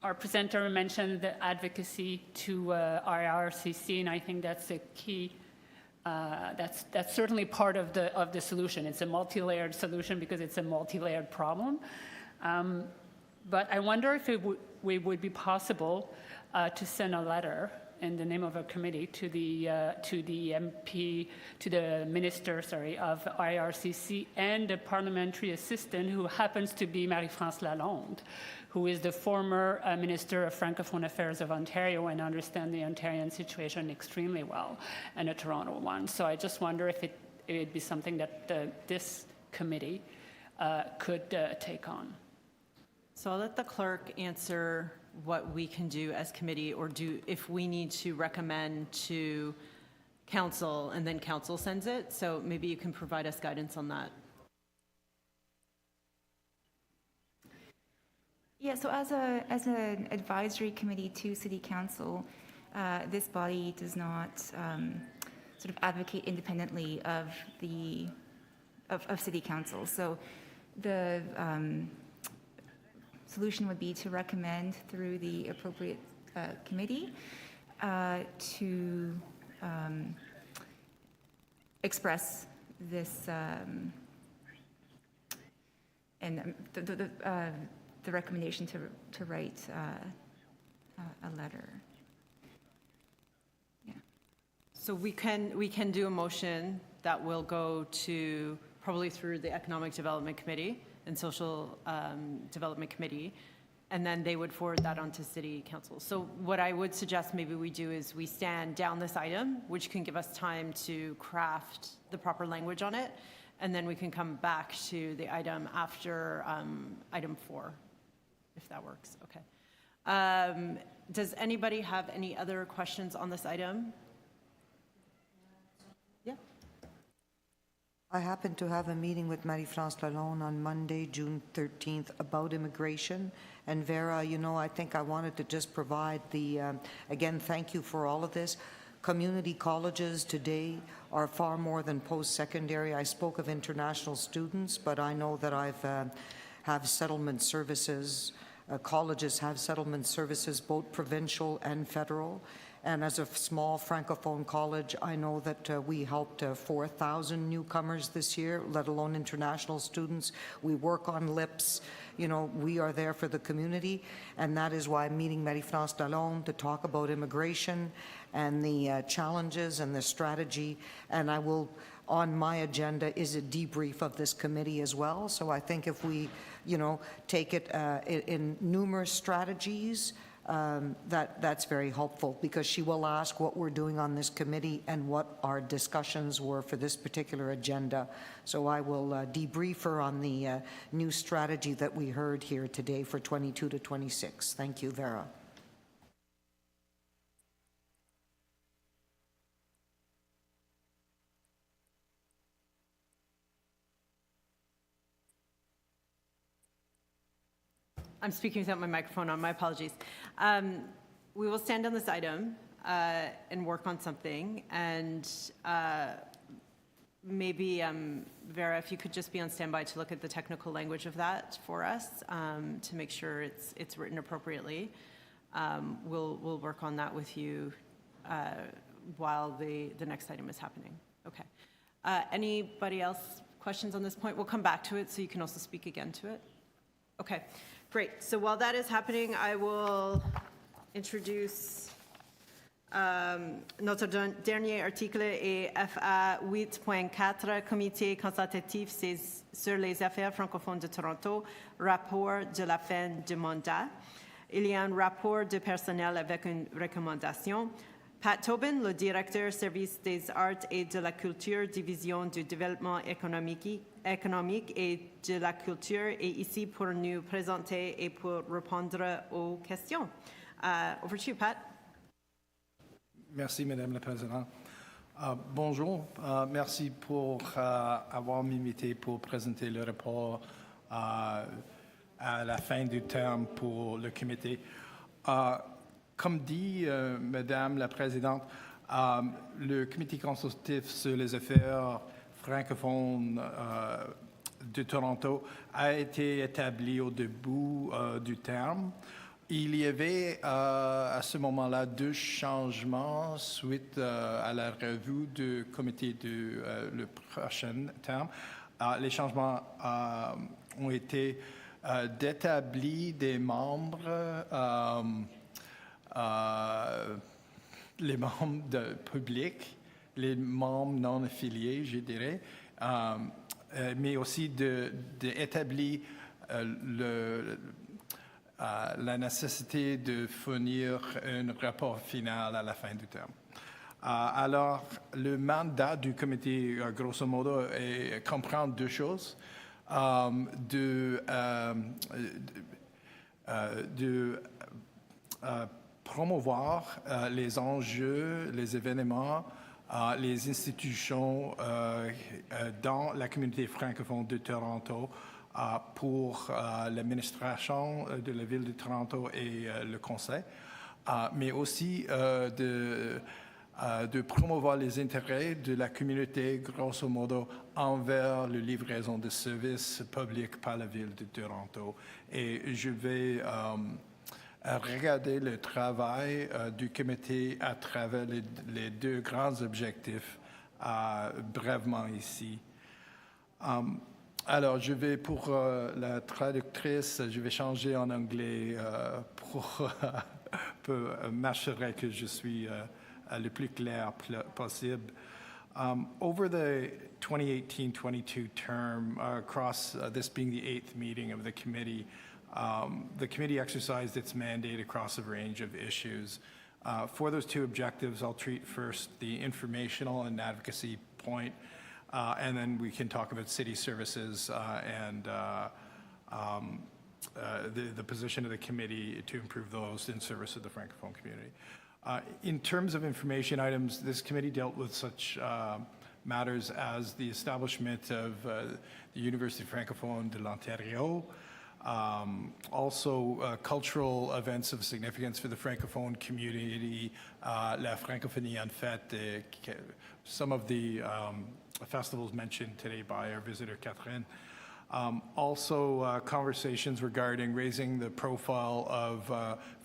our presenter mentioned the advocacy to IRCC, and I think that's the key. That's certainly part of the solution. It's a multi-layered solution because it's a multi-layered problem. But I wonder if it would be possible to send a letter in the name of a committee to the MP, to the minister, of IRCC, and the parliamentary assistant, who happens to be Marie-France Lalonde, who is the former Minister of Francophone Affairs of Ontario and understands the Ontarian situation extremely well, and a Toronto one. So I just wonder if it would be something that this committee could take on. So I'll let the clerk answer what we can do as committee, or do if we need to recommend to council and then council sends it. So maybe you can provide us guidance on that. Yeah, so as an advisory committee to City Council, this body does not sort of advocate independently of City Council. So the solution would be to recommend through the appropriate committee to express this and the recommendation to write a letter. Yeah. So we can do a motion that will go to probably through the Economic Development Committee and Social Development Committee, and then they would forward that on to City Council. So what I would suggest maybe we do is we stand down this item, which can give us time to craft the proper language on it, and then we can come back to the item after item 4, if that works. Okay. Does anybody have any other questions on this item? I happen to have a meeting with Marie-France Lalonde on Monday, June 13th, about immigration. And Vera, I think I wanted to just provide the, again, thank you for all of this. community colleges today are far more than post-secondary. I spoke of international students, but I know that have settlement services. Colleges have settlement services, both provincial and federal. And as a small Francophone college, I know that we helped 4,000 newcomers this year, let alone international students. We work on LIPS. You know, we are there for the community, and that is why I'm meeting Marie-France Dallon to talk about immigration and the challenges and the strategy. And I will, on my agenda, is a debrief of this committee as well. So I think if we, you know, take it in numerous strategies, that's very helpful, because she will ask what we're doing on this committee and what our discussions were for this particular agenda. So I will debrief her on the new strategy that we heard here today for 22 to 26. Thank you, Vera. I'm speaking without my microphone on. My apologies. We will stand on this item and work on something. And maybe, Vera, if you could just be on standby to look at the technical language of that for us to make sure it's written appropriately. We'll work on that with you while the next item is happening. Okay. Anybody else questions on this point? We'll come back to it so you can also speak again to it. Okay. Great. So while that is happening, I will introduce notre dernier article est FA 8.4, Comité consultatif sur les affaires francophones de Toronto, rapport de la fin du mandat. Il y a un rapport de personnel avec une recommandation. Pat Tobin, le directeur service des arts et de la culture, division du développement économique et de la culture, est ici pour nous présenter et pour répondre aux questions. Over to you, Pat. Merci, Madame la Présidente. Bonjour, merci pour avoir m'invité pour présenter le rapport à la fin du terme pour le comité. Comme dit Madame la Présidente, le comité consultatif sur les affaires francophones de Toronto a été établi au début du terme. Il y avait à ce moment-là 2 changements suite à la revue du comité du le prochain terme. Les changements ont été d'établir des membres les membres publics, les membres non affiliés, je dirais, mais aussi d'établir la nécessité de fournir un rapport final à la fin du terme. Alors, le mandat du comité, grosso modo, comprend 2 choses. Promouvoir les enjeux, les événements, les institutions dans la communauté francophone de Toronto pour l'administration de la ville de Toronto et le conseil, mais aussi de promouvoir les intérêts de la communauté, grosso modo, envers la livraison de services publics par la ville de Toronto. Et je vais regarder le travail du comité à travers les 2 grands objectifs brièvement ici. Alors, je vais, pour la traductrice, je vais changer en anglais pour m'assurer que je suis le plus clair possible. Over the 2018-22 term, across this being the 8th meeting of the committee exercised its mandate across a range of issues. For those 2 objectives, I'll treat first the informational and advocacy point, and then we can talk about city services and the position of the committee to improve those in service of the Francophone community. In terms of information items, this committee dealt with such matters as the establishment of the University Francophone de l'Ontario, Also, cultural events of significance for the Francophone community, La Francophonie en Fête, some of the festivals mentioned today by our visitor, Catherine. Also, conversations regarding raising the profile of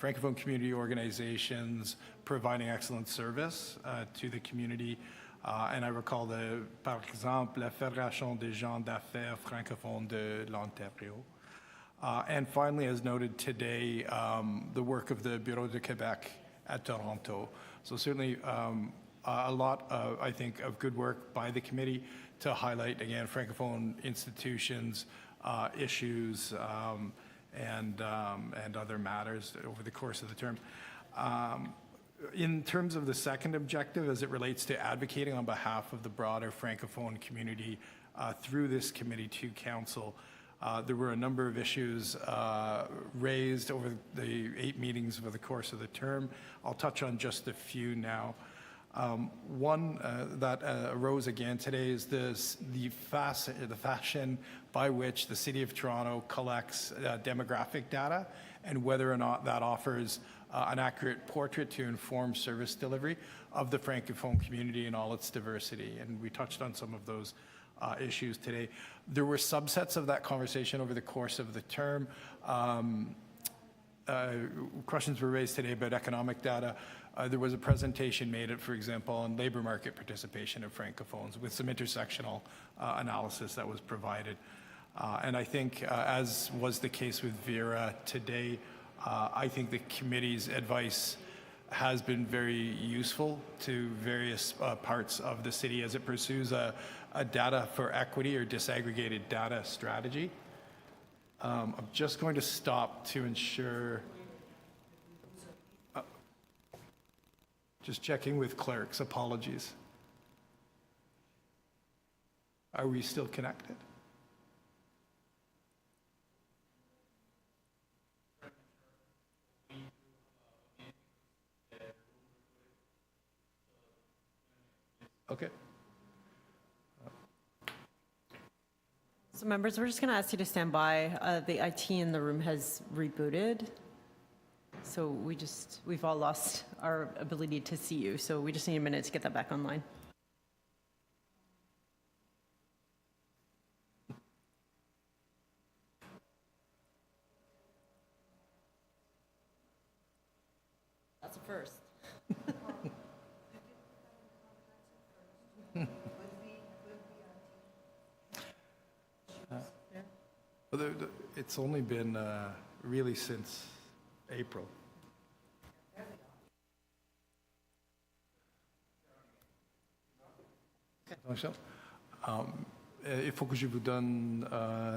Francophone community organizations providing excellent service to the community. And I recall, par exemple, la Fédération des gens d'affaires francophones de l'Ontario. And finally, as noted today, the work of the Bureau de Québec at Toronto. So certainly a lot, I think, of good work by the committee to highlight, again, Francophone institutions, issues, and other matters over the course of the term. In terms of the second objective, as it relates to advocating on behalf of the broader Francophone community through this committee to council, there were a number of issues raised over the 8 meetings over the course of the term. I'll touch on just a few now. One that arose again today is the fashion by which the City of Toronto collects demographic data and whether or not that offers an accurate portrait to inform service delivery of the Francophone community and all its diversity. And we touched on some of those issues today. There were subsets of that conversation over the course of the term. Questions were raised today about economic data. There was a presentation made, for example, on labor market participation of Francophones with some intersectional analysis that was provided. And I think, as was the case with Vera today, I think the committee's advice has been very useful to various parts of the city as it pursues a data for equity or disaggregated data strategy. I'm just going to stop to ensure. Just checking with clerks, apologies. Are we still connected? Okay. So members, we're just going to ask you to stand by. The IT in the room has rebooted. So we've all lost our ability to see you. So we just need a minute to get that back online. That's a first. It's only been really since April. Il faut que je vous donne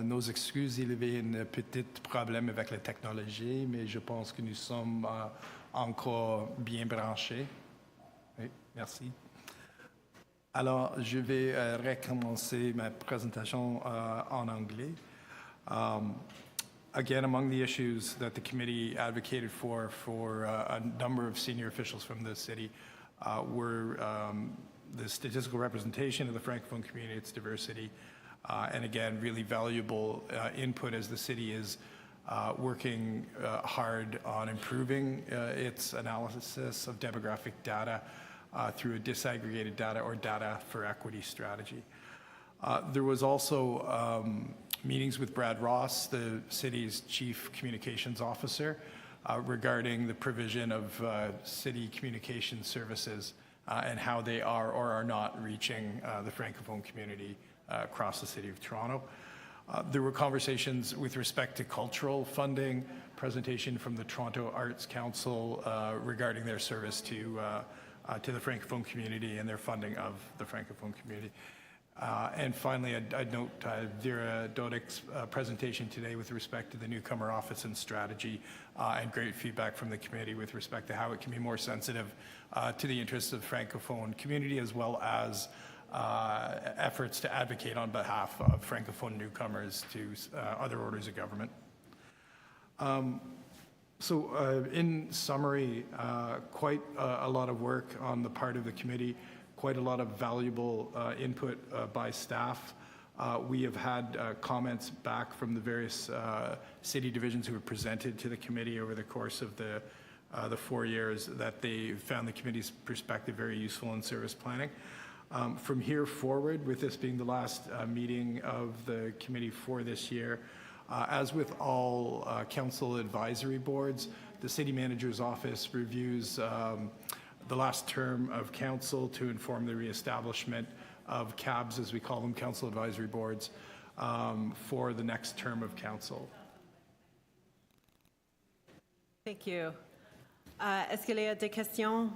nos excuses. Il y avait un petit problème avec la technologie, mais je pense que nous sommes encore bien branchés. Oui, merci. Alors, je vais recommencer ma présentation en anglais. Again, among the issues that the committee advocated for a number of senior officials from the city were the statistical representation of the Francophone community, its diversity, and again, really valuable input as the city is working hard on improving its analysis of demographic data through a disaggregated data or data for equity strategy. There was also meetings with Brad Ross, the city's chief communications officer, regarding the provision of city communication services and how they are or are not reaching the Francophone community across the city of Toronto. There were conversations with respect to cultural funding, presentation from the Toronto Arts Council regarding their service to the Francophone community and their funding of the Francophone community. And finally, I'd note Vera Dodik's presentation today with respect to the Newcomer office and strategy, and great feedback from the committee with respect to how it can be more sensitive to the interests of the Francophone community, as well as efforts to advocate on behalf of Francophone newcomers to other orders of government. So in summary, quite a lot of work on the part of the committee, quite a lot of valuable input by staff, We have had comments back from the various city divisions who have presented to the committee over the course of the 4 years that they found the committee's perspective very useful in service planning. From here forward, with this being the last meeting of the committee for this year, as with all council advisory boards, the city manager's office reviews the last term of council to inform the reestablishment of CABs, as we call them, council advisory boards, for the next term of council. Thank you. Est-ce qu'il y a des questions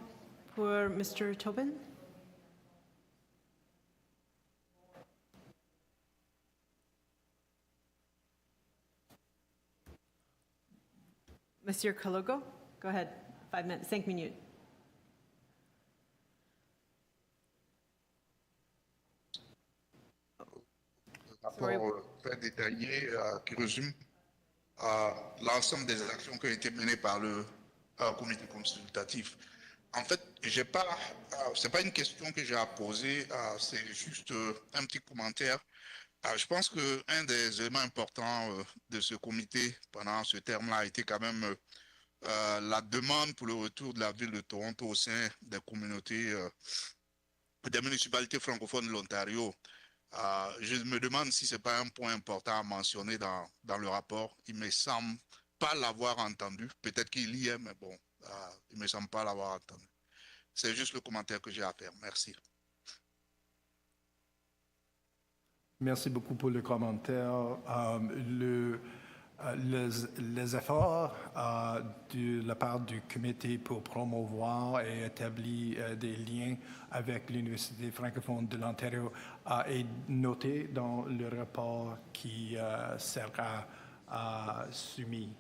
pour Mr. Tobin? Monsieur Kalogo, go ahead. 5 minutes. Rapport très détaillé qui résume l'ensemble des actions qui ont été menées par le comité consultatif. En fait, c'est pas une question que j'ai à poser, c'est juste un petit commentaire. Je pense qu'un des éléments importants de ce comité pendant ce terme-là a été quand même la demande pour le retour de la ville de Toronto au sein des communautés, des municipalités francophones de l'Ontario. Je me demande si ce n'est pas un point important à mentionner dans le rapport. Il ne me semble pas l'avoir entendu. Peut-être qu'il y est, mais bon, il ne me semble pas l'avoir entendu. C'est juste le commentaire que j'ai à faire. Merci. Merci beaucoup pour le commentaire. Les efforts de la part du comité pour promouvoir et établir des liens avec l'Université francophone de l'Ontario est noté dans le rapport qui sera soumis.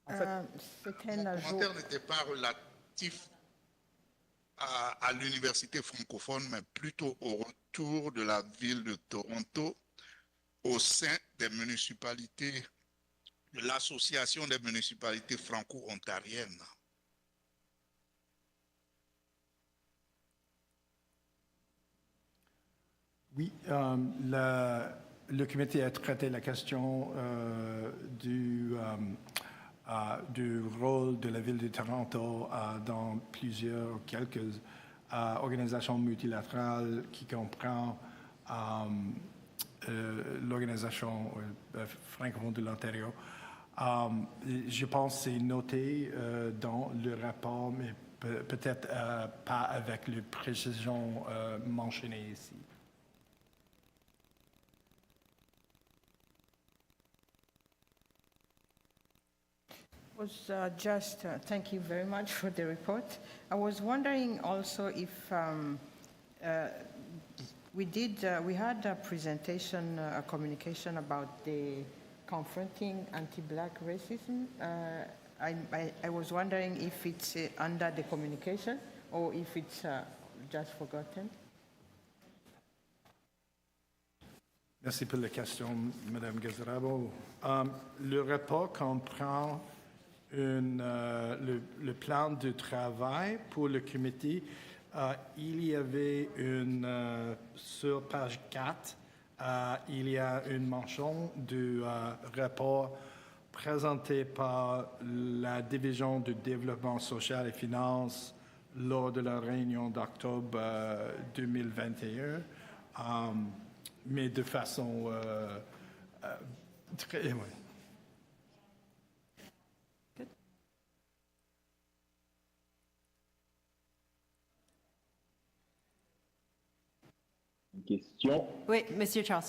En fait, Mon commentaire n'était pas relatif à l'université francophone, mais plutôt au retour de la ville de Toronto au sein des municipalités, de l'association des municipalités franco-ontariennes. Oui, le comité a traité la question du rôle de la ville de Toronto dans quelques organisations multilatérales qui comprend l'organisation francophone de l'Ontario. Je pense que c'est noté dans le rapport, mais peut-être pas avec les précisions mentionnées ici. Thank you very much for the report. I was wondering also if we had a presentation, a communication about the confronting anti-Black racism. I was wondering if it's under the communication or if it's just forgotten. Merci pour la question, Madame Gazarabo. Le rapport comprend le plan de travail pour le comité. Il y avait sur page 4, il y a une mention du rapport présenté par la Division du développement social et finances lors de la réunion d'octobre 2021, mais de façon très... Ouais. Question. Oui, Monsieur Charles.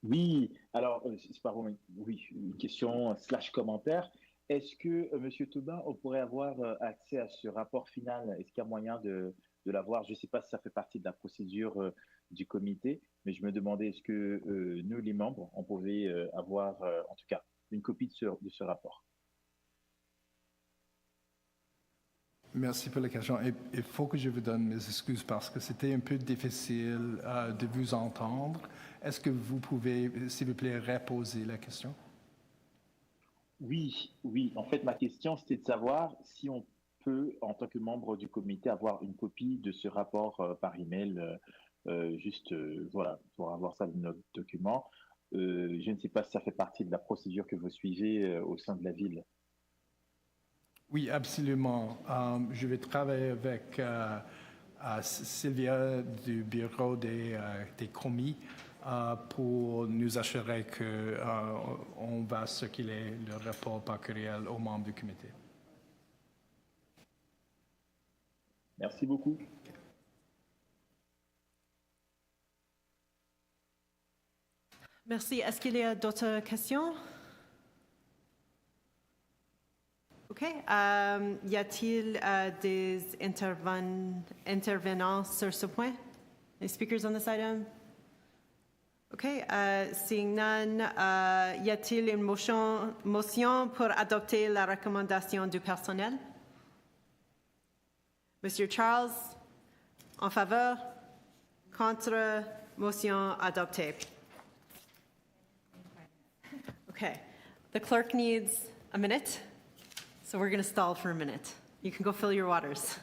Oui, alors, c'est pas vraiment, oui, une question / commentaire. Est-ce que, Monsieur Tobin, on pourrait avoir accès à ce rapport final? Est-ce qu'il y a moyen de l'avoir? Je ne sais pas si ça fait partie de la procédure du comité, mais je me demandais, est-ce que nous, les membres, on pouvait avoir, en tout cas, une copie de ce rapport? Merci pour la question. Il faut que je vous donne mes excuses parce que c'était un peu difficile de vous entendre. Est-ce que vous pouvez, s'il vous plaît, reposer la question? Oui. En fait, ma question, c'était de savoir si on peux, en tant que membre du comité, avoir une copie de ce rapport par email, voilà, pour avoir ça dans notre document. Je ne sais pas si ça fait partie de la procédure que vous suivez au sein de la ville. Oui, absolument. Je vais travailler avec Sylvia du bureau des commis pour nous assurer qu'on va circuler le rapport par courriel aux membres du comité. Merci beaucoup. Merci. Est-ce qu'il y a d'autres questions? OK. Y a-t-il des intervenants sur ce point? Any speakers on this item? OK. Seeing none, y a-t-il une motion pour adopter la recommandation du personnel? Monsieur Charles, en faveur? Contre? Motion adoptée. OK. The clerk needs a minute. So we're going to stall for a minute. You can go fill your waters.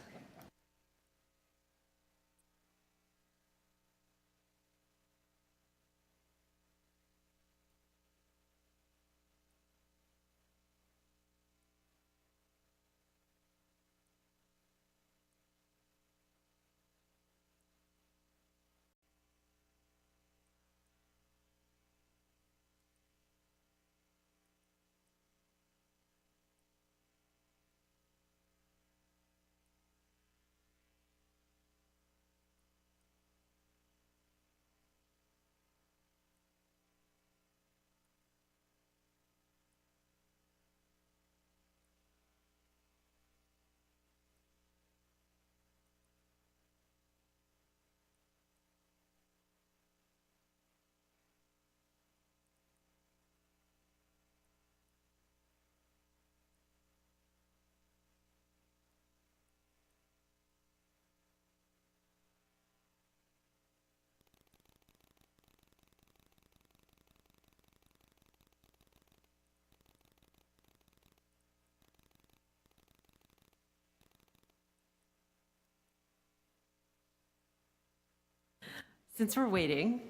Since we're waiting,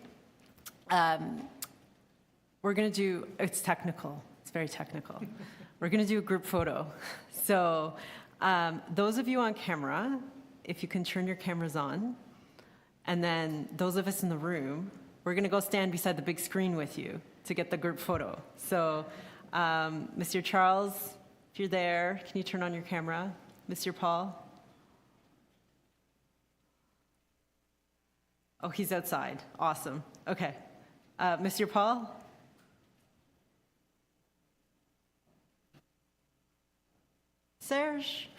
we're going to do, it's technical, it's very technical. We're going to do a group photo. So those of you on camera, if you can turn your cameras on, and then those of us in the room, we're going to go stand beside the big screen with you to get the group photo. So Mr. Charles, if you're there, can you turn on your camera? Mr. Paul? Oh, he's outside. Awesome. Okay. Mr. Paul? Serge?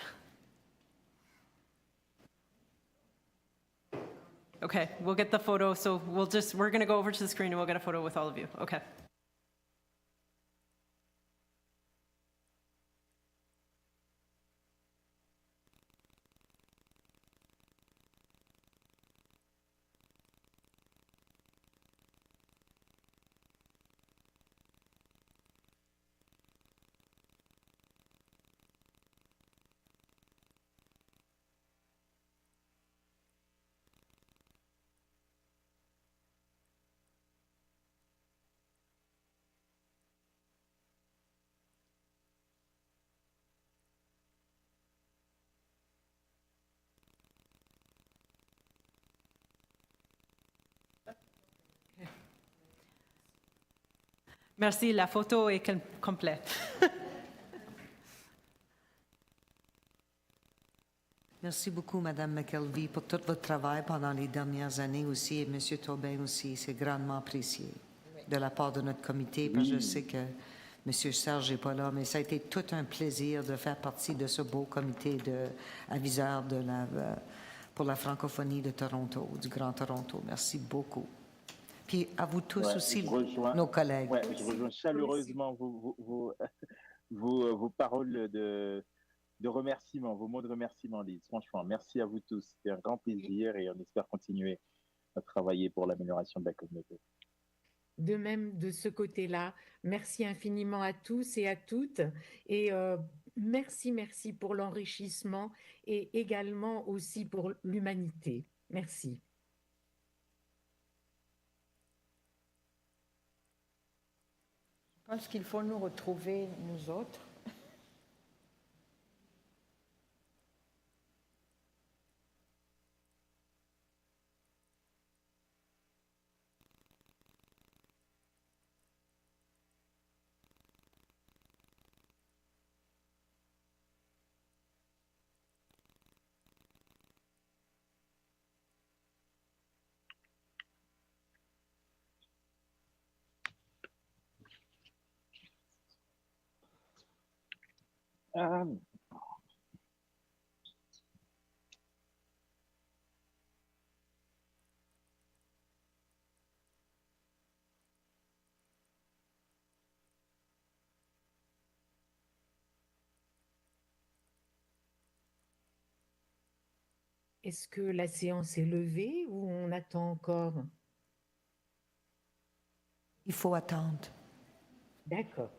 Okay, we'll get the photo. So we're going to go over to the screen and we'll get a photo with all of you. Okay. Merci, la photo est complète. Merci beaucoup, Madame McKelvey, pour tout votre travail pendant les dernières années aussi, et Monsieur Tobin aussi. C'est grandement apprécié de la part de notre comité, parce que je sais que Monsieur Serge n'est pas là, mais ça a été tout un plaisir de faire partie de ce beau comité aviseur pour la francophonie de Toronto, du Grand Toronto. Merci beaucoup. Puis à vous tous aussi, nos collègues. Ouais, je rejoins chaleureusement vos paroles de remerciement, vos mots de remerciement, Lise. Franchement, merci à vous tous. C'était un grand plaisir et on espère continuer à travailler pour l'amélioration de la communauté. De même, de ce côté-là, merci infiniment à tous et à toutes. Et Merci, merci pour l'enrichissement et également aussi pour l'humanité. Merci. Je pense qu'il faut nous retrouver, nous autres. Est-ce que la séance est levée ou on attend encore? Il faut attendre. D'accord.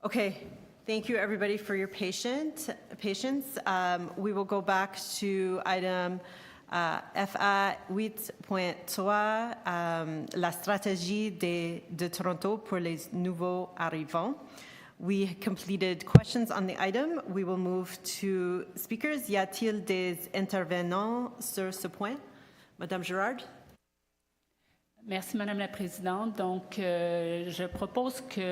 Okay, thank you everybody for your patience. We will go back to item FA 8.3, la stratégie de Toronto pour les nouveaux arrivants. We completed questions on the item. We will move to speakers. Y a-t-il des intervenants sur ce point? Madame Girard? Merci, Madame la Présidente. Donc, je propose qu'il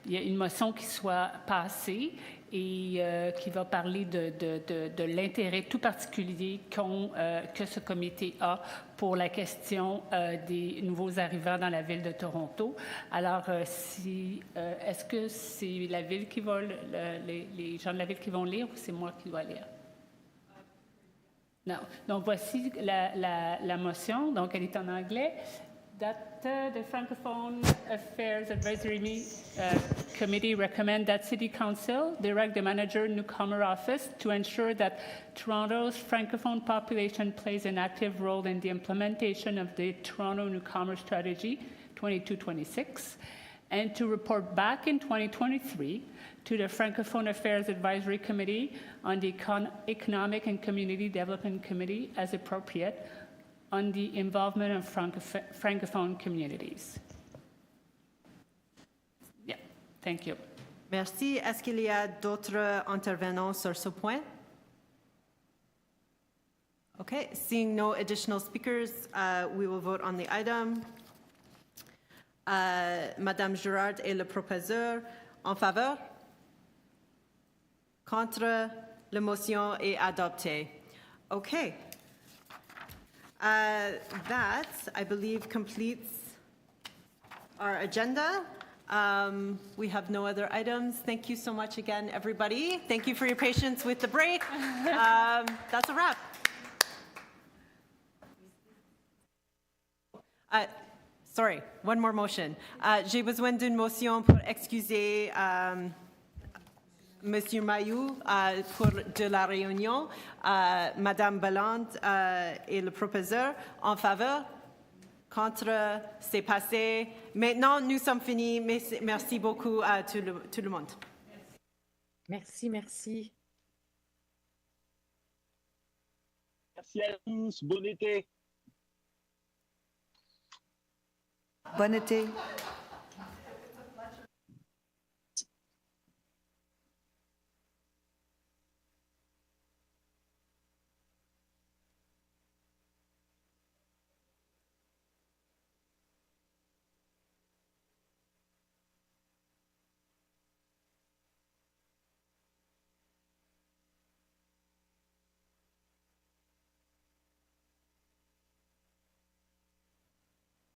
y ait une motion qui soit passée et qui va parler de l'intérêt tout particulier que ce comité a pour la question des nouveaux arrivants dans la ville de Toronto. Alors, est-ce que c'est la ville qui va, les gens de la ville qui vont lire ou c'est moi qui dois lire? Non. Donc, voici la motion. Donc, elle est en anglais. That the Francophone Affairs Advisory Committee recommend that City Council direct the manager Newcomer office to ensure that Toronto's Francophone population plays an active role in the implementation of the Toronto Newcomer Strategy 22-26, and to report back in 2023 to the Francophone Affairs Advisory Committee on the Economic and Community Development Committee as appropriate on the involvement of Francophone communities. Yeah, thank you. Merci. Est-ce qu'il y a d'autres intervenants sur ce point? Okay, seeing no additional speakers, we will vote on the item. Madame Girard est le proposeur. En faveur? Contre? La motion est adoptée. Okay. That, I believe, completes our agenda. We have no other items. Thank you so much again, everybody. Thank you for your patience with the break. That's a wrap. Sorry, one more motion. J'ai besoin d'une motion pour excuser Monsieur Mayou pour de la réunion, Madame Balland et le proposeur en faveur. Contre, c'est passé. Maintenant, nous sommes finis. Merci beaucoup à tout le monde. Merci, merci. Merci à tous. Bon été. Bon été.